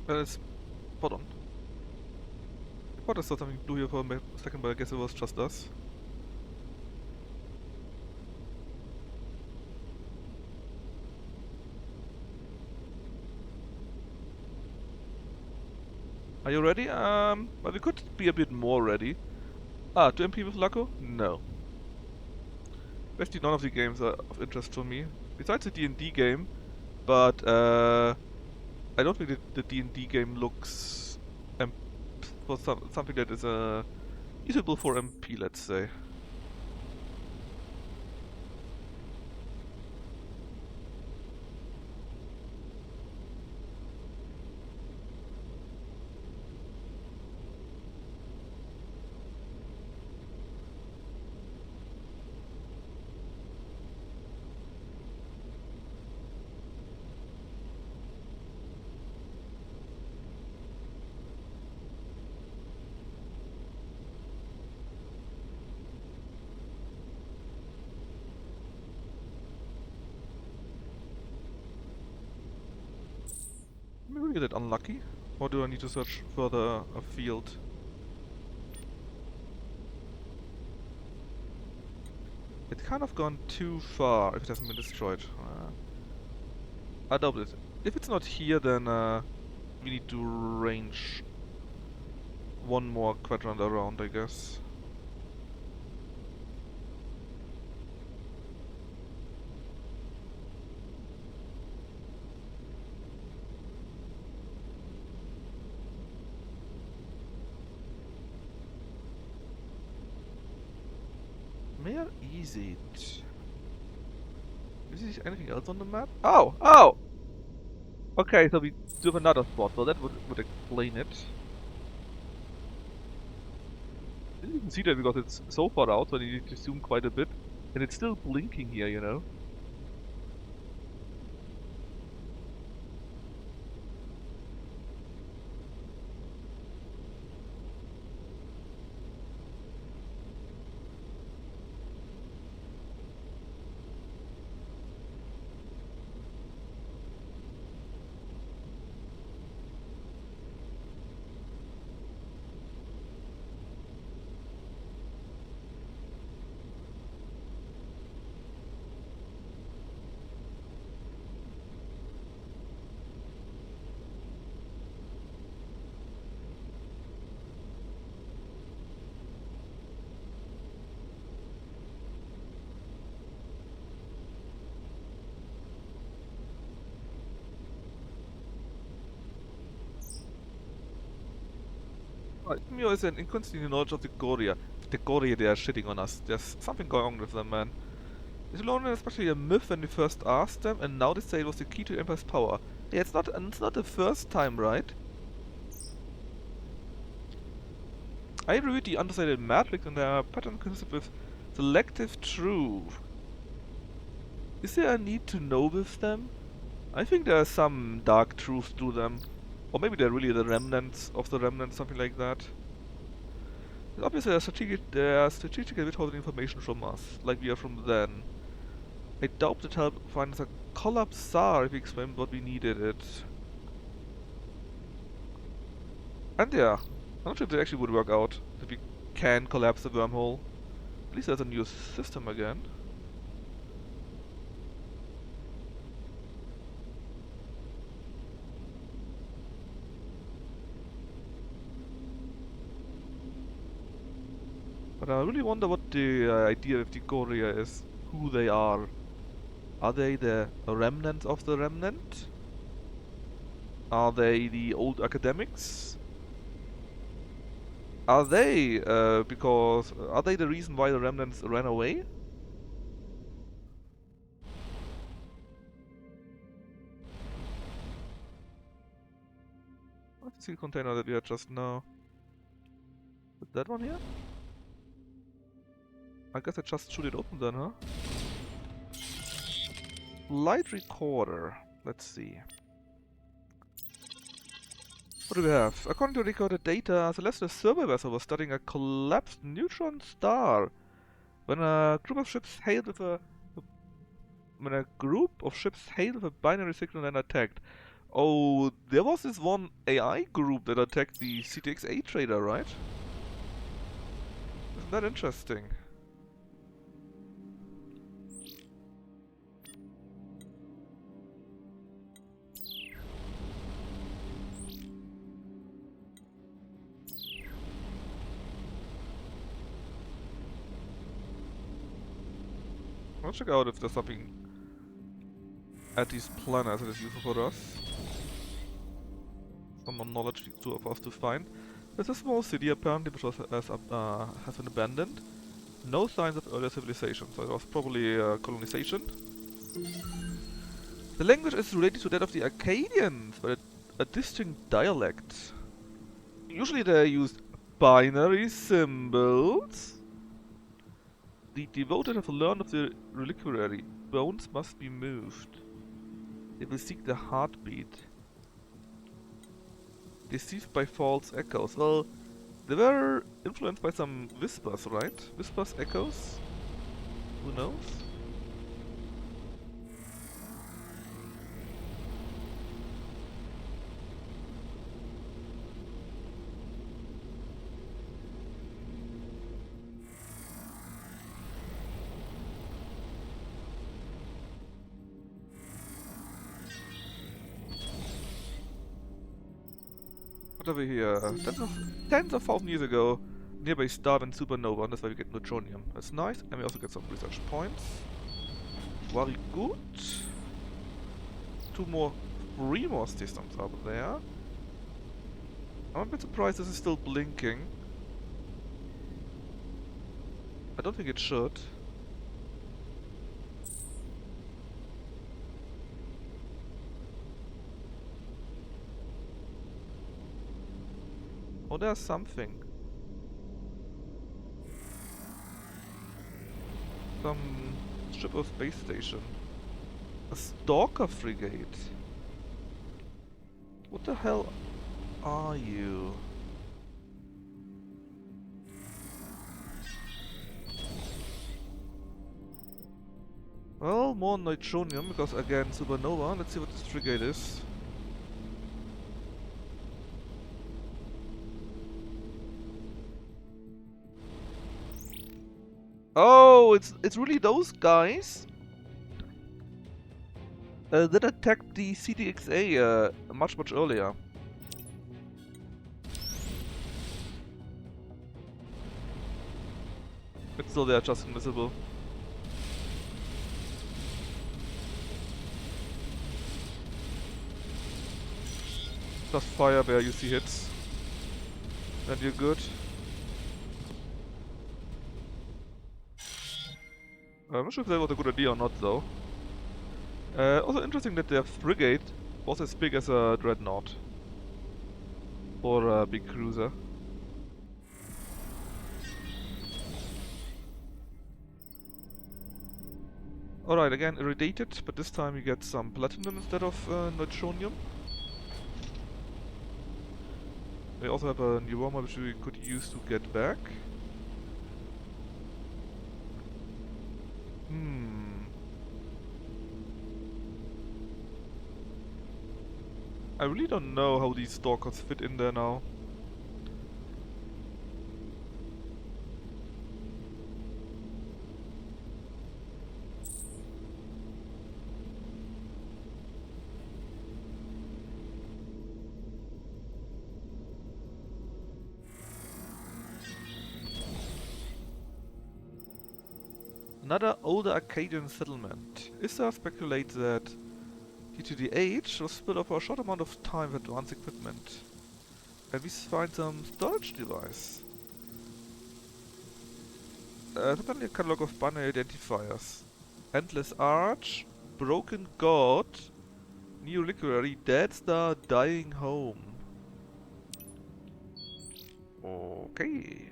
That is spot on. I thought I saw something blue here for a second, but I guess it was just us. Are you ready? Well, we could be a bit more ready. Ah, to MP with Laco? No. Basically, none of the games are of interest for me. Besides the D&D game, but I don't think the D&D game looks for something that is usable for MP, let's say. Maybe we get unlucky, or do I need to search further afield? It's kind of gone too far if it hasn't been destroyed. I doubt it. If it's not here, then we need to range one more quadrant around, I guess. Mehr easy. Is there anything else on the map? Oh! Oh! Okay, so we do have another spot, so that would explain it. Didn't even see that because it's so far out, so you need to zoom quite a bit. And it's still blinking here, you know? Mio is an inconsistent knowledge of the Goria. The Goria, they are shitting on us. There's something going on with them, man. Is Lone especially a myth when we first asked them, and now they say it was the key to Empire's power. Yeah, it's not the first time, right? I reviewed the understated matrix and their pattern consisted with selective truth. Is there a need to know with them? I think there are some dark truth to them. Or maybe they're really the remnants of the remnants, something like that. Obviously, they are strategically withholding information from us, like we are from them. I doubt it helped find us a collapsar if we explained what we needed it. And yeah, I'm not sure if that actually would work out, if we can collapse the wormhole. At least there's a new system again. But I really wonder what the idea of the Goria is. Who they are. Are they the remnant of the remnant? Are they the old academics? Are they, are they the reason why the remnants ran away? What's the seal container that we had just now? Is that one here? I guess I just shoot it open then, huh? Light recorder. Let's see. What do we have? According to recorded data, Celestial survey vessel was studying a collapsed neutron star when a group of ships hailed with a binary signal and attacked. Oh, there was this one AI group that attacked the CTX-A trader, right? Isn't that interesting? I'll check out if there's something at these planets that is useful for us. Some more knowledge to for us to find. There's a small city apparently which has been abandoned. No signs of earlier civilization, so it was probably colonization. The language is related to that of the Acadians, but a distinct dialect. Usually they use binary symbols. The devoted have learned of the reliquary. Bones must be moved. They will seek the heartbeat. Deceived by false echoes. Well, they were influenced by some whispers, right? Whispers, echoes? Who knows? What have we here? Tens of thousands years ago, nearby star went supernova, and that's why we get neutronium. That's nice, and we also get some research points. Very good. Three more systems up there. I'm a bit surprised this is still blinking. I don't think it should. Oh, there's something. Some ship or space station. A stalker frigate. What the hell are you? Well, more neutronium, because again, supernova. Let's see what this frigate is. Oh, it's really those guys that attacked the CTX-A much earlier. It's still there, just invisible. Just fire where you see hits, and you're good. I'm not sure if that was a good idea or not, though. Also interesting that their frigate was as big as a dreadnought. Or a big cruiser. Alright, again irradiated, but this time you get some platinum instead of neutronium. We also have a neuroma which we could use to get back. I really don't know how these stalkers fit in there now. Another older Arcadian settlement. Issa speculates that due to the age, was split up for a short amount of time with advanced equipment. And we find some storage device. Apparently a catalog of binary identifiers. Endless Arch, Broken God, New Reliquary, Dead Star, Dying Home. Okay.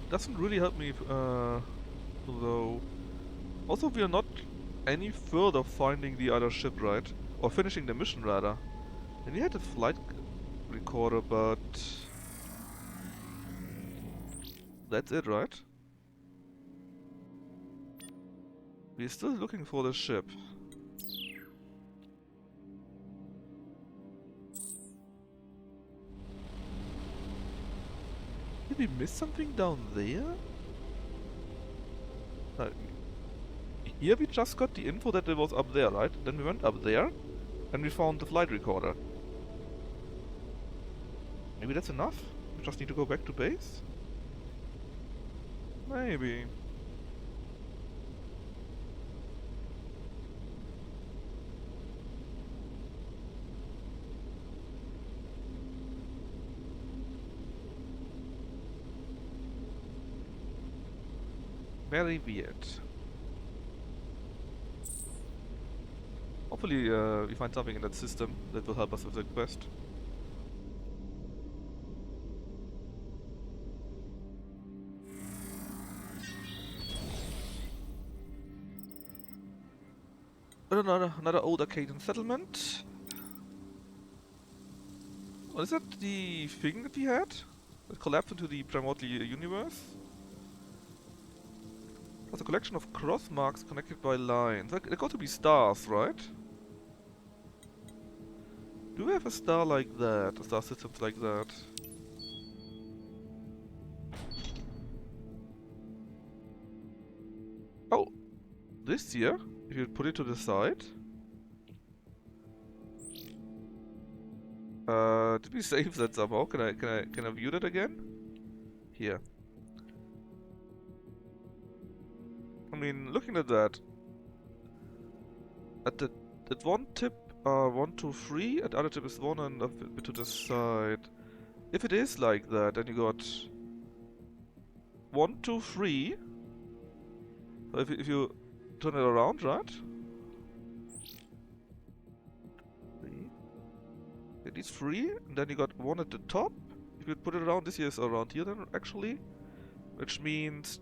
Doesn't really help me, though. Also, we are not any further finding the other ship, right? Or finishing the mission, rather. And we had a flight recorder, but... that's it, right? We're still looking for the ship. Did we miss something down there? Here we just got the info that it was up there, right? Then we went up there, and we found the flight recorder. Maybe that's enough? We just need to go back to base? Maybe. Very weird. Hopefully we find something in that system that will help us with the quest. Another old Arcadian settlement. What is that? The thing that we had? That collapsed into the primordial universe? It's a collection of cross marks connected by lines. They got to be stars, right? Do we have a star like that? A star systems like that? Oh! This here? If you put it to the side? Did we save that somehow? Can I view that again? Here. I mean, looking at that, at one tip 1, 2, 3, and the other tip is 1 and a bit to the side. If it is like that, then you got 1, 2, 3. So if you turn it around, right? 3. It is 3, and then you got 1 at the top. If you put it around, this here is around here then, actually. Which means,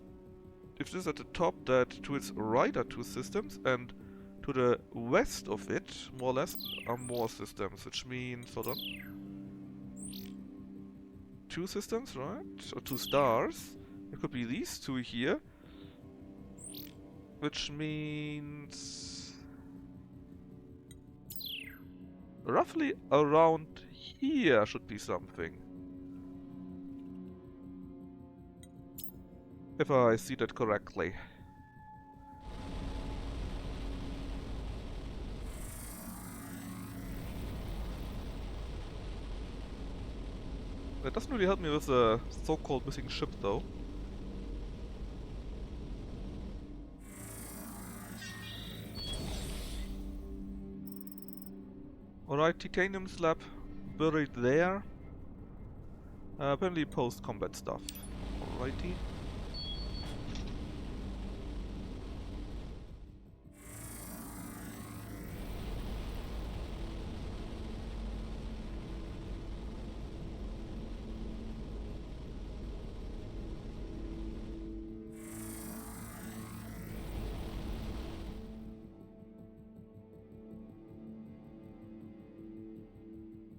if this is at the top, that to its right are 2 systems, and to the west of it, more or less, are more systems, which means, hold on. 2 systems, right? Or 2 stars. It could be these 2 here. Which means... roughly around here should be something. If I see that correctly. That doesn't really help me with the so-called missing ship, though. Alright, titanium slab buried there. Apparently post-combat stuff. Alrighty.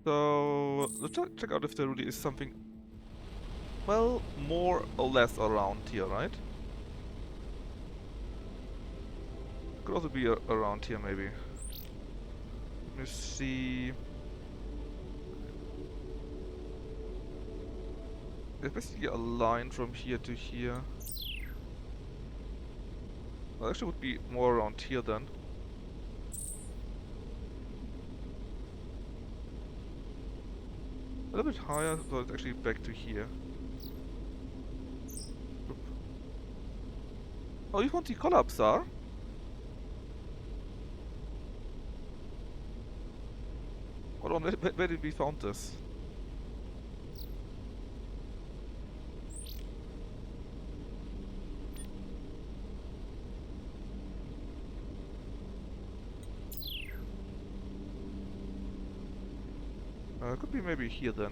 So, let's check out if there really is something, well, more or less around here, right? Could also be around here, maybe. Let me see. There's basically a line from here to here. Well, actually would be more around here then. A little bit higher, so it's actually back to here. Oop. Oh, you want the collapse, huh? Hold on, where did we found this? Could be maybe here then.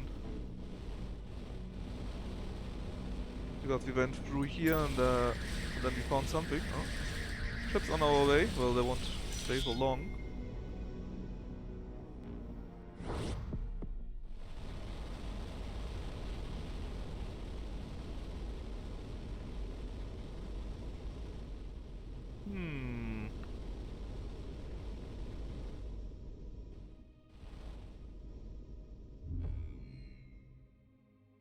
Because we went through here and then we found something. Oh. Ships on our way. Well, they won't stay so long. Hmm.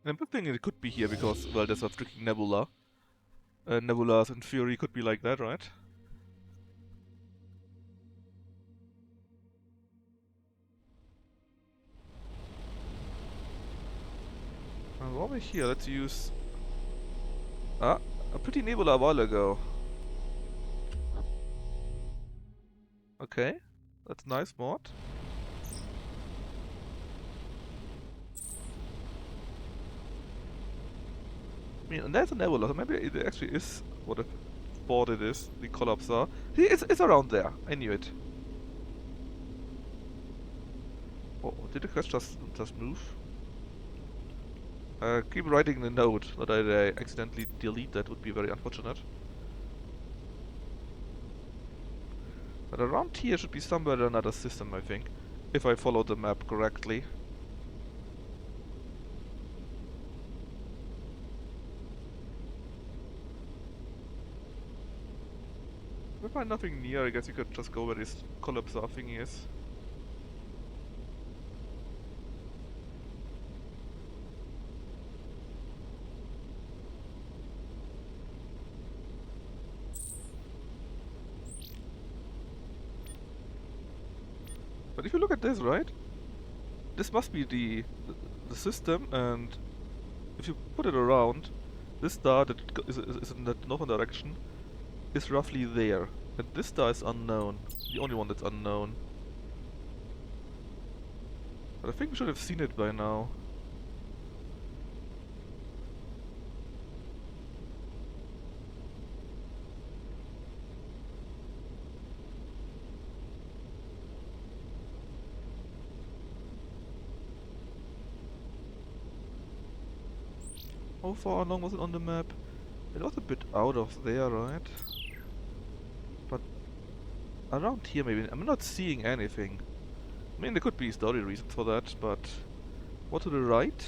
I'm thinking it could be here because, well, there's a freaking nebula. Nebulas in theory could be like that, right? And while we're here, let's use... Ah, a pretty nebula a while ago. Okay, that's nice mod. I mean, and there's a nebula, so maybe it actually is what I thought it is, the collapsar. See, it's around there, I knew it. Oh, did the quest just move? Keep writing the note that I accidentally delete, that would be very unfortunate. But around here should be somewhere another system, I think. If I follow the map correctly. If I find nothing near, I guess you could just go where this collapsar thingy is. But if you look at this, right? This must be the system, and if you put it around, this star that is in that northern direction is roughly there. And this star is unknown. The only one that's unknown. But I think we should have seen it by now. How far along was it on the map? It was a bit out of there, right? But around here maybe. I'm not seeing anything. I mean, there could be story reasons for that, but... What to the right?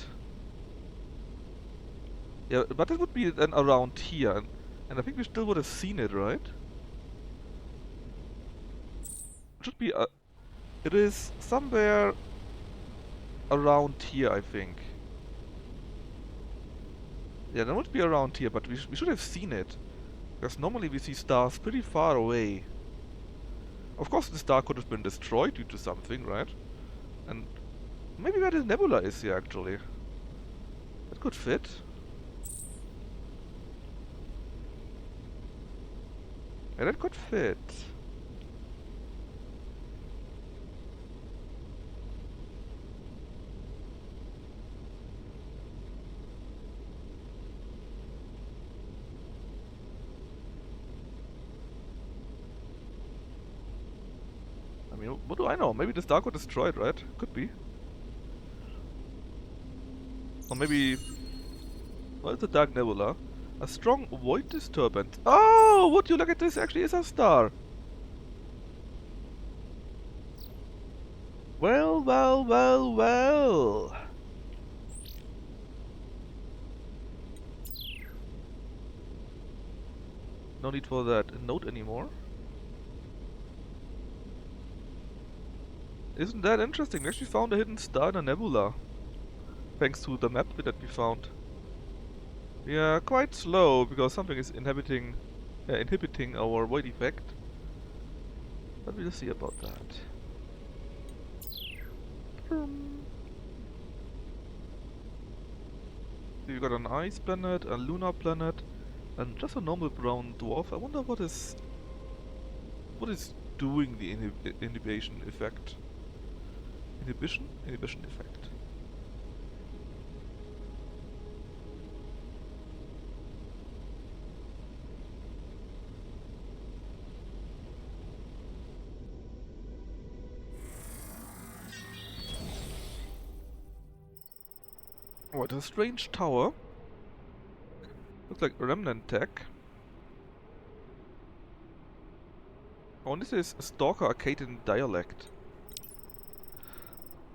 Yeah, but it would be then around here, and I think we still would have seen it, right? It should be... it is somewhere around here, I think. Yeah, that would be around here, but we should have seen it. Because normally we see stars pretty far away. Of course the star could have been destroyed due to something, right? And maybe where the nebula is here, actually. That could fit. Yeah, that could fit. I mean, what do I know? Maybe the star got destroyed, right? Could be. Or maybe... Well, it's a dark nebula. A strong void disturbance. Oh, would you look at this? Actually, is a star. Well, well, well, well. No need for that note anymore. Isn't that interesting? We actually found a hidden star in a nebula. Thanks to the map that we found. Yeah, quite slow because something is inhibiting our void effect. But we'll see about that. So you got an ice planet, a lunar planet, and just a normal brown dwarf. I wonder what is doing the inhibition effect. Inhibition? Inhibition effect. Oh, it's a strange tower. Looks like remnant tech. Oh, and this is Stalker Arcade in dialect.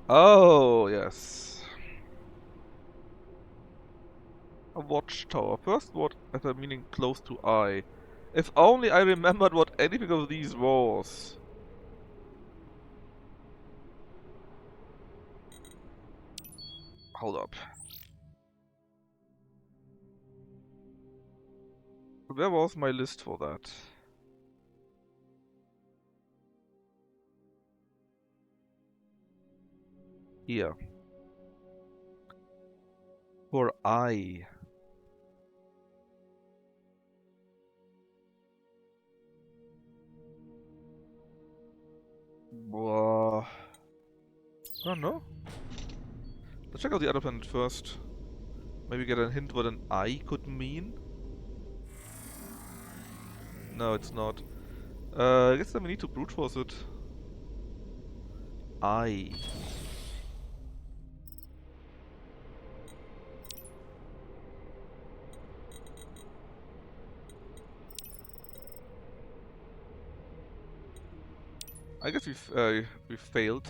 Oh, yes. A watchtower. First word has a meaning close to eye. If only I remembered what anything of these was. Hold up. Where was my list for that? Here. For eye. I don't know. Let's check out the other planet first. Maybe get a hint what an eye could mean. No, it's not. I guess then we need to brute force it. Eye. I guess we failed.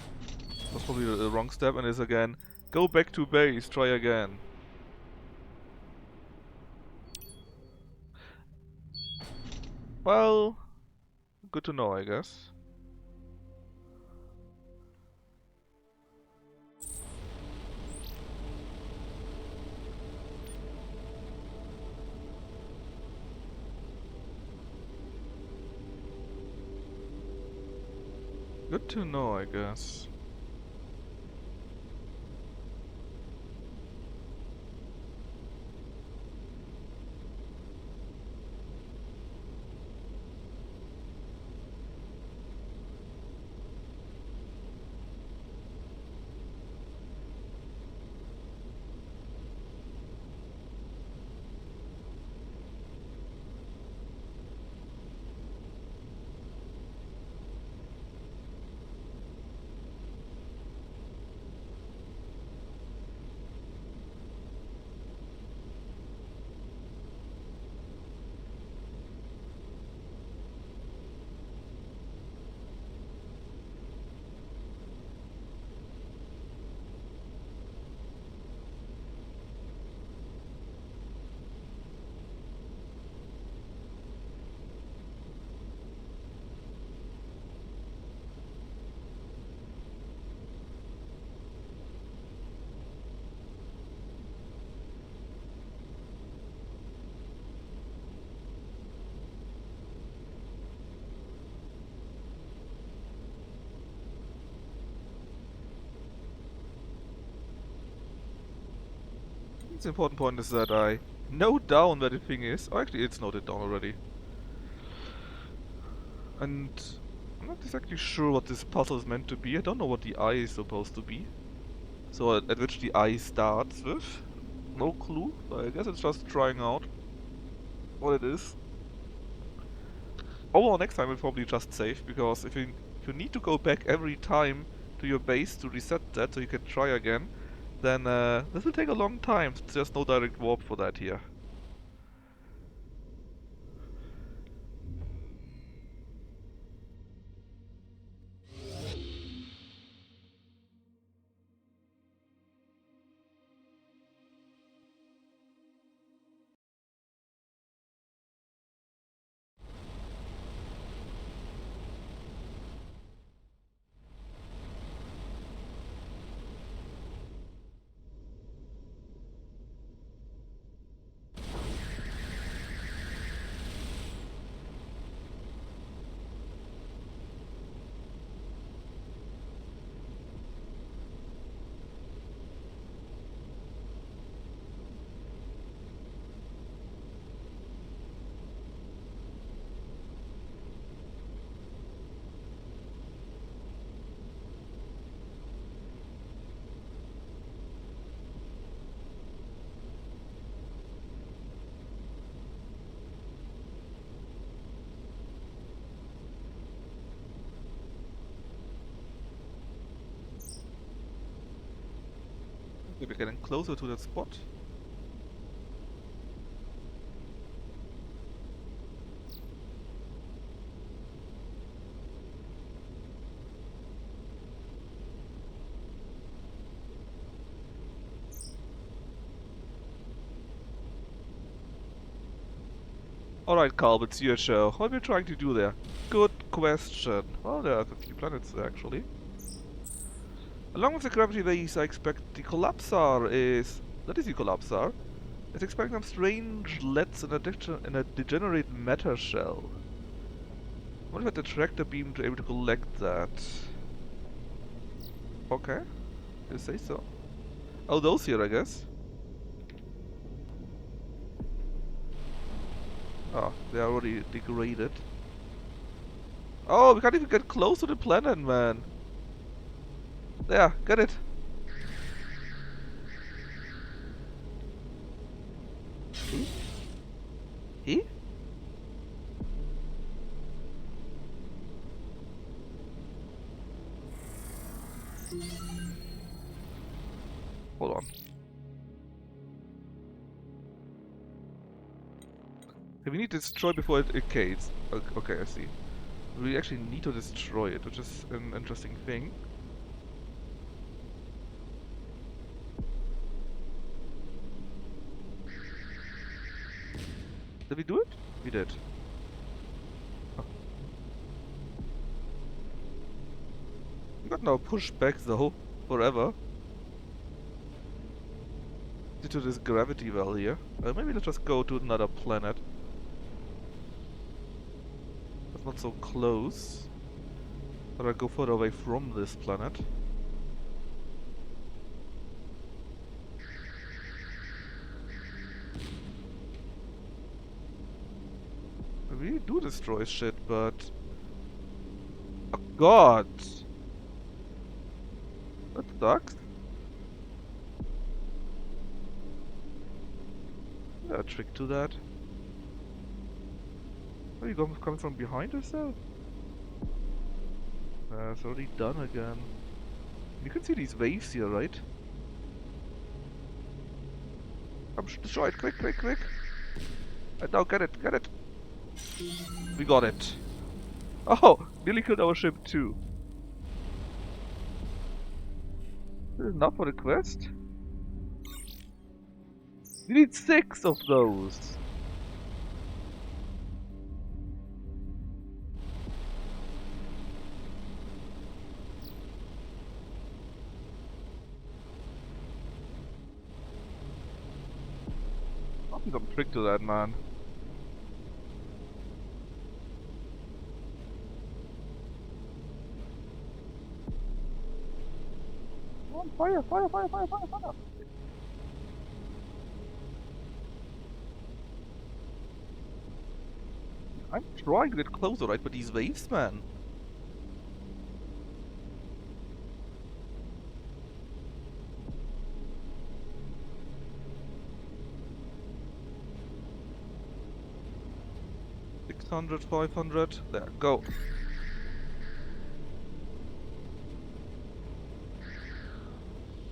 Was probably the wrong step, and is again go back to base. Try again. Well, good to know, I guess. Good to know, I guess. The important point is that I note down where the thing is. Oh, actually, it's noted down already. And I'm not exactly sure what this puzzle is meant to be. I don't know what the eye is supposed to be. So at which the eye starts with. No clue. So I guess it's just trying out what it is. Overall, next time we'll probably just save, because if you need to go back every time to your base to reset that so you can try again, then this will take a long time. There's no direct warp for that here. Maybe getting closer to that spot. Alright, Carl, it's your show. What are you trying to do there? Good question. Well, there are a few planets there, actually. Along with the gravity waves, I expect the collapsar is... That is the collapsar. It's expecting some strange leads in a degenerate matter shell. I wonder if the tractor beam to able to collect that. Okay, you say so. Oh, those here, I guess. Oh, they are already degraded. Oh, we can't even get close to the planet, man. There, get it. He? Hold on. We need to destroy before it decays. Okay, I see. We actually need to destroy it, which is an interesting thing. Did we do it? We did. Oh. We got now pushed back though, forever. Due to this gravity well here. Maybe let's just go to another planet. That's not so close. But I'll go further away from this planet. We do destroy shit, but... Oh god! That sucks. Is there a trick to that? Are you coming from behind yourself? It's already done again. You can see these waves here, right? Destroy it, quick, quick, quick! Now get it, get it! We got it. Oh! Nearly killed our ship too. This is enough for the quest? We need 6 of those! I'll be some trick to that, man. Come on, fire, fire, fire, fire, fire, fire! I'm trying to get closer, right? But these waves, man. $600, $500. There, go.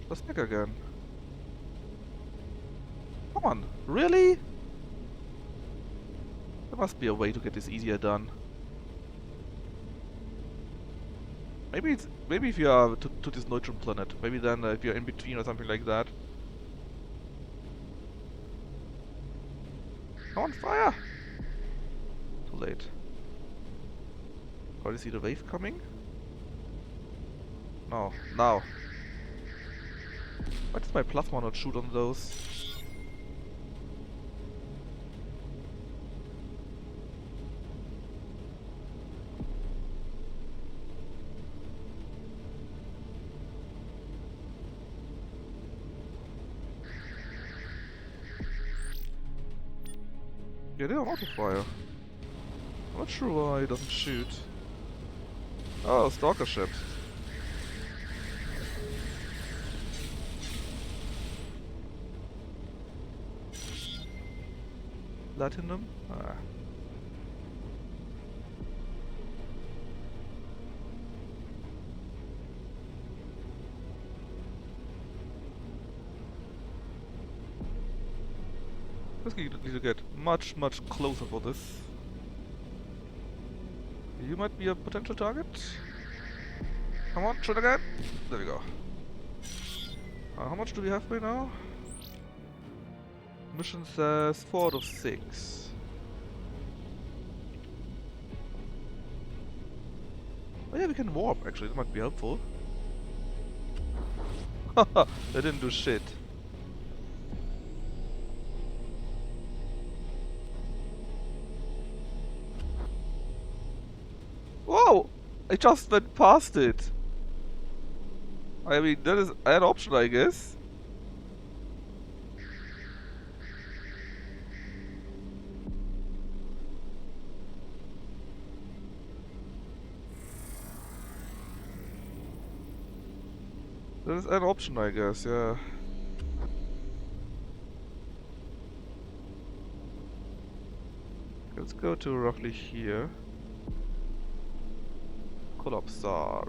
Let's pick again. Come on, really? There must be a way to get this easier done. Maybe if you are to this neutron planet, maybe then if you're in between or something like that. Come on, fire! Too late. Already see the wave coming? No, now. Why does my plasma not shoot on those? Yeah, they're auto fire. I'm not sure why it doesn't shoot. Oh, stalker ships. Platinum? Ah. Just need to get much closer for this. You might be a potential target. Come on, shoot again. There we go. How much do we have right now? Mission says 4 out of 6. Oh yeah, we can warp actually, that might be helpful. Haha, they didn't do shit. Whoa! I just went past it! I mean, that is an option, I guess. That is an option, I guess, yeah. Let's go to roughly here. Collapsar.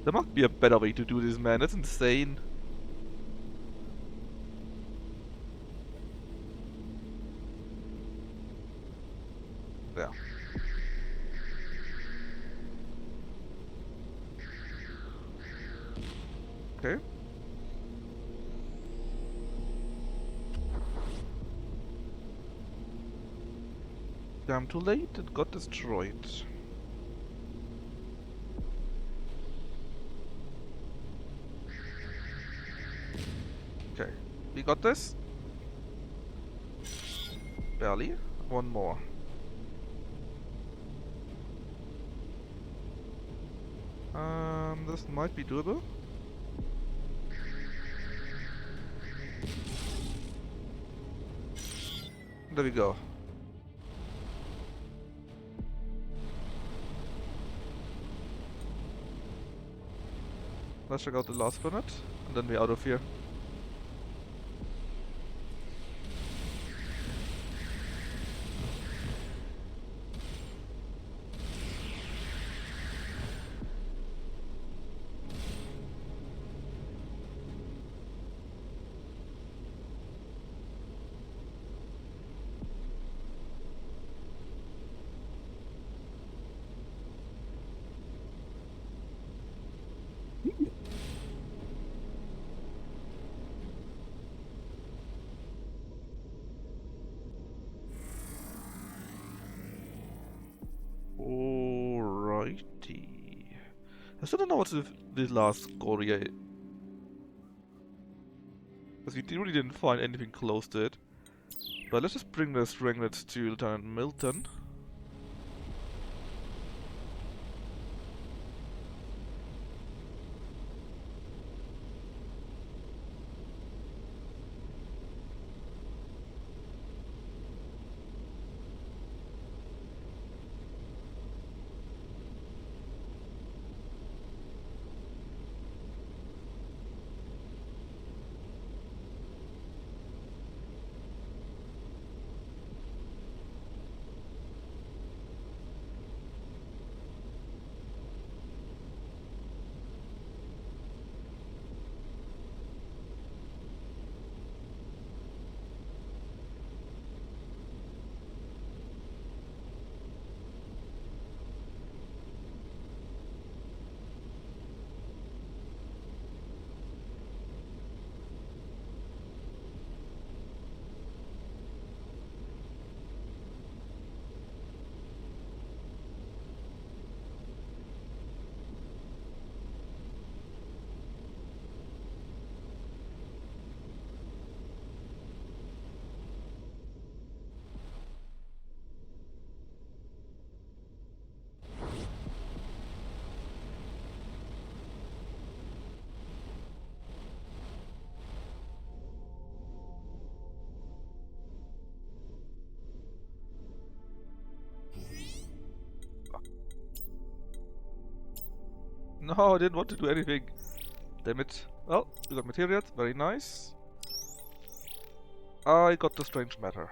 There must be a better way to do this, man. That's insane. There. Okay. Damn, too late. It got destroyed. Okay. We got this. Barely. One more. This might be doable. There we go. Let's check out the last planet, and then we're out of here. Alrighty. I still don't know what's this last goal yet. Because we really didn't find anything close to it. But let's just bring the stranglet to Lieutenant Milton. No, I didn't want to do anything. Damn it. Well, we got materials, very nice. I got the strange matter.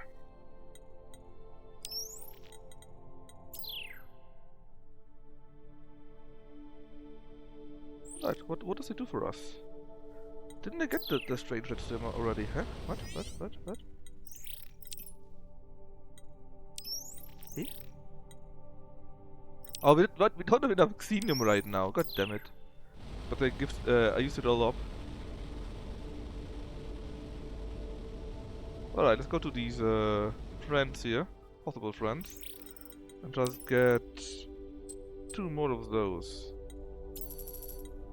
Right, what does it do for us? Didn't I get the strange red stem already? Huh? What? Eh? Oh, we don't have enough xenium right now. God damn it! But I used it all up. All right, let's go to these friends here, possible friends, and just get 2 more of those.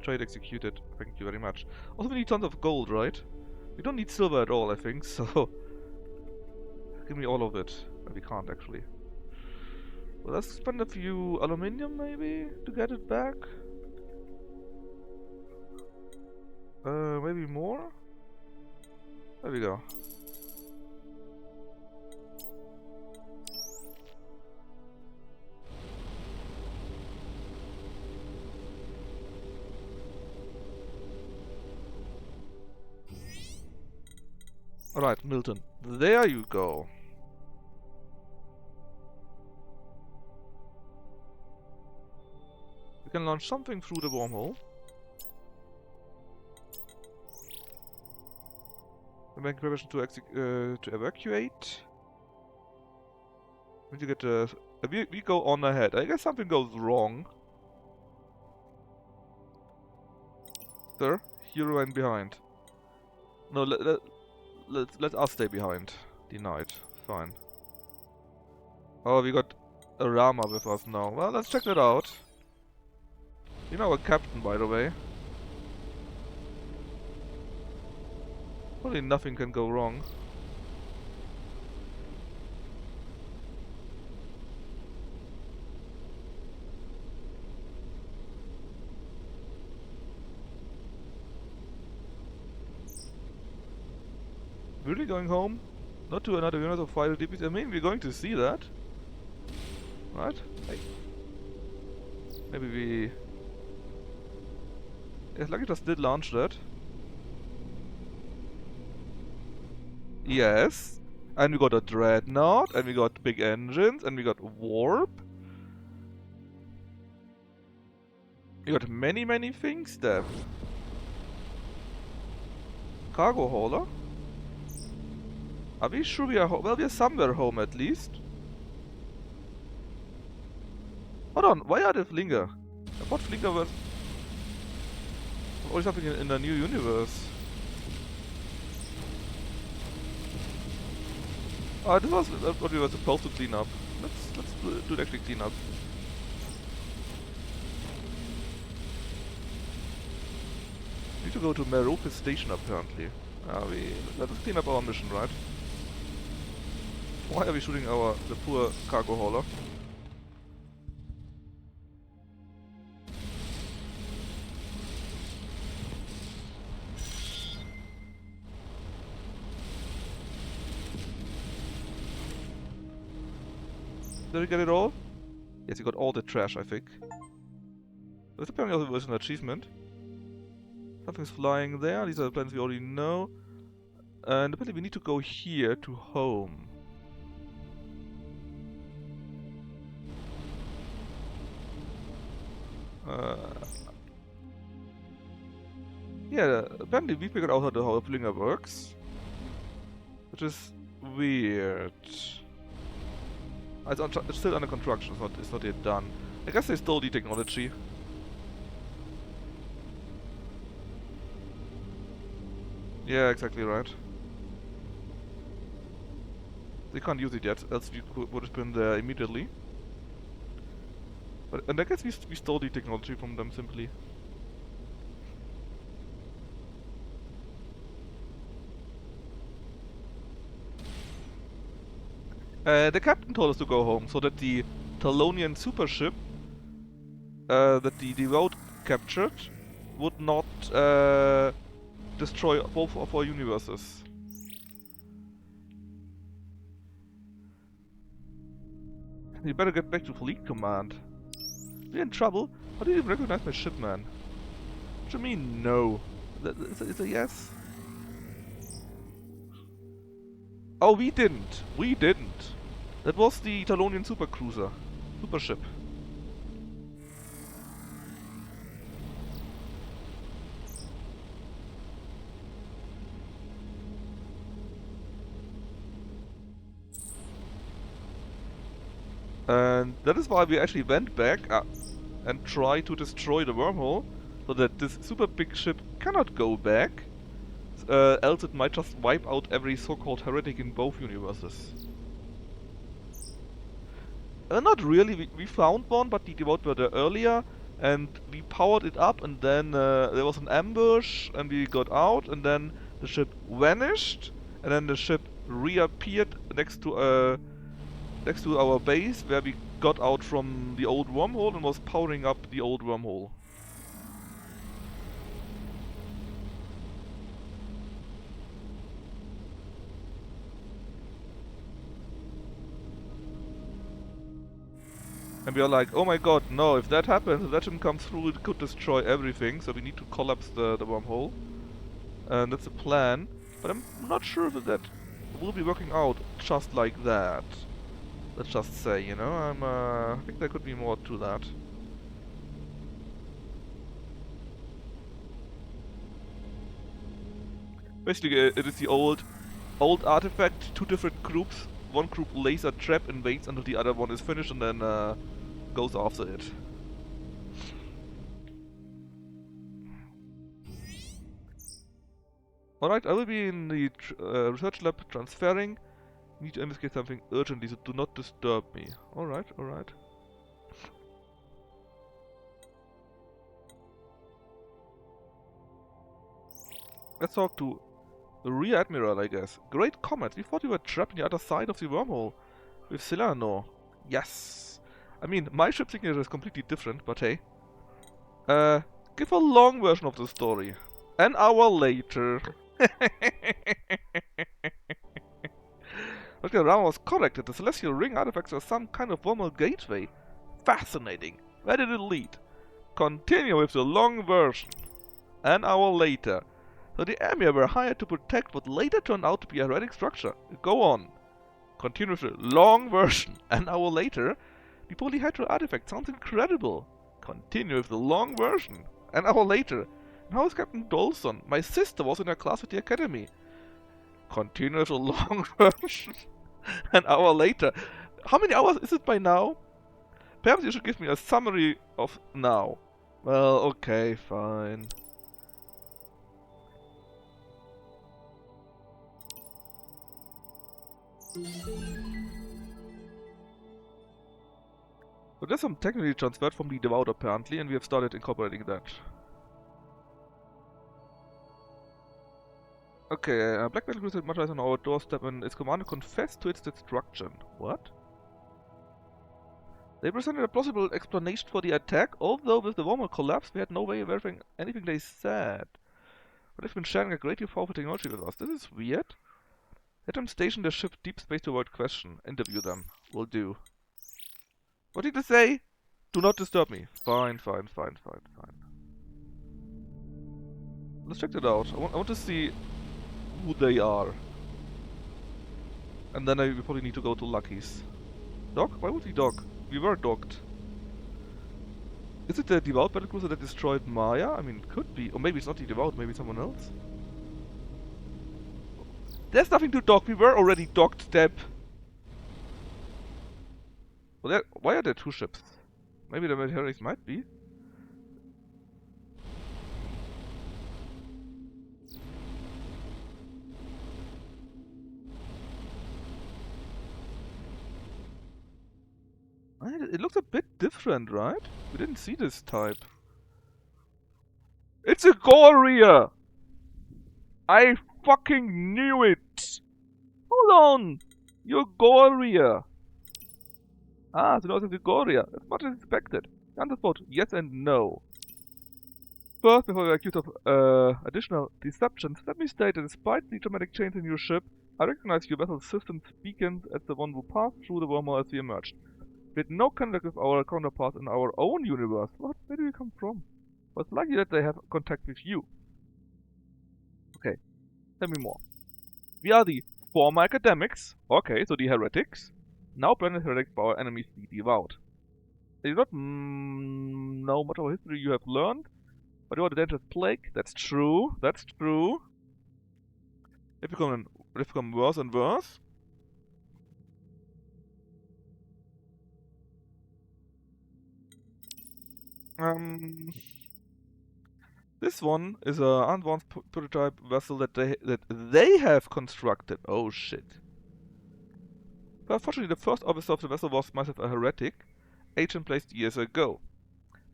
Trade executed. Thank you very much. Also, we need tons of gold, right? We don't need silver at all, I think. So give me all of it. We can't actually. Well, let's spend a few aluminium maybe to get it back. Maybe more? There we go. Alright, Milton. There you go. We can launch something through the wormhole. And make preparation to evacuate. We need to get we go on ahead. I guess something goes wrong. Sir, you remain behind. No, let us stay behind. Denied. Fine. Oh, we got a Rama with us now. Well, let's check that out. You know, a captain, by the way. Probably nothing can go wrong. Really going home? Not to another unit of fighter DPs? I mean, we're going to see that. Right? Hey. Maybe we... Yeah, lucky just did launch that. Yes. And we got a dreadnought, and we got big engines, and we got warp. We got many things there. Cargo hauler? Are we sure we are home? Well, we are somewhere home at least. Hold on, why are they Flinger? I thought Flinger was always something in a new universe. Oh, this was what we were supposed to clean up. Let's do the actually clean up. We need to go to Meropis Station apparently. Let's clean up our mission, right? Why are we shooting the poor cargo hauler? Did we get it all? Yes, we got all the trash, I think. This apparently also was an achievement. Something's flying there. These are the planets we already know. And apparently we need to go here to home. Yeah, apparently we figured out how the Flinger works. Which is weird. It's still under construction, it's not yet done. I guess they stole the technology. Yeah, exactly right. They can't use it yet, else we would have been there immediately. And I guess we stole the technology from them simply. The captain told us to go home so that the Talonian super ship that the Devout captured would not destroy both of our universes. We better get back to Fleet Command. We're in trouble? How did you recognize my ship, man? What do you mean, no? It's a yes? Oh, we didn't! We didn't! That was the Talonian super cruiser. Super ship. And that is why we actually went back and tried to destroy the wormhole, so that this super big ship cannot go back, else it might just wipe out every so-called heretic in both universes. Not really, we found one, but the Devout were there earlier, and we powered it up, and then there was an ambush, and we got out, and then the ship vanished, and then the ship reappeared next to our base, where we got out from the old wormhole and was powering up the old wormhole. And we are like, oh my god, no, if that happens, if that ship comes through, it could destroy everything, so we need to collapse the wormhole. And that's the plan, but I'm not sure if that will be working out just like that. Let's just say, you know, I think there could be more to that. Basically, it is the old artifact, two different groups. One group laser trap and waits until the other one is finished and then goes after it. Alright, I will be in the research lab transferring. Need to investigate something urgently, so do not disturb me. Alright, alright. Let's talk to the Rear Admiral, I guess. Great comment, we thought we were trapped on the other side of the wormhole. With Silano. Yes. I mean, my ship signature is completely different, but hey. Give a long version of the story. An hour later. Dr. Rama was correct that the Celestial Ring artifacts are some kind of wormhole gateway. Fascinating. Where did it lead? Continue with the long version. An hour later. So the Emir were hired to protect what later turned out to be a heretic structure. Go on. Continue with the long version. An hour later. The polyhedral artifact sounds incredible. Continue with the long version. An hour later. And how is Captain Dolson? My sister was in her class at the academy. Continue with the long version. An hour later. How many hours is it by now? Perhaps you should give me a summary of now. Well, okay, fine. So there's some technically transferred from the Devout apparently, and we have started incorporating that. Okay, Black Battle Cruiser materialized on our doorstep and its commander confessed to its destruction. What? They presented a plausible explanation for the attack, although with the wormhole collapse we had no way of verifying anything they said. But they've been sharing a great deal of powerful technology with us. This is weird. Let them station their ship deep space to avoid question. Interview them. Will do. What did they say? Do not disturb me. Fine, fine, fine, fine, fine. Let's check that out. I want to see who they are. And then we probably need to go to Lucky's. Dock? Why would we dock? We were docked. Is it the Devout battlecruiser that destroyed Maya? I mean, it could be. Or maybe it's not the Devout, maybe someone else. There's nothing to dock. We were already docked, Deb. Well, why are there two ships? Maybe the Mediterranean might be. It looks a bit different, right? We didn't see this type. It's a Goria! I fucking knew it! Hold on! You're Goria! Ah, so now it's a Goria. That's much as expected. Answer both yes and no. First, before we are accused of additional deceptions, let me state that despite the dramatic change in your ship, I recognize your vessel's system's beacons as the one who passed through the wormhole as we emerged. We had no contact with our counterparts in our own universe. What? Where do you come from? Well, it's likely that they have contact with you. Okay, tell me more. We are the former academics, okay, so the heretics, now branded heretics by our enemies, the Devout. I do not know much of history you have learned, but you are the dangerous plague. That's true, that's true. They've become worse and worse. This one is a advanced prototype vessel that they have constructed. Oh shit. But unfortunately, the first officer of the vessel was myself a heretic, agent placed years ago.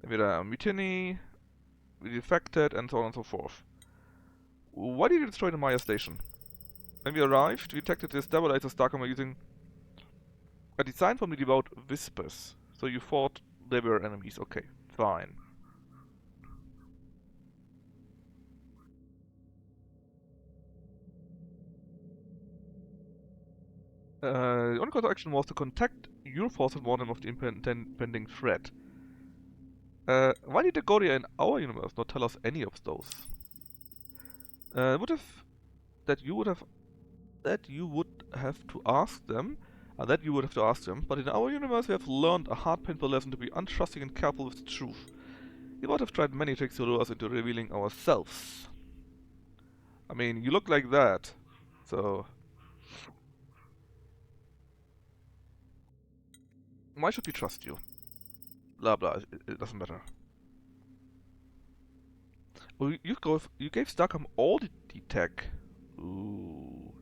Then we had a mutiny, we defected, and so on and so forth. Why did you destroy the Maya station? When we arrived, we detected the stabilizer Starcom using a design from the Devout Whispers. So you thought they were enemies. Okay, fine. The only course of action was to contact your force and warn them of the impending threat. Why did the Goria in our universe not tell us any of those? Would have that you would have to ask them, that you would have to ask them. But in our universe, we have learned a hard, painful lesson to be untrusting and careful with the truth. We would have tried many tricks to lure us into revealing ourselves. I mean, you look like that, so why should we trust you? Blah blah. It doesn't matter. Oh, you gave Starcom all the tech. Ooh.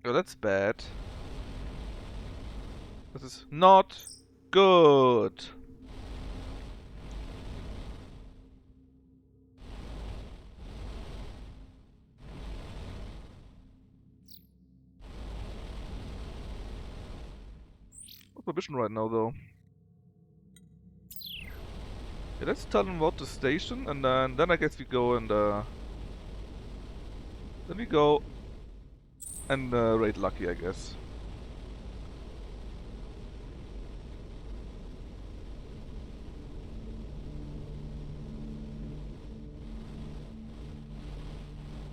Oh, that's bad. This is not good. What's my mission right now, though? Yeah, let's tell them about the station, and then I guess we go and then we go and raid Lucky, I guess.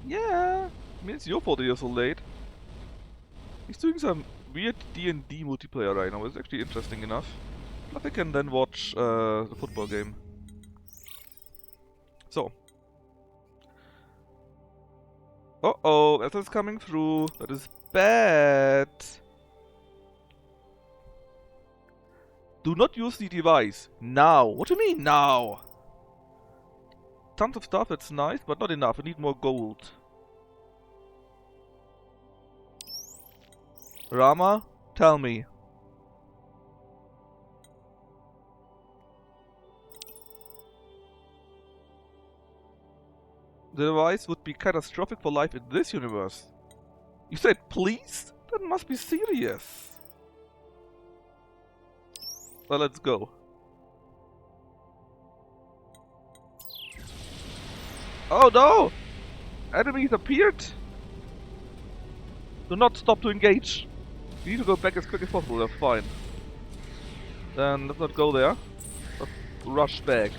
Yeah, I mean it's your fault that you're so late. He's doing some weird D&D multiplayer right now. It's actually interesting enough. But I can then watch the football game. So. Uh-oh, that's coming through. That is bad. Do not use the device. Now. What do you mean now? Tons of stuff, that's nice, but not enough. I need more gold. Rama, tell me. The device would be catastrophic for life in this universe. You said please? That must be serious. Well, let's go. Oh no! Enemies appeared! Do not stop to engage. We need to go back as quick as possible, that's fine. Then let's not go there. Let's rush back.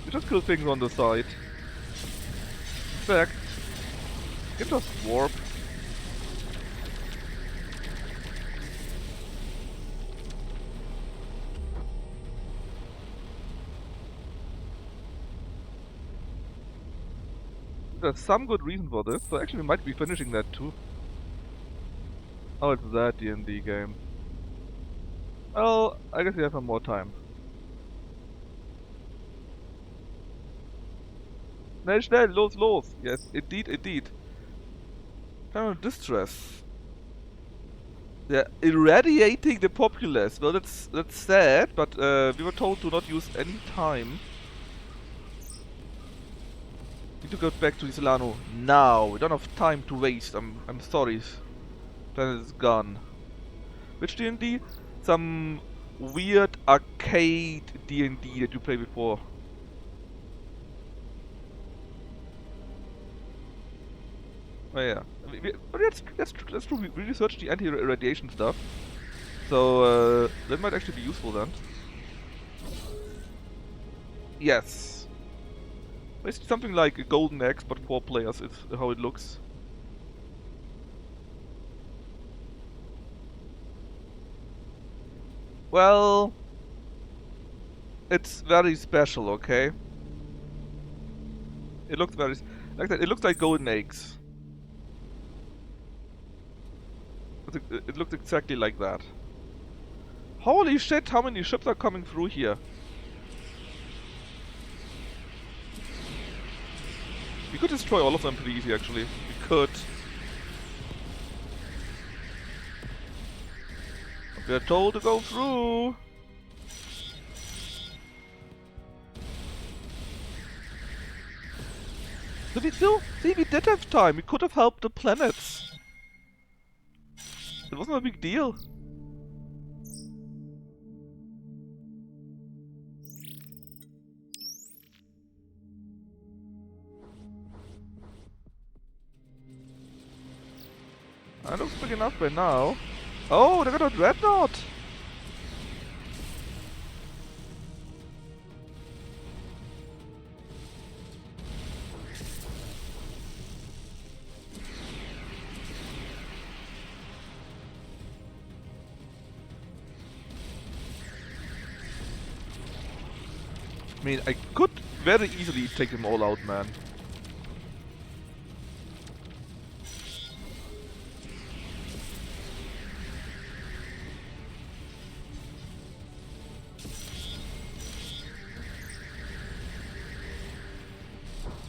We just kill things on the side. In fact, you can just warp. There's some good reason for this, so actually we might be finishing that too. Oh, it's that D&D game. Well, I guess we have some more time. Schnell, schnell, los, los! Yes, indeed, indeed. General distress. They're irradiating the populace. Well, that's sad, but we were told to not use any time. Need to go back to Isolano now. We don't have time to waste. I'm sorry. Planet is gone. Which D&D? Some weird arcade D&D that you played before. Oh yeah. But that's true. We researched the anti-radiation stuff. So that might actually be useful then. Yes. Basically something like a Golden Axe, but 4 players is how it looks. Well, it's very special, okay? It looks very like that. It looks like golden eggs. It looks exactly like that. Holy shit, how many ships are coming through here? We could destroy all of them pretty easy, actually. We could. We are told to go through. Did we still? See, we did have time. We could have helped the planets. It wasn't a big deal. That looks big enough by now. Oh, they got a dreadnought! I mean, I could very easily take them all out, man.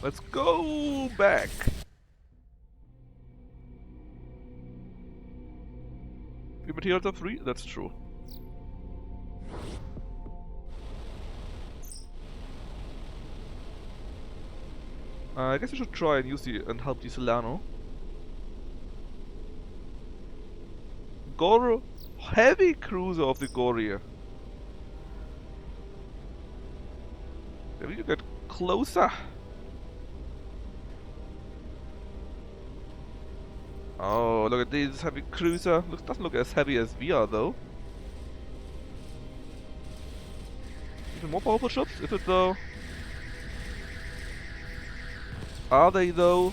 Let's go back. The materials are free? That's true. I guess we should try and use and help the Solano. Goro, heavy cruiser of the Goria. Can we get closer? Oh, look at this heavy cruiser. Doesn't look as heavy as we are, though. Even more powerful ships? Is it though? Are they though?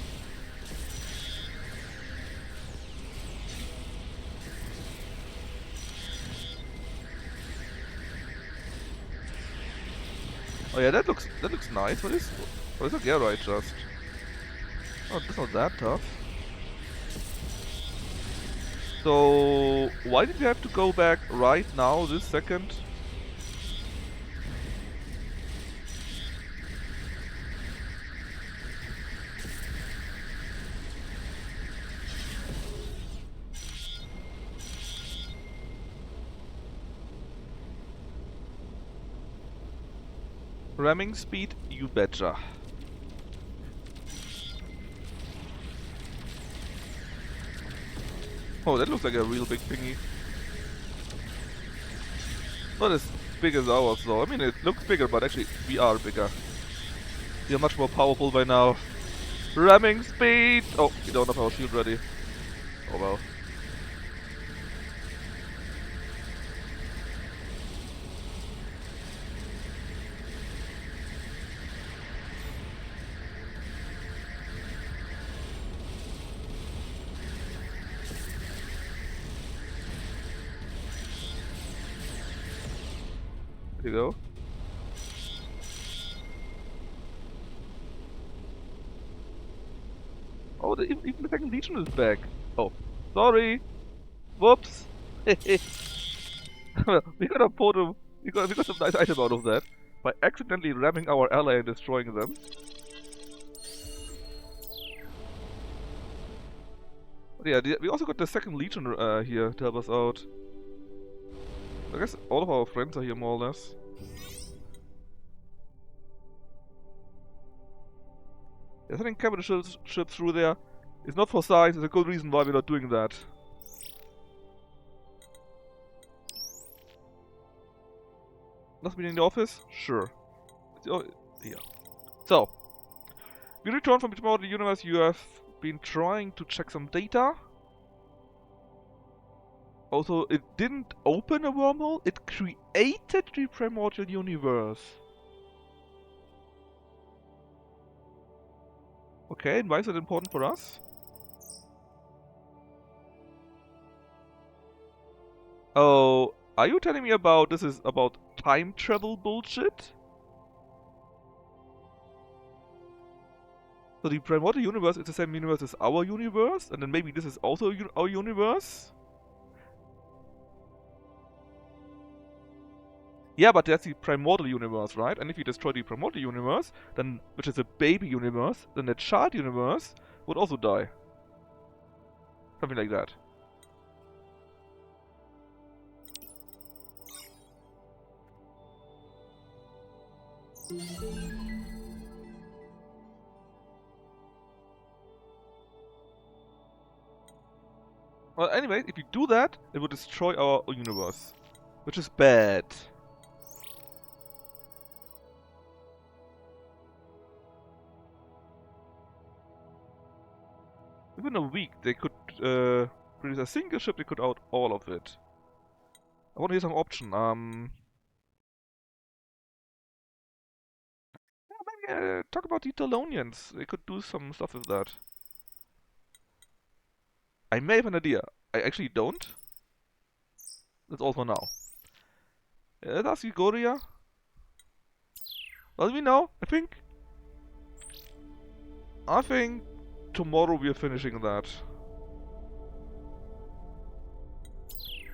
Oh yeah, that looks nice. What is a Garrite just? Oh, that's not that tough. So why did we have to go back right now, this second? Ramming speed, you betcha. Oh, that looks like a real big thingy. Not as big as ours though. I mean, it looks bigger, but actually we are bigger. We are much more powerful by now. Ramming speed! Oh, we don't have our shield ready. Oh well. There you go. Oh, even the second legion is back. Oh, sorry. Whoops. We got a portal. We got some nice item out of that by accidentally ramming our ally and destroying them. But yeah, we also got the second legion here to help us out. I guess all of our friends are here more or less. Yeah, sending capital ships through there is not for size. There's a good reason why we're not doing that. Not been in the office? Sure. Yeah. So, we returned from tomorrow to the universe. You have been trying to check some data. Also, it didn't open a wormhole, it created the primordial universe. Okay, and why is that important for us? Oh, are you telling me about this is about time travel bullshit? So the primordial universe is the same universe as our universe, and then maybe this is also our universe? Yeah, but that's the primordial universe, right? And if you destroy the primordial universe, then which is a baby universe, then the child universe would also die. Something like that. Well, anyway, if you do that, it would destroy our universe, which is bad. Within a week, they could produce a single ship. They could out all of it. I want to hear some option. Yeah, maybe talk about the Talonians. They could do some stuff with that. I may have an idea. I actually don't. That's all for now. That's Ugoria. Let me know. I think tomorrow we are finishing that.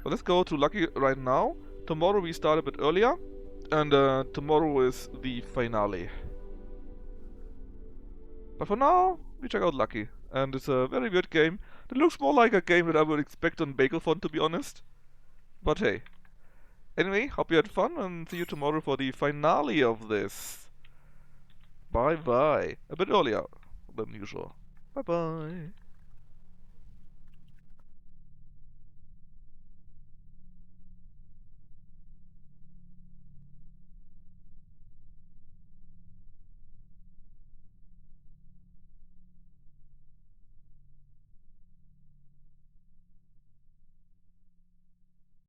But let's go to Lucky right now. Tomorrow we start a bit earlier, and tomorrow is the finale. But for now, we check out Lucky, and it's a very weird game. It looks more like a game that I would expect on Bagelfont, to be honest. But hey. Anyway, hope you had fun, and see you tomorrow for the finale of this. Bye bye. A bit earlier than usual. Bye bye.